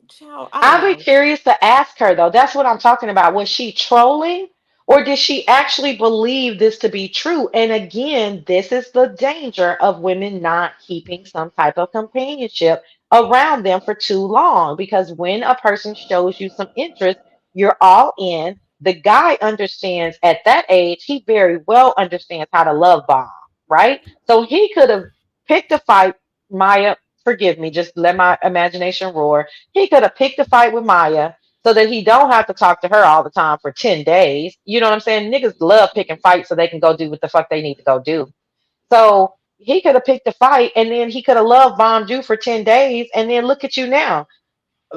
child, I don't I'd be know. curious to ask her though. That's what I'm talking about. Was she trolling or did she actually believe this to be true? And again, this is the danger of women not keeping some type of companionship around them for too long. Because when a person shows you some interest, you're all in. The guy understands at that age, he very well understands how to love bomb, right? So he could have picked a fight, Maya. Forgive me, just let my imagination roar. He could have picked a fight with Maya so that he don't have to talk to her all the time for 10 days. You know what I'm saying? Niggas love picking fights so they can go do what the fuck they need to go do. So he could have picked a fight and then he could have love bombed you for 10 days. And then look at you now.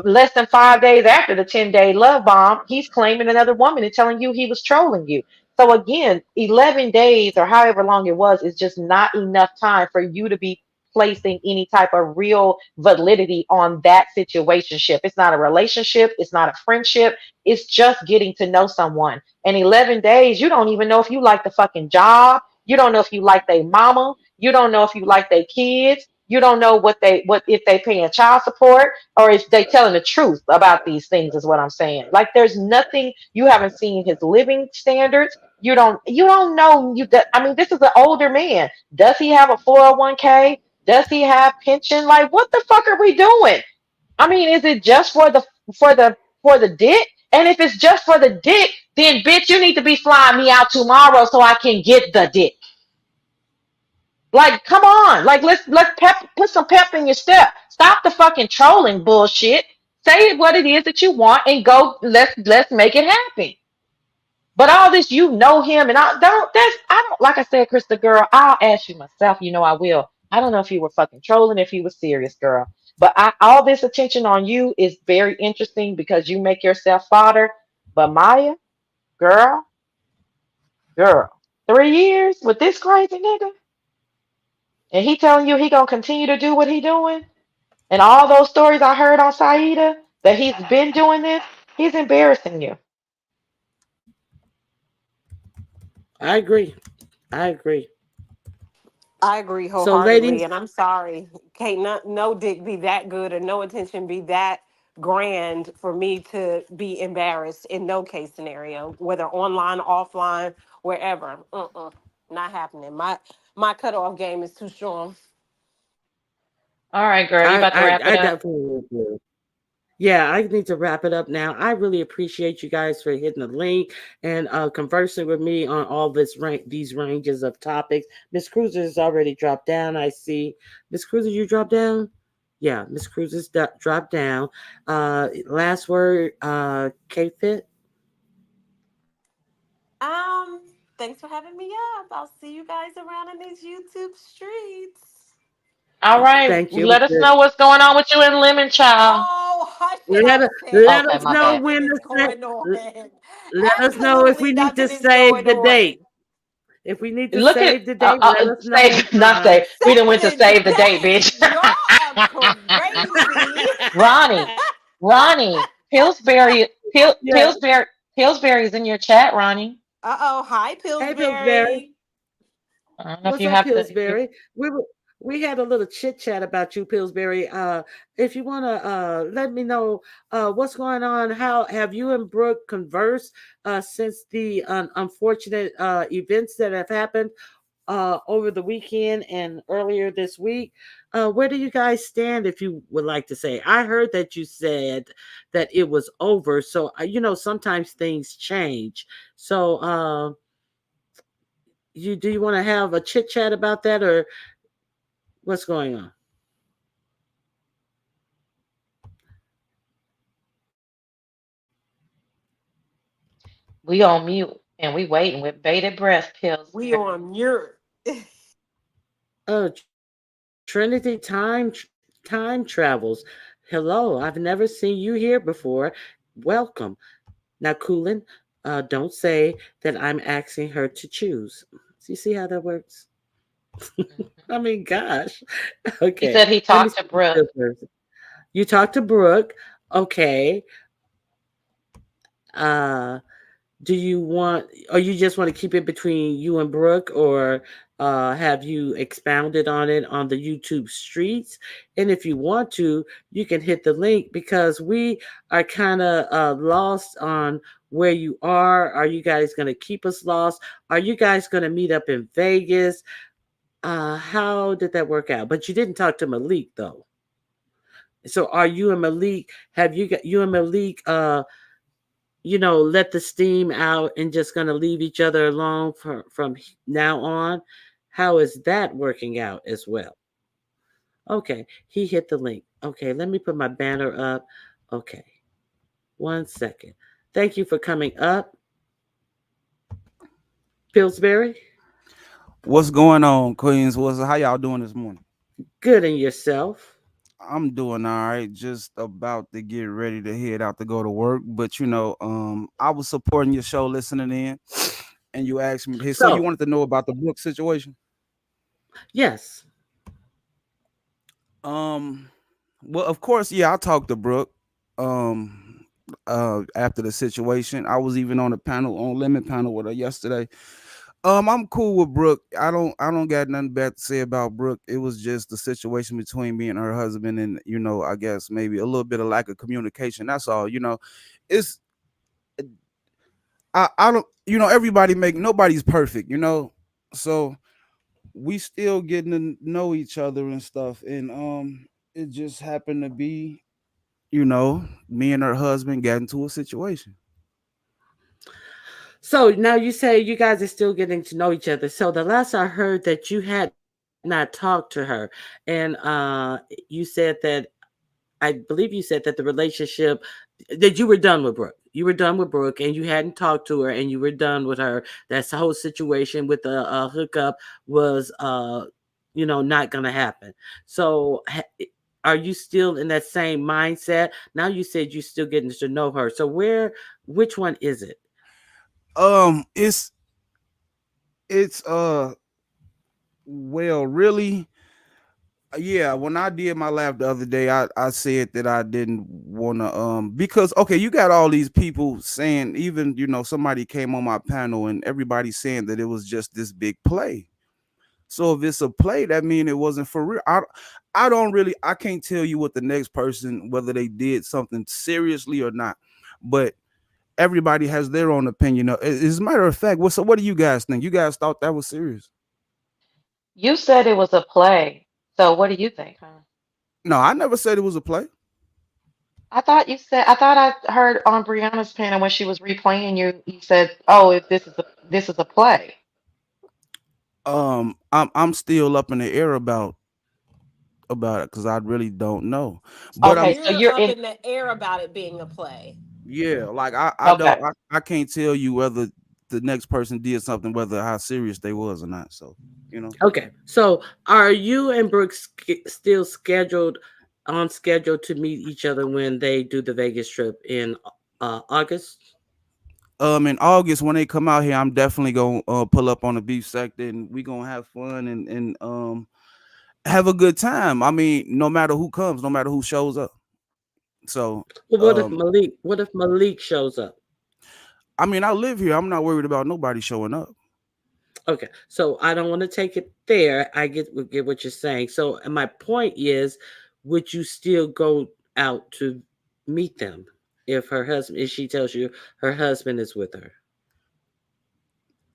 Less than 5 days after the 10-day love bomb, he's claiming another woman and telling you he was trolling you. So again, 11 days or however long it was is just not enough time for you to be placing any type of real validity on that situationship. It's not a relationship, it's not a friendship, it's just getting to know someone. And 11 days, you don't even know if you like the fucking job, you don't know if you like their mama, you don't know if you like their kids, you don't know what if they paying child support or if they telling the truth about these things is what I'm saying. Like there's nothing, you haven't seen his living standards. You don't know I mean, this is an older man. Does he have a 401k? Does he have pension? Like what the fuck are we doing? I mean, is it just for the dick? And if it's just for the dick, then bitch, you need to be flying me out tomorrow so I can get the dick. Like, come on. Like, put some pep in your step. Stop the fucking trolling bullshit. Say what it is that you want and go. Let's make it happen. But all this, you know him, and I don't like I said, Krista, girl. I'll ask you myself. You know I will. I don't know if you were fucking trolling, if you were serious, girl. But all this attention on you is very interesting because you make yourself fodder. But Maya, girl, girl, 3 years with this crazy nigga. And he telling you he gonna continue to do what he doing, and all those stories I heard on Saida that he's been doing this, he's embarrassing you. I agree. I agree. I agree So, wholeheartedly, ladies, and I'm sorry. Can't no dick be that good or no attention be that grand for me to be embarrassed in no case scenario, whether online, offline, wherever. Not happening. My cutoff game is too strong. All right, girl, you about to wrap it I up? definitely do. Yeah, I need to wrap it up now. I really appreciate you guys for hitting the link and conversing with me on all these ranges of topics. Miss Cruiser has already dropped down. I see. Miss Cruiser, you dropped down? Yeah, Miss Cruiser's dropped down. Last word, K Fit. Um, Thanks for having me up. I'll see you guys around in these YouTube streets. All right, Thank you. It was let us good. know what's going on with you and Lemon Child. Oh, hush it, Let, I us- said. let Okay, us my know bad. Nothing when is to going on. let us know if we Absolutely need to nothing is save going the on. date. If we need to Look at save the date, let us know. save, not save. We didn't went to Saving the save the date, date. bitch. Y'all are crazy. Ronnie, Ronnie, Yeah. Pillsbury is in your chat, Ronnie. Uh-oh. Hi, Hey, Pillsbury. Pillsbury. I don't know if What's you up, have to. If you, Pillsbury? We had a little chit chat about you, Pillsbury. If you want to let me know what's going on, how have you and Brooke conversed since the unfortunate events that have happened over the weekend and earlier this week? Where do you guys stand, if you would like to say? I heard that you said that it was over. So, sometimes things change. So, do you want to have a chit chat about that, or what's going on? we on mute and we waiting with bated breath, We Pillsbury. on mute. Oh, Trinity time travels. Hello, I've never seen you here before. Welcome. Now, Coolin, don't say that I'm asking her to choose. So you see how that works? Mhm. I mean, gosh. He Okay, said he let me talked to see Brooke. this first. You talked to Brooke. Okay. Uh, do you want, or you just want to keep it between you and Brooke, or have you expounded on it on the YouTube streets? And if you want to, you can hit the link, because we are kind of lost on where you are. Are you guys going to keep us lost? Are you guys going to meet up in Vegas? How did that work out? But you didn't talk to Malik though. So are you and Malik, have you and Malik let the steam out and just going to leave each other alone from now on? How is that working out as well? Okay, he hit the link. Okay, let me put my banner up. Okay, 1 second. Thank you for coming up, Pillsbury. What's going on, Queens? What's how y'all doing this morning? Good, and yourself? I'm doing all right. Just about to get ready to head out to go to work. But I was supporting your show, listening in, and you asked me. Hey, so you So, wanted to know about the book situation? yes. Um, well, of course, yeah. I talked to Brooke. Um, after the situation, I was even on a panel on limit panel with her yesterday. I'm cool with Brooke. I don't got nothing bad to say about Brooke. It was just the situation between me and her husband, and I guess maybe a little bit of lack of communication. That's all. It's I don't everybody make nobody's perfect. So we still getting to know each other and stuff, and it just happened to be me and her husband got into a situation. So now you say you guys are still getting to know each other. So the last I heard that you had not talked to her, and you said that, I believe you said that the relationship, that you were done with Brooke. You were done with Brooke, and you hadn't talked to her, and you were done with her. That's the whole situation with the hookup was, not gonna happen. So, are you still in that same mindset? Now you said you're still getting to know her. So which one is it? It's well, really. Yeah, when I did my lap the other day, I said that I didn't want to because okay, you got all these people saying, even somebody came on my panel and everybody saying that it was just this big play. So if it's a play, that mean it wasn't for real. I don't really, I can't tell you what the next person, whether they did something seriously or not. But everybody has their own opinion. As a matter of fact, what do you guys think? You guys thought that was serious? You said it was a play. So what do you think, huh? No, I never said it was a play. I thought I heard on Brianna's panel when she was replaying you said, "Oh, if this is a play." I'm still up in the air about it because I really don't know. But So I'm Okay, so you're you're up in. in the air about it being a play. yeah, like I don't Okay. I can't tell you whether the next person did something, whether how serious they was or not. So you know. Okay, so are you and Brooke still scheduled on schedule to meet each other when they do the Vegas trip in August? In August when they come out here, I'm definitely gonna pull up on the beef sector and we gonna have fun and have a good time. I mean, no matter who comes, no matter who shows up. So Well, um What if Malik shows up? I mean, I live here. I'm not worried about nobody showing up. Okay, so I don't want to take it there. I get what you're saying. So, and my point is, would you still go out to meet them if she tells you her husband is with her?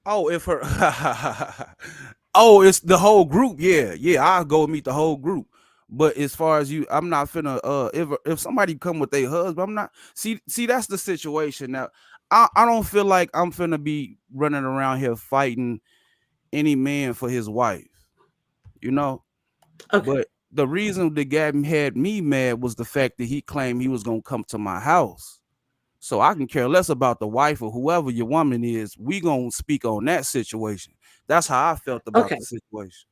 Oh, if her oh, it's the whole group. Yeah, yeah, I'll go meet the whole group. But as far as you, I'm not finna if somebody come with their husband, I'm not see that's the situation. Now I don't feel like I'm finna be running around here fighting any man for his wife, you know. Okay, But the reason the guy had me mad was the fact that he claimed he was gonna come to my house. So I can care less about the wife or whoever your woman is. We gonna speak on that situation. That's how I felt about okay. the situation.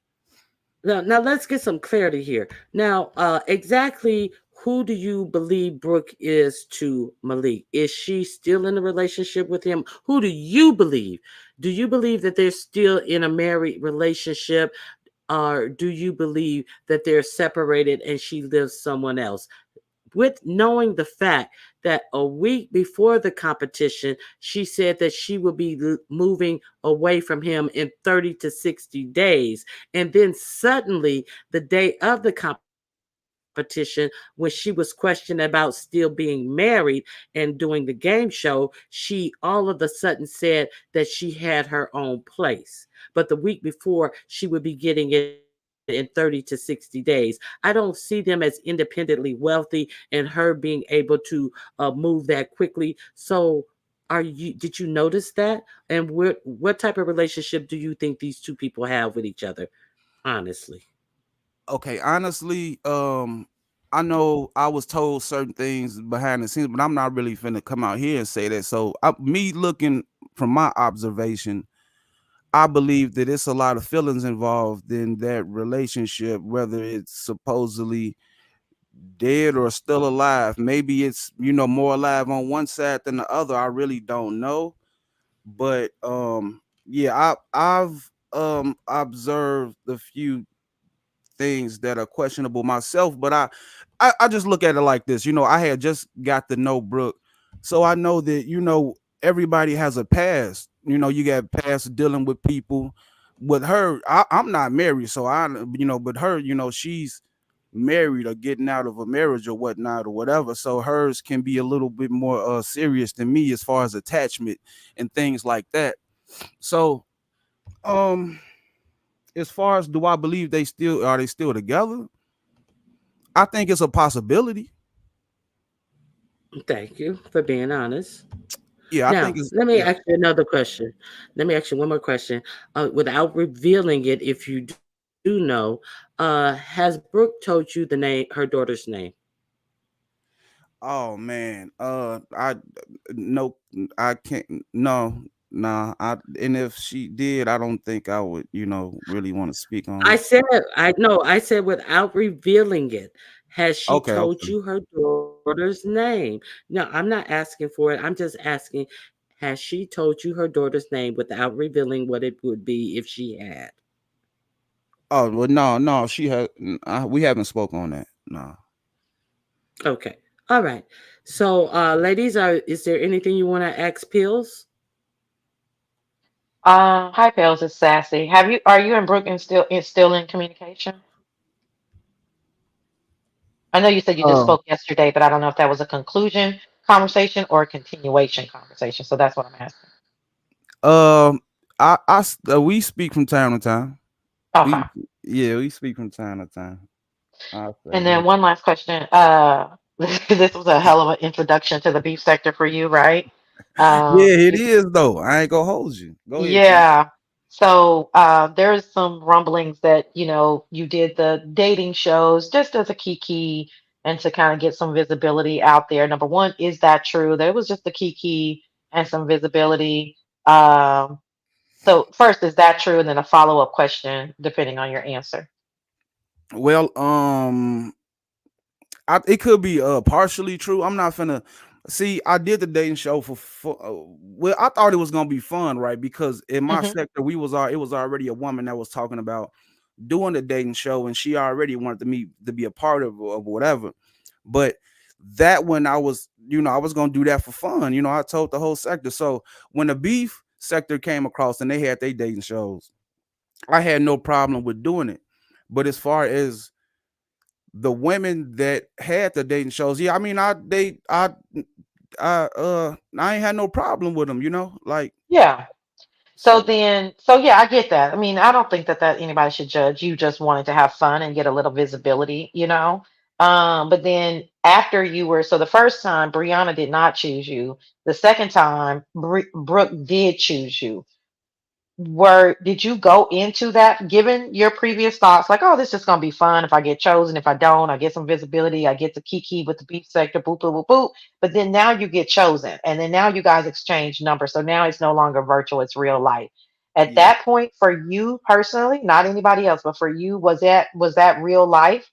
Now let's get some clarity here. Now, exactly who do you believe Brooke is to Malik? Is she still in a relationship with him? Who do you believe? Do you believe that they're still in a married relationship? Or do you believe that they're separated and she lives someone else? With knowing the fact that a week before the competition, she said that she would be moving away from him in 30 to 60 days. And then suddenly, the day of the competition, when she was questioned about still being married and doing the game show, she all of a sudden said that she had her own place. But the week before, she would be getting it in 30 to 60 days. I don't see them as independently wealthy and her being able to move that quickly. So, did you notice that? And what type of relationship do you think these two people have with each other? Honestly. Okay, honestly, I know I was told certain things behind the scenes, but I'm not really finna come out here and say that. So me looking from my observation, I believe that it's a lot of feelings involved in that relationship, whether it's supposedly dead or still alive. Maybe it's more alive on one side than the other. I really don't know, but yeah, I've observed a few things that are questionable myself, but I just look at it like this. I had just got to know Brooke, so I know that everybody has a past. You got past dealing with people. With her, I'm not married, so but her, she's married or getting out of a marriage or whatnot or whatever. So hers can be a little bit more serious than me as far as attachment and things like that. So um as far as do I believe they still together? I think it's a possibility. Thank you for being honest. Yeah, I Now, think it's let me yeah. ask you another question. Let me ask you one more question. Without revealing it, if you do know, has Brooke told you her daughter's name? Oh man, I no, I can't. No, nah. And if she did, I don't think I would, really want to speak on I it. said, I said without revealing it. Has she Okay, told okay. you her daughter's name? No, I'm not asking for it. I'm just asking, has she told you her daughter's name without revealing what it would be if she had? Oh well, no, no. We haven't spoke on that. No. Okay. All right. So, ladies, is there anything you want to ask Pills? Hi, Pels. It's Sassy. Are you and Brooke still in communication? I know you said you just Uh, spoke yesterday, but I don't know if that was a conclusion conversation or a continuation conversation. So that's what I'm asking. um, we speak from time to time. Okay. We yeah, we speak from time to time. I say And yeah. then one last question. This was a hell of an introduction to the beef sector for you, right? Yeah, it You is though. I ain't gonna hold you. Go ahead, Q. Yeah. So there's some rumblings that, you did the dating shows just as a kiki and to kind of get some visibility out there. Number one, is that true? That it was just a kiki and some visibility. So first, is that true? And then a follow-up question, depending on your answer. Well, it could be partially true. I'm not finna see. I did the dating show well, I thought it was gonna be fun, right? Because in my Hmm. sector, it was already a woman that was talking about doing the dating show, and she already wanted me to be a part of whatever. But that when I was, I was gonna do that for fun. I told the whole sector. So when the beef sector came across and they had their dating shows, I had no problem with doing it. But as far as the women that had the dating shows, yeah, I mean, I ain't had no problem with them, like Yeah. So so. then, so yeah, I get that. I mean, I don't think that anybody should judge. You just wanted to have fun and get a little visibility, you know. But then after you were, so the first time Brianna did not choose you. The second time Brooke did choose you. Did you go into that given your previous thoughts like, oh, this is gonna be fun if I get chosen, if I don't, I get some visibility, I get to kiki with the beef sector, boop, boop, boop, boop. But then now you get chosen, and then now you guys exchange numbers. So now it's no longer virtual, it's real life. At Yeah. that point, for you personally, not anybody else, but for you, was that real life?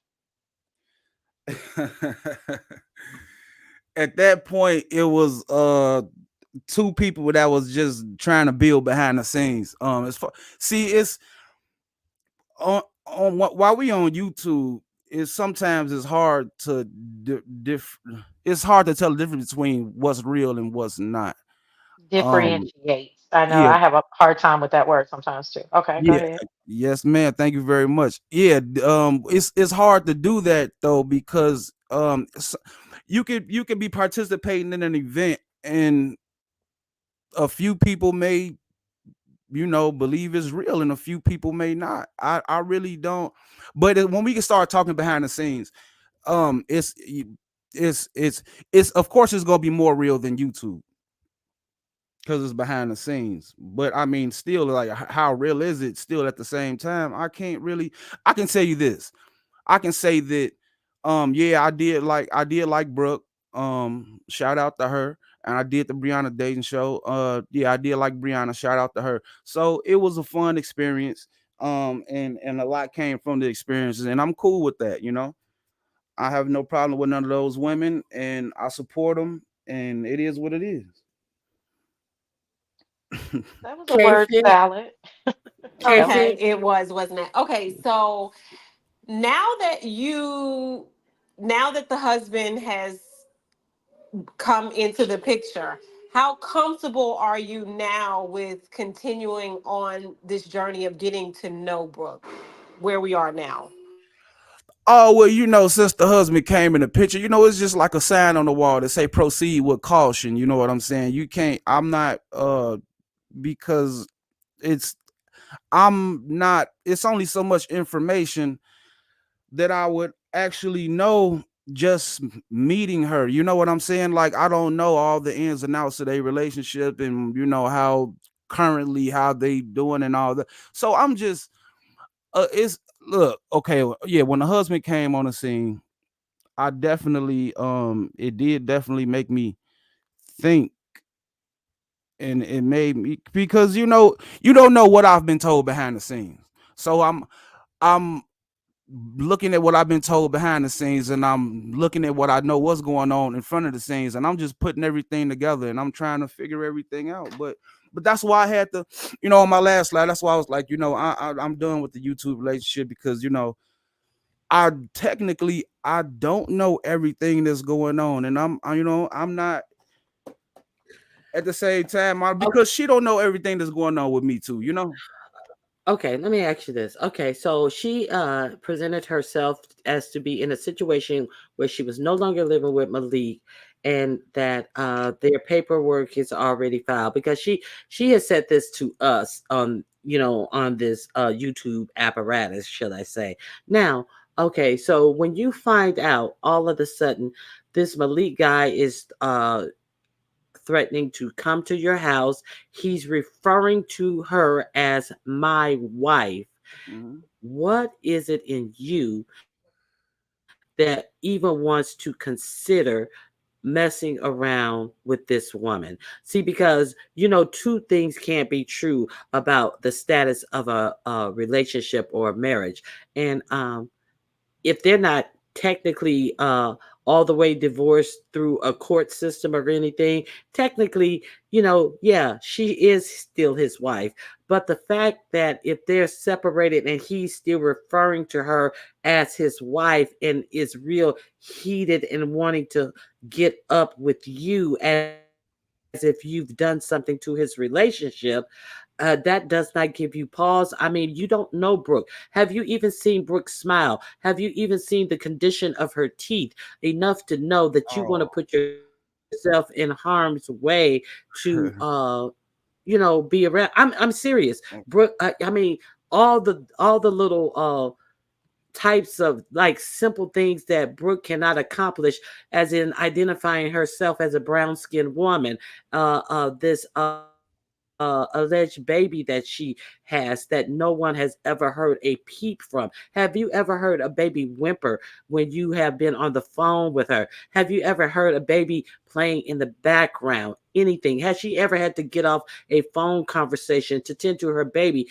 At that point, it was two people that was just trying to build behind the scenes. See, it's while we on YouTube, it's hard to it's hard to tell the difference between what's real and what's not. Um, Differentiates. I know yeah, I have a hard time with that word sometimes too. Okay, go yeah, ahead. yes, ma'am. Thank you very much. Yeah, it's hard to do that though because you could be participating in an event and a few people may believe it's real and a few people may not. I really don't. But when we can start talking behind the scenes, it's of course it's gonna be more real than YouTube because it's behind the scenes. But I mean, still, like, how real is it? Still, at the same time, I can't really. I can tell you this. I can say that, yeah, I did like Brooke. Shout out to her. And I did the Brianna dating show. Yeah, I did like Brianna. Shout out to her. So it was a fun experience. And a lot came from the experiences, and I'm cool with that. I have no problem with none of those women, and I support them. And it is what it is. That was a word Casey, salad. That was Casey, Okay, it was, wasn't it? Okay, so now that you, now that the husband has come into the picture, how comfortable are you now with continuing on this journey of getting to know Brooke, where we are now? Oh well, since the husband came in the picture, it's just like a sign on the wall that say proceed with caution. You know what I'm saying? You can't. I'm not. Because it's. I'm not. It's only so much information that I would actually know just meeting her. You know what I'm saying? Like, I don't know all the ins and outs of their relationship and how currently how they doing and all that. So I'm just it's look, okay, yeah, when the husband came on the scene, I definitely it did definitely make me think, and it made me, because you don't know what I've been told behind the scenes. So I'm looking at what I've been told behind the scenes, and I'm looking at what I know what's going on in front of the scenes, and I'm just putting everything together, and I'm trying to figure everything out. But that's why I had to, on my last slide, that's why I was like, I'm done with the YouTube relationship, because I don't know everything that's going on, and I'm not at the same time, because she don't know everything that's going on with me too, you know. Okay, let me ask you this. Okay, so she presented herself as to be in a situation where she was no longer living with Malik, and that their paperwork is already filed, because she has said this to us on, on this YouTube apparatus, should I say. Now, okay, so when you find out all of a sudden this Malik guy is threatening to come to your house. He's referring to her as my wife. Mhm. What is it in you that even wants to consider messing around with this woman? See, because two things can't be true about the status of a relationship or a marriage. And if they're not technically all the way divorced through a court system or anything, technically, yeah, she is still his wife. But the fact that if they're separated and he's still referring to her as his wife and is real heated and wanting to get up with you as if you've done something to his relationship, that does not give you pause. I mean, you don't know Brooke. Have you even seen Brooke smile? Have you even seen the condition of her teeth enough to know that you want to Oh. put yourself in harm's way to be around? I'm serious. Brooke, I mean, all the little types of like simple things that Brooke cannot accomplish, as in identifying herself as a brown skinned woman, this alleged baby that she has that no one has ever heard a peep from. Have you ever heard a baby whimper when you have been on the phone with her? Have you ever heard a baby playing in the background? Anything? Has she ever had to get off a phone conversation to tend to her baby?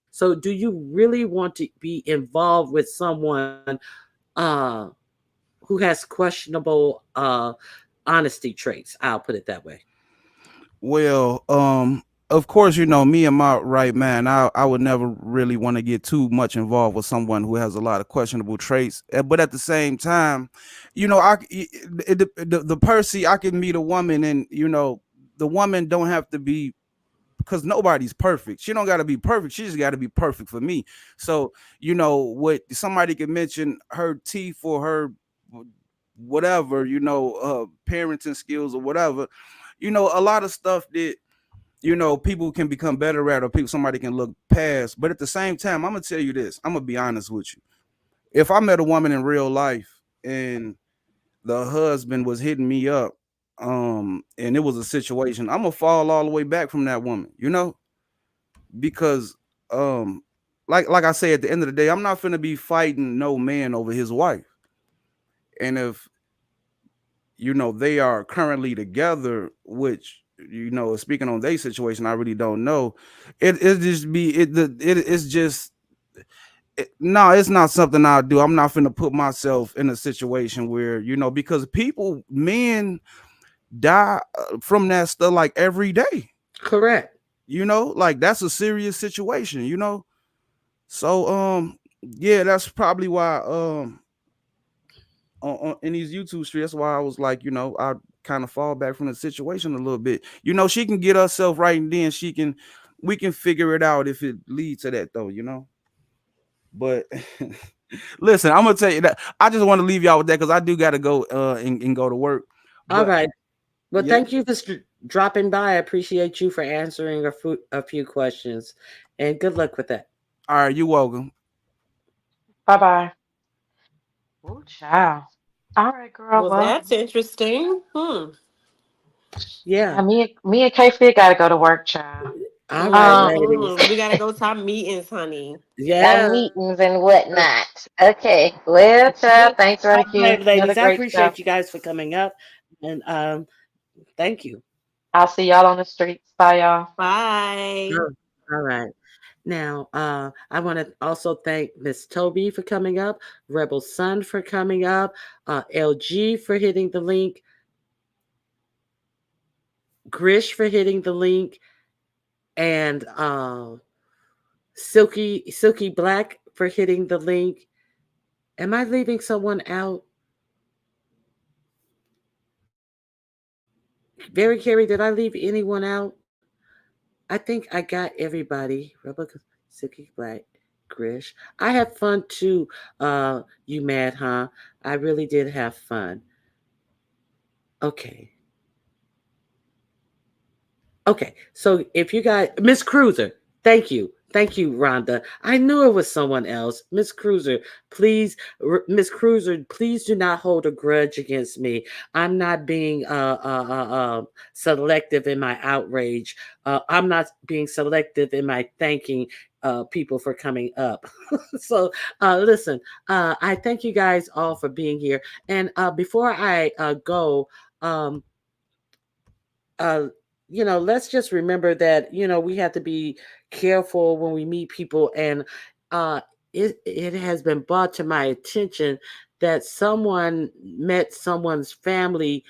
So do you really want to be involved with someone uh who has questionable honesty traits? I'll put it that way. Well, of course, me and my right man, I would never really want to get too much involved with someone who has a lot of questionable traits. But at the same time, the Percy, I can meet a woman, and the woman don't have to be, because nobody's perfect. She don't got to be perfect. She just got to be perfect for me. So what somebody can mention her teeth or her whatever, parenting skills or whatever, a lot of stuff that people can become better at, or somebody can look past. But at the same time, I'm gonna tell you this. I'm gonna be honest with you. If I met a woman in real life and the husband was hitting me up, and it was a situation, I'm gonna fall all the way back from that woman, because um, like I say, at the end of the day, I'm not finna be fighting no man over his wife. And if they are currently together, which speaking on their situation, I really don't know. It just be it's just no, it's not something I'll do. I'm not finna put myself in a situation where because men die from that stuff like every day. Correct. Like that's a serious situation. So yeah, that's probably why in these YouTube streets. That's why I was like, I kind of fall back from the situation a little bit. She can get herself right, and then we can figure it out if it leads to that though. But listen, I'm gonna tell you that I just want to leave y'all with that because I do gotta go and go to work. All But right. Well, yeah, thank you for dropping by. I appreciate you for answering a few questions, and good luck with that. all right, you're welcome. Bye bye. Oh, child. All right, girl. Well, Well, that's interesting. Yeah. yeah, me and K Fit gotta go to work, child. All right, ladies. We gotta go to our meetings, honey. Got Yeah. meetings and whatnot. Okay. Well, child, thanks, All Ronnie Q. right, Another ladies. I great show. appreciate you guys for coming up, and thank you. I'll see y'all on the streets. Bye, y'all. Bye. Oh, all right. Now, I want to also thank Miss Toby for coming up, Rebel Sun for coming up, LG for hitting the link, Grish for hitting the link, and Silky Black for hitting the link. Am I leaving someone out? Very Carrie, did I leave anyone out? I think I got everybody. Rebecca, Silky Black, Grish. I had fun too. You mad, huh? I really did have fun. Okay. Okay, so if you got Miss Cruiser, thank you, Rhonda. I knew it was someone else. Miss Cruiser, please, Miss Cruiser, please do not hold a grudge against me. I'm not being selective in my outrage. I'm not being selective in my thanking people for coming up. So listen, I thank you guys all for being here. And before I go. Um, uh let's just remember that we have to be careful when we meet people. And uh it has been brought to my attention that someone met someone's family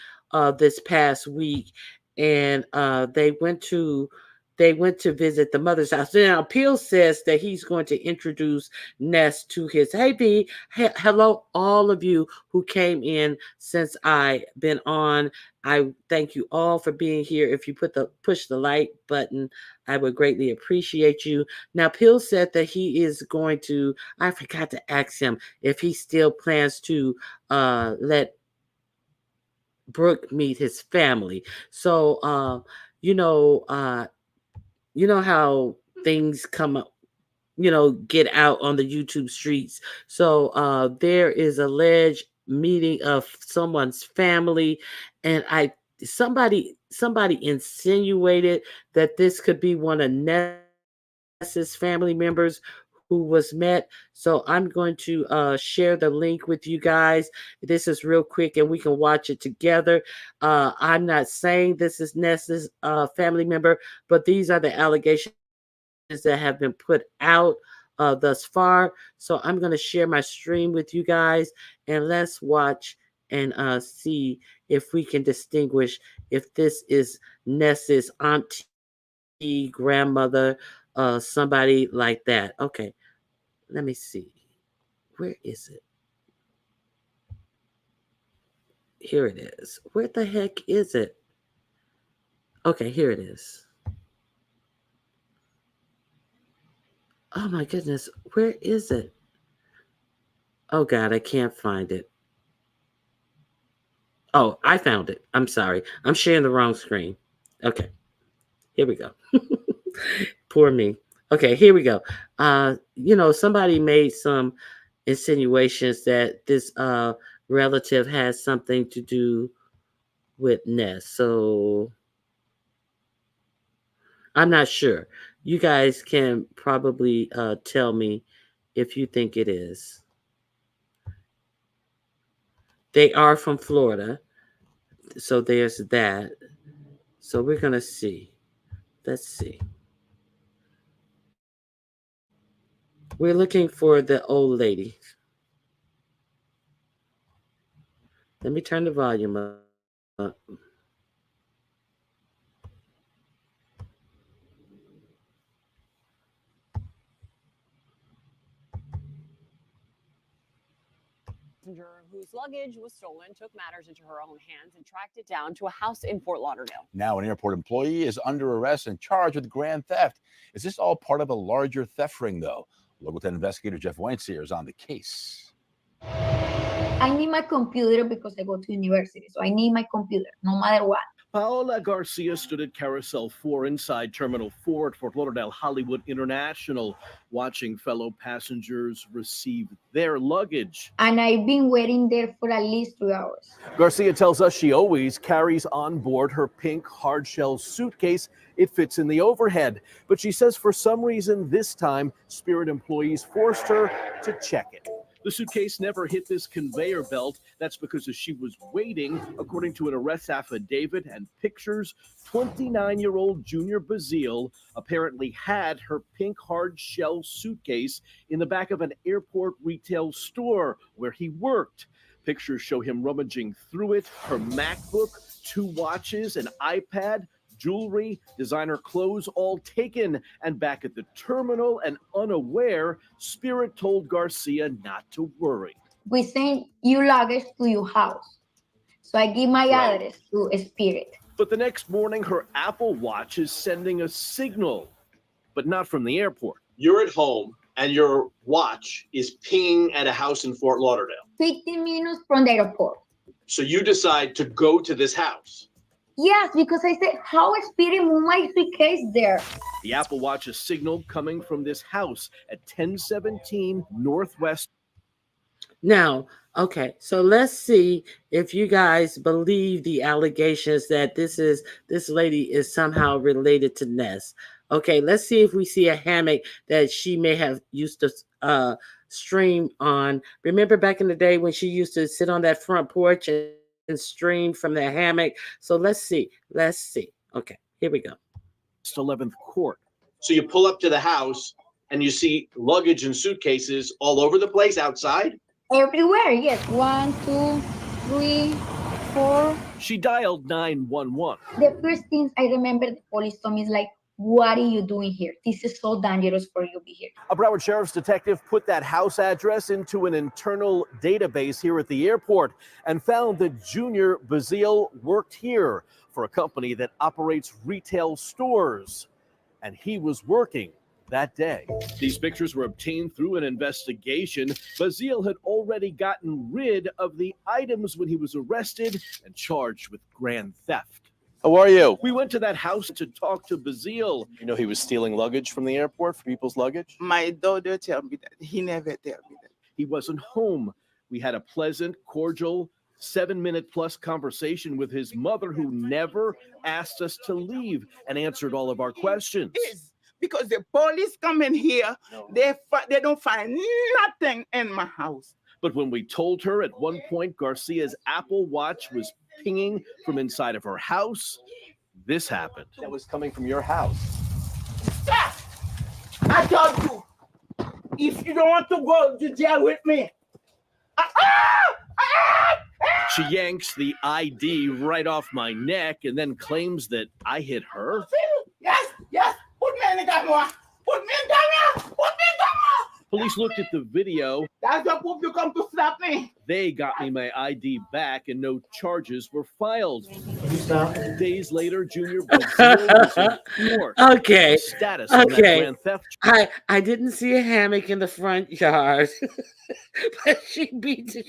this past week, and they went to visit the mother's house. Now Peel says that he's going to introduce Ness to his. Hey B, hello all of you who came in since I been on. I thank you all for being here. If you push the like button, I would greatly appreciate you. Now, Pill said that he is going to. I forgot to ask him if he still plans to let Brooke meet his family. So, you know, uh, you know how things come up, get out on the YouTube streets. So there is alleged meeting of someone's family, and somebody insinuated that this could be one of Ness's family members who was met. So I'm going to share the link with you guys. This is real quick and we can watch it together. I'm not saying this is Ness's family member, but these are the allegations that have been put out thus far. So I'm going to share my stream with you guys, and let's watch and see if we can distinguish if this is Ness's auntie, grandmother, somebody like that. Okay, let me see. Where is it? Here it is. Where the heck is it? Okay, here it is. Oh my goodness, where is it? Oh God, I can't find it. Oh, I found it. I'm sorry. I'm sharing the wrong screen. Okay, here we go. Poor me. Okay, here we go. Somebody made some insinuations that this relative has something to do with Ness. So I'm not sure. You guys can probably tell me if you think it is. They are from Florida. So there's that. So we're going to see. Let's see. We're looking for the old lady. Let me turn the volume up. Whose luggage was stolen took matters into her own hands and tracked it down to a house in Fort Lauderdale. Now an airport employee is under arrest and charged with grand theft. Is this all part of a larger theft ring, though? Local 10 investigator Jeff Weinstein is on the case. I need my computer because I go to university, so I need my computer no matter what. Paola Garcia stood at Carousel 4 inside Terminal 4 at Fort Lauderdale Hollywood International, watching fellow passengers receive their luggage. And I've been waiting there for at least 2 hours. Garcia tells us she always carries on board her pink hardshell suitcase. It fits in the overhead. But she says for some reason this time, Spirit employees forced her to check it. The suitcase never hit this conveyor belt. That's because as she was waiting, according to an arrest affidavit and pictures, 29-year-old Junior Bazile apparently had her pink hard shell suitcase in the back of an airport retail store where he worked. Pictures show him rummaging through it, her MacBook, 2 watches, an iPad, jewelry, designer clothes, all taken. And back at the terminal and unaware, Spirit told Garcia not to worry. We send you luggage to your house. So I give my address to Spirit. But the next morning, her Apple Watch is sending a signal, but not from the airport. You're at home and your watch is pinging at a house in Fort Lauderdale. 15 minutes from the airport. So you decide to go to this house. Yes, because I said, how is Spirit move my suitcase there? The Apple Watch's signal coming from this house at 1017 Northwest. Now, okay, so let's see if you guys believe the allegations that this lady is somehow related to Ness. Okay, let's see if we see a hammock that she may have used to stream on. Remember back in the day when she used to sit on that front porch and stream from the hammock? So let's see. Okay, here we go. 11th Court. So you pull up to the house and you see luggage and suitcases all over the place outside? Everywhere, yes. 1, 2, 3, 4. She dialed 911. The first things I remember the police told me is like, what are you doing here? This is so dangerous for you to be here. A Broward Sheriff's detective put that house address into an internal database here at the airport and found that Junior Bazile worked here for a company that operates retail stores. And he was working that day. These pictures were obtained through an investigation. Bazile had already gotten rid of the items when he was arrested and charged with grand theft. How are you? We went to that house to talk to Bazile. You know he was stealing luggage from the airport for people's luggage? My daughter told me that. He never told me that. He wasn't home. We had a pleasant, cordial, 7-minute plus conversation with his mother, who never asked us to leave and answered all of our questions. It's because the police come in here, they don't find nothing in my house. But when we told her at one point Garcia's Apple Watch was pinging from inside of her house, this happened. That was coming from your house. Stop! I told you, if you don't want to go to jail with me. She yanks the ID right off my neck and then claims that I hit her. Yes, put me in the camera. Put me in the camera. Put me in the camera. Police looked at the video. That's the proof you come to slap me. They got me my ID back and no charges were filed. Days later, Junior was in court. Okay. Status on that grand theft. I didn't see a hammock in the front yard, but she beat the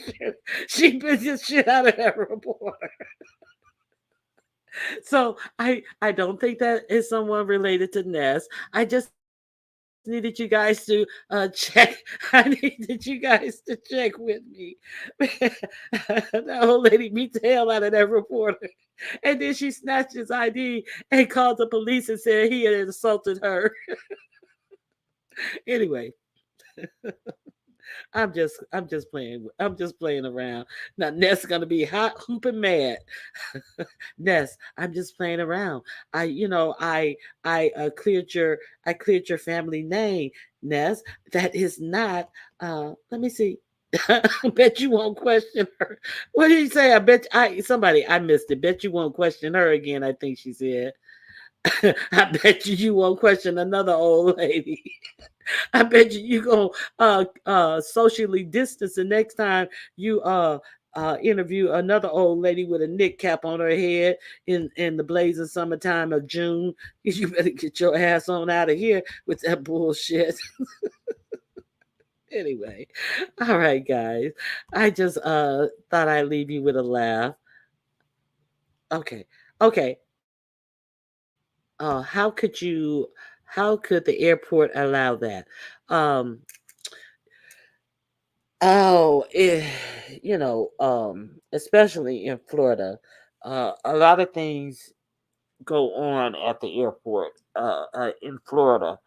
shit out of that reporter. So I don't think that is someone related to Ness. I just needed you guys to check. I needed you guys to check with me. That old lady beat the hell out of that reporter. And then she snatched his ID and called the police and said he had insulted her. Anyway. I'm just playing. I'm just playing around. Now Ness is gonna be hot, hooping mad. Ness, I'm just playing around. I cleared your family name, Ness. That is not. Let me see. I bet you won't question her. What did you say? I missed it. Bet you won't question her again. I think she said. I bet you won't question another old lady. I bet you gonna socially distance the next time you interview another old lady with a knit cap on her head in the blazing summertime of June. You better get your ass on out of here with that bullshit. Anyway, all right, guys. I just thought I'd leave you with a laugh. Okay. How could the airport allow that? Especially in Florida, a lot of things go on at the airport in Florida.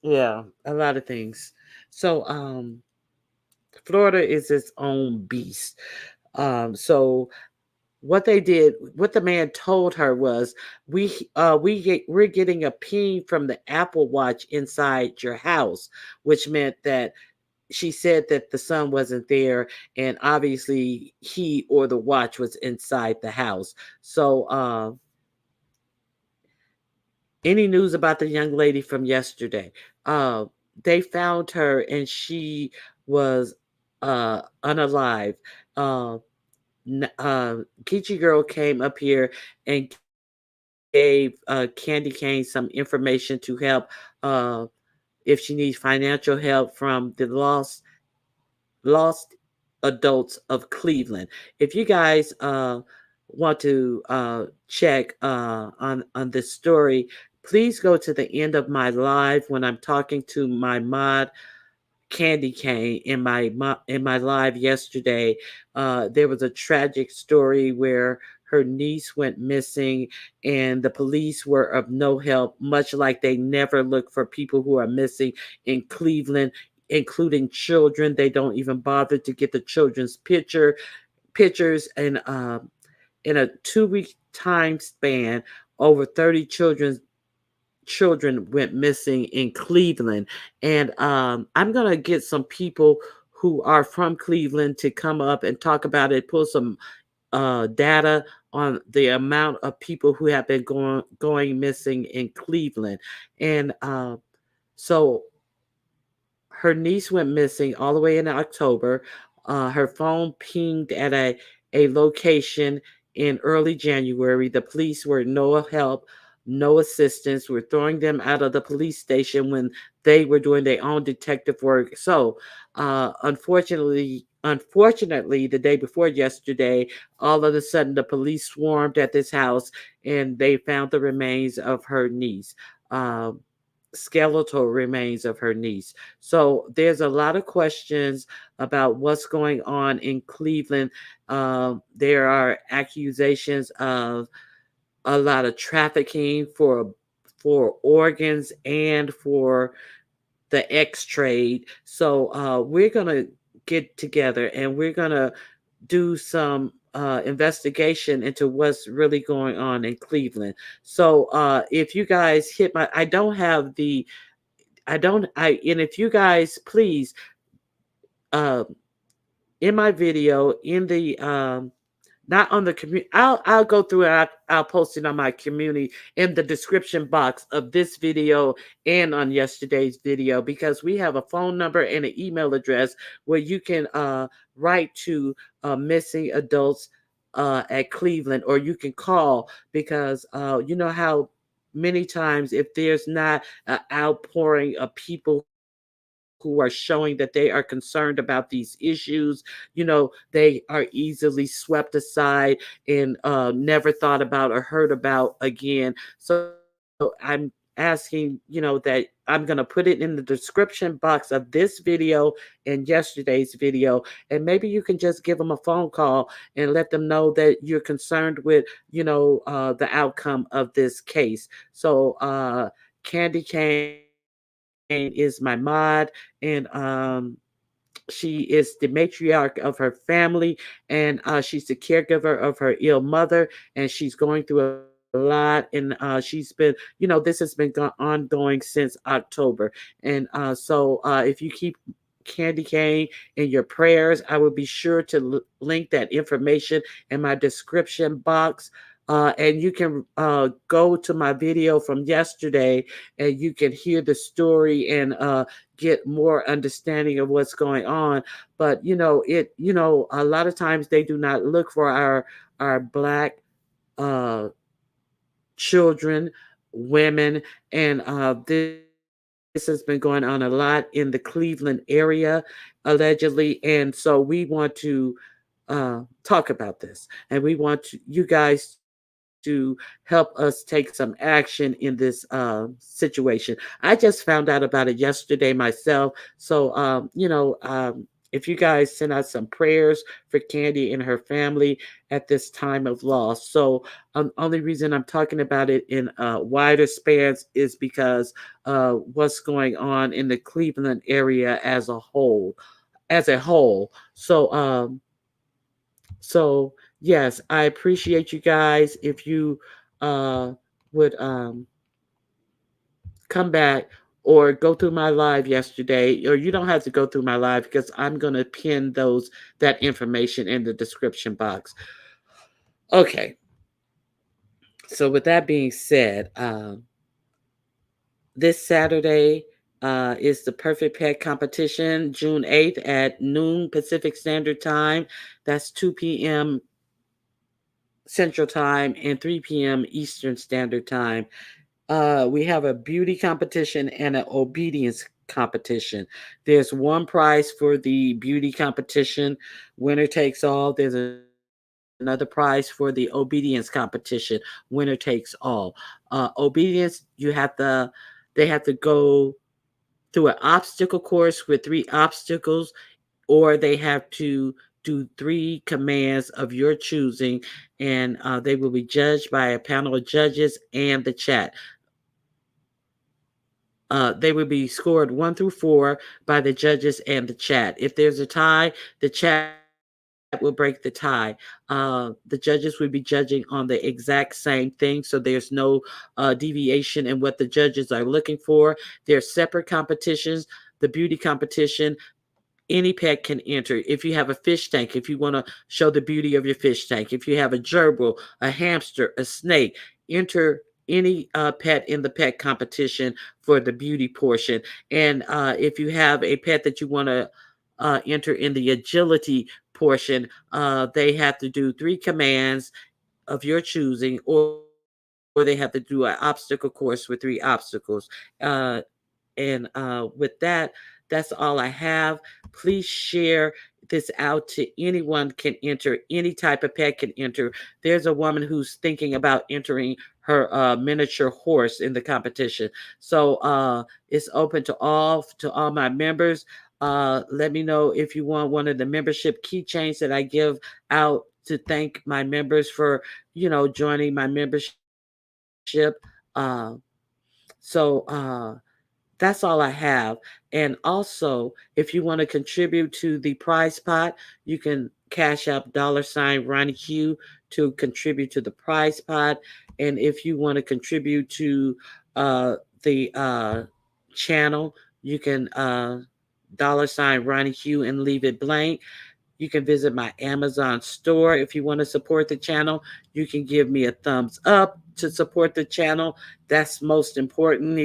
Yeah, a lot of things. So Florida is its own beast. So what the man told her was, we're getting a ping from the Apple Watch inside your house, which meant that she said that the son wasn't there, and obviously he or the watch was inside the house. So any news about the young lady from yesterday? They found her and she was unalive. Geechee Girl came up here and gave Candy Cane some information to help if she needs financial help from the lost adults of Cleveland. If you guys want to check on this story, please go to the end of my live when I'm talking to my mod Candy Cane in my live yesterday. There was a tragic story where her niece went missing, and the police were of no help, much like they never look for people who are missing in Cleveland, including children. They don't even bother to get the children's pictures, and in a 2 week time span, over 30 children went missing in Cleveland. And I'm going to get some people who are from Cleveland to come up and talk about it, pull some data on the amount of people who have been going missing in Cleveland. And so her niece went missing all the way in October. Her phone pinged at a location in early January. The police were no help, no assistance. We're throwing them out of the police station when they were doing their own detective work. So, unfortunately, the day before yesterday, all of a sudden the police swarmed at this house and they found the remains of her niece. Skeletal remains of her niece. So there's a lot of questions about what's going on in Cleveland. There are accusations of a lot of trafficking for organs and for the X trade. So we're gonna get together and we're gonna do some investigation into what's really going on in Cleveland. So if you guys hit my, I don't have the, I don't, I, and if you guys please, uh, in my video, in the not on the community. I'll go through it. I'll post it on my community in the description box of this video and on yesterday's video, because we have a phone number and an email address where you can write to missing adults at Cleveland, or you can call, because you know how many times if there's not an outpouring of people who are showing that they are concerned about these issues, you know, they are easily swept aside and never thought about or heard about again. So I'm asking, you know, that I'm going to put it in the description box of this video and yesterday's video, and maybe you can just give them a phone call and let them know that you're concerned with, you know, the outcome of this case. So Candy Cane is my mod, and she is the matriarch of her family, and she's the caregiver of her ill mother, and she's going through a lot. And she's been, you know, this has been ongoing since October. And if you keep Candy Cane in your prayers, I will be sure to link that information in my description box. And you can go to my video from yesterday and you can hear the story and get more understanding of what's going on. But you know, a lot of times they do not look for our black uh, children, women, and this has been going on a lot in the Cleveland area, allegedly. And so we want to talk about this, and we want you guys to help us take some action in this situation. I just found out about it yesterday myself. So, if you guys send out some prayers for Candy and her family at this time of loss. So, only reason I'm talking about it in wider spans is because what's going on in the Cleveland area as a whole. So, yes, I appreciate you guys if you uh, would come back or go through my live yesterday, or you don't have to go through my live because I'm going to pin that information in the description box. Okay, so with that being said, this Saturday is the Perfect Pet Competition, June 8th at noon Pacific Standard Time. That's 2 p.m. Central Time and 3 p.m. Eastern Standard Time. We have a beauty competition and an obedience competition. There's one prize for the beauty competition, winner takes all. There's another prize for the obedience competition, winner takes all. Obedience, they have to go through an obstacle course with 3 obstacles, or they have to do 3 commands of your choosing, and they will be judged by a panel of judges and the chat. They will be scored 1 through 4 by the judges and the chat. If there's a tie, the chat will break the tie. The judges will be judging on the exact same thing, so there's no deviation in what the judges are looking for. They're separate competitions. The beauty competition, any pet can enter. If you have a fish tank, if you want to show the beauty of your fish tank, if you have a gerbil, a hamster, a snake, enter any pet in the pet competition for the beauty portion. And if you have a pet that you want to enter in the agility portion, they have to do 3 commands of your choosing, or they have to do an obstacle course with 3 obstacles. And with that, that's all I have. Please share this out to anyone can enter. Any type of pet can enter. There's a woman who's thinking about entering her miniature horse in the competition. So it's open to all my members. Let me know if you want one of the membership keychains that I give out to thank my members for, joining my membership. So that's all I have. And also, if you want to contribute to the prize pot, you can cash out $Ronnie Q to contribute to the prize pot. And if you want to contribute to the channel, you can $Ronnie Q and leave it blank. You can visit my Amazon store. If you want to support the channel, you can give me a thumbs up to support the channel. That's most important.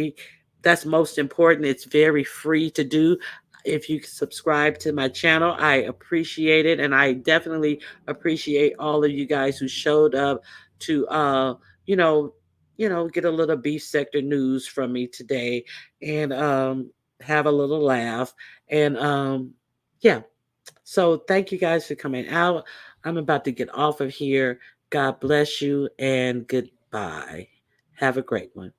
It's very free to do. If you subscribe to my channel, I appreciate it. And I definitely appreciate all of you guys who showed up to, get a little beef sector news from me today, and have a little laugh. And yeah. So thank you guys for coming out. I'm about to get off of here. God bless you and goodbye. Have a great one.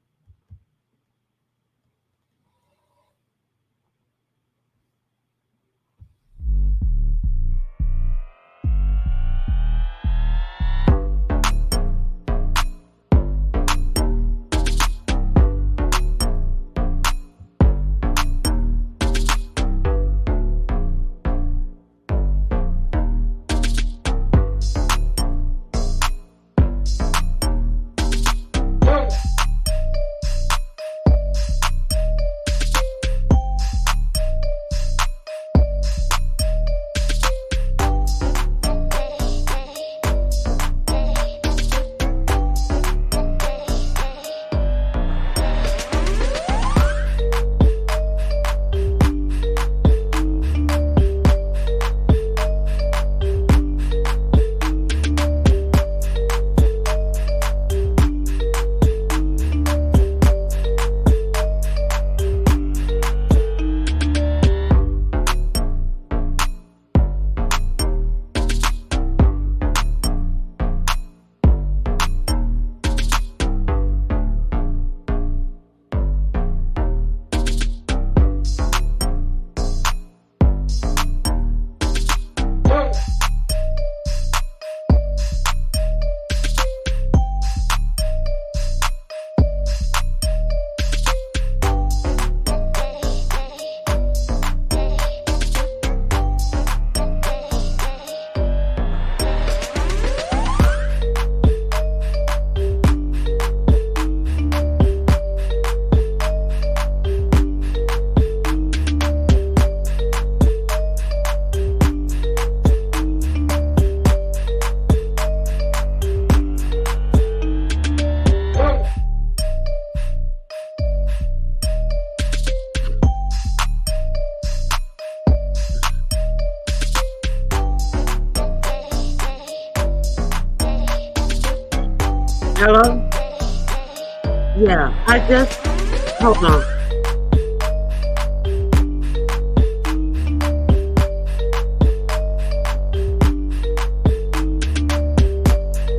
Hello? Yeah, I just, hold on.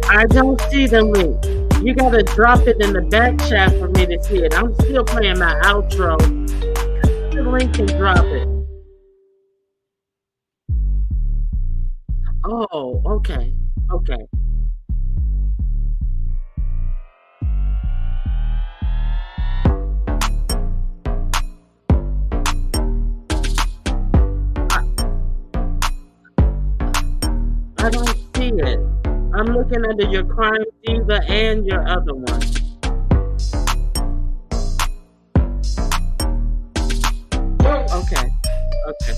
I don't see the link. You gotta drop it in the back chat for me to see it. I'm still playing my outro. The link and drop it. Oh, okay. Okay. I don't see it. I'm looking under your crime diva and your other one. Okay. Okay.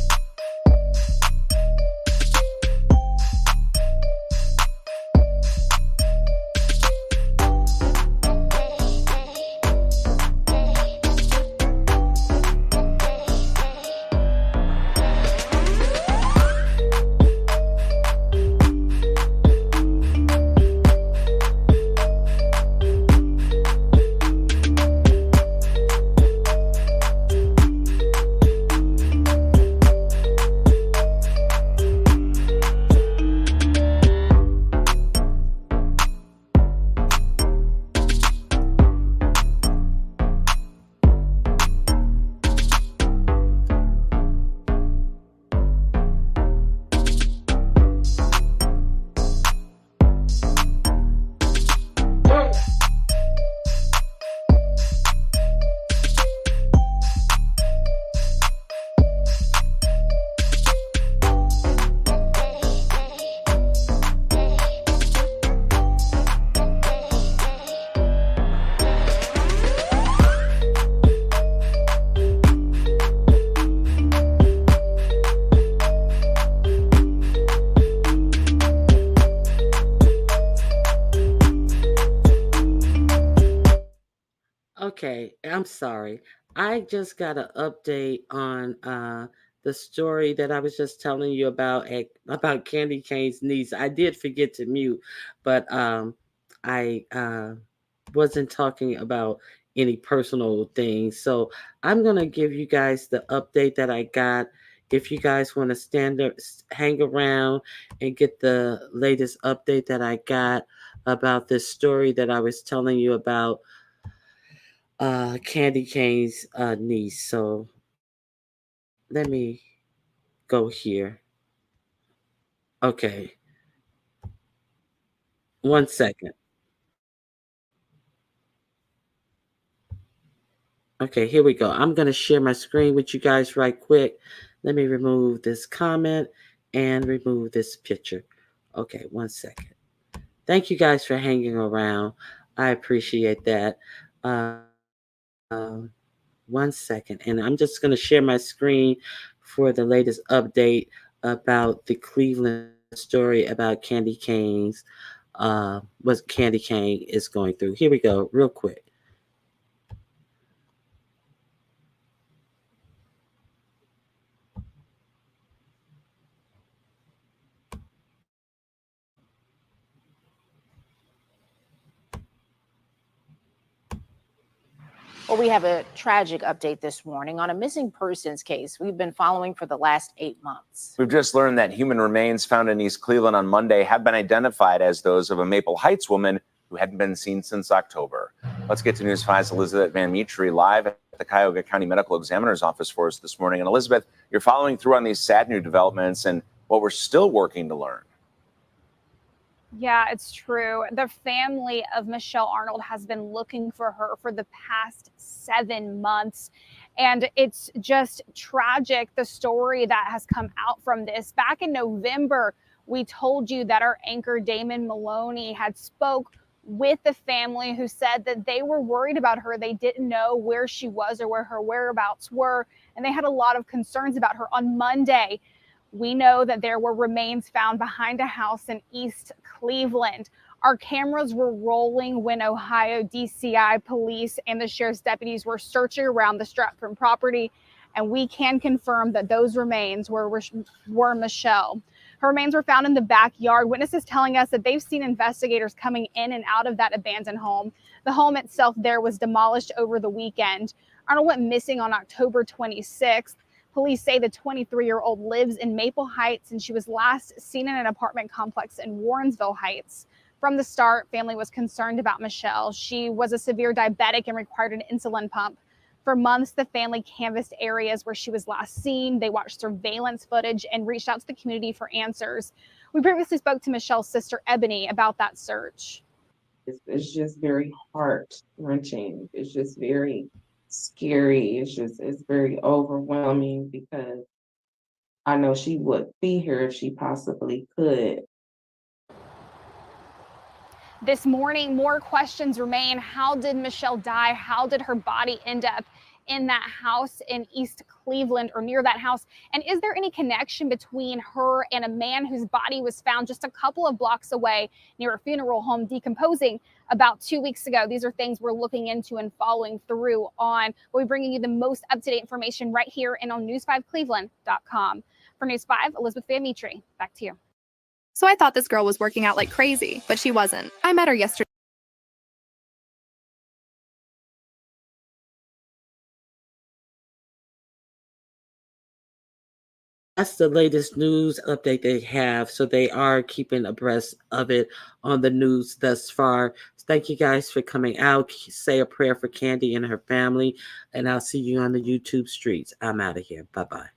Okay, I'm sorry. I just got an update on the story that I was just telling you about Candy Cane's niece. I did forget to mute, but I wasn't talking about any personal things. So I'm gonna give you guys the update that I got. If you guys want to hang around and get the latest update that I got about this story that I was telling you about Candy Cane's niece. So let me go here. Okay, one second. Okay, here we go. I'm going to share my screen with you guys right quick. Let me remove this comment and remove this picture. Okay, one second. Thank you guys for hanging around. I appreciate that. One second. And I'm just going to share my screen for the latest update about the Cleveland story about Candy Cane's, what Candy Cane is going through. Here we go, real quick. Well, we have a tragic update this morning on a missing persons case we've been following for the last 8 months. We've just learned that human remains found in East Cleveland on Monday have been identified as those of a Maple Heights woman who hadn't been seen since October. Let's get to News 5's Elizabeth Van Mitri live at the Cuyahoga County Medical Examiner's Office for us this morning. And Elizabeth, you're following through on these sad new developments and what we're still working to learn. Yeah, it's true. The family of Michelle Arnold has been looking for her for the past 7 months. And it's just tragic, the story that has come out from this. Back in November, we told you that our anchor Damon Maloney had spoke with the family who said that they were worried about her. They didn't know where she was or where her whereabouts were. And they had a lot of concerns about her. On Monday, we know that there were remains found behind a house in East Cleveland. Our cameras were rolling when Ohio DCI police and the sheriff's deputies were searching around the Stratford property, and we can confirm that those remains were Michelle. Her remains were found in the backyard. Witnesses telling us that they've seen investigators coming in and out of that abandoned home. The home itself there was demolished over the weekend. Arnold went missing on October 26th. Police say the 23-year-old lives in Maple Heights, and she was last seen in an apartment complex in Warrensville Heights. From the start, family was concerned about Michelle. She was a severe diabetic and required an insulin pump. For months, the family canvassed areas where she was last seen. They watched surveillance footage and reached out to the community for answers. We previously spoke to Michelle's sister, Ebony, about that search. It's just very heart-wrenching. It's just very scary. It's very overwhelming because I know she would be here if she possibly could. This morning, more questions remain. How did Michelle die? How did her body end up in that house in East Cleveland or near that house? And is there any connection between her and a man whose body was found just a couple of blocks away near a funeral home decomposing about 2 weeks ago? These are things we're looking into and following through on. We'll be bringing you the most up-to-date information right here and on news5cleveland.com. For News 5, Elizabeth Van Mitri, back to you. So I thought this girl was working out like crazy, but she wasn't. I met her yesterday. That's the latest news update they have. So they are keeping abreast of it on the news thus far. Thank you guys for coming out. Say a prayer for Candy and her family. And I'll see you on the YouTube streets. I'm out of here. Bye-bye.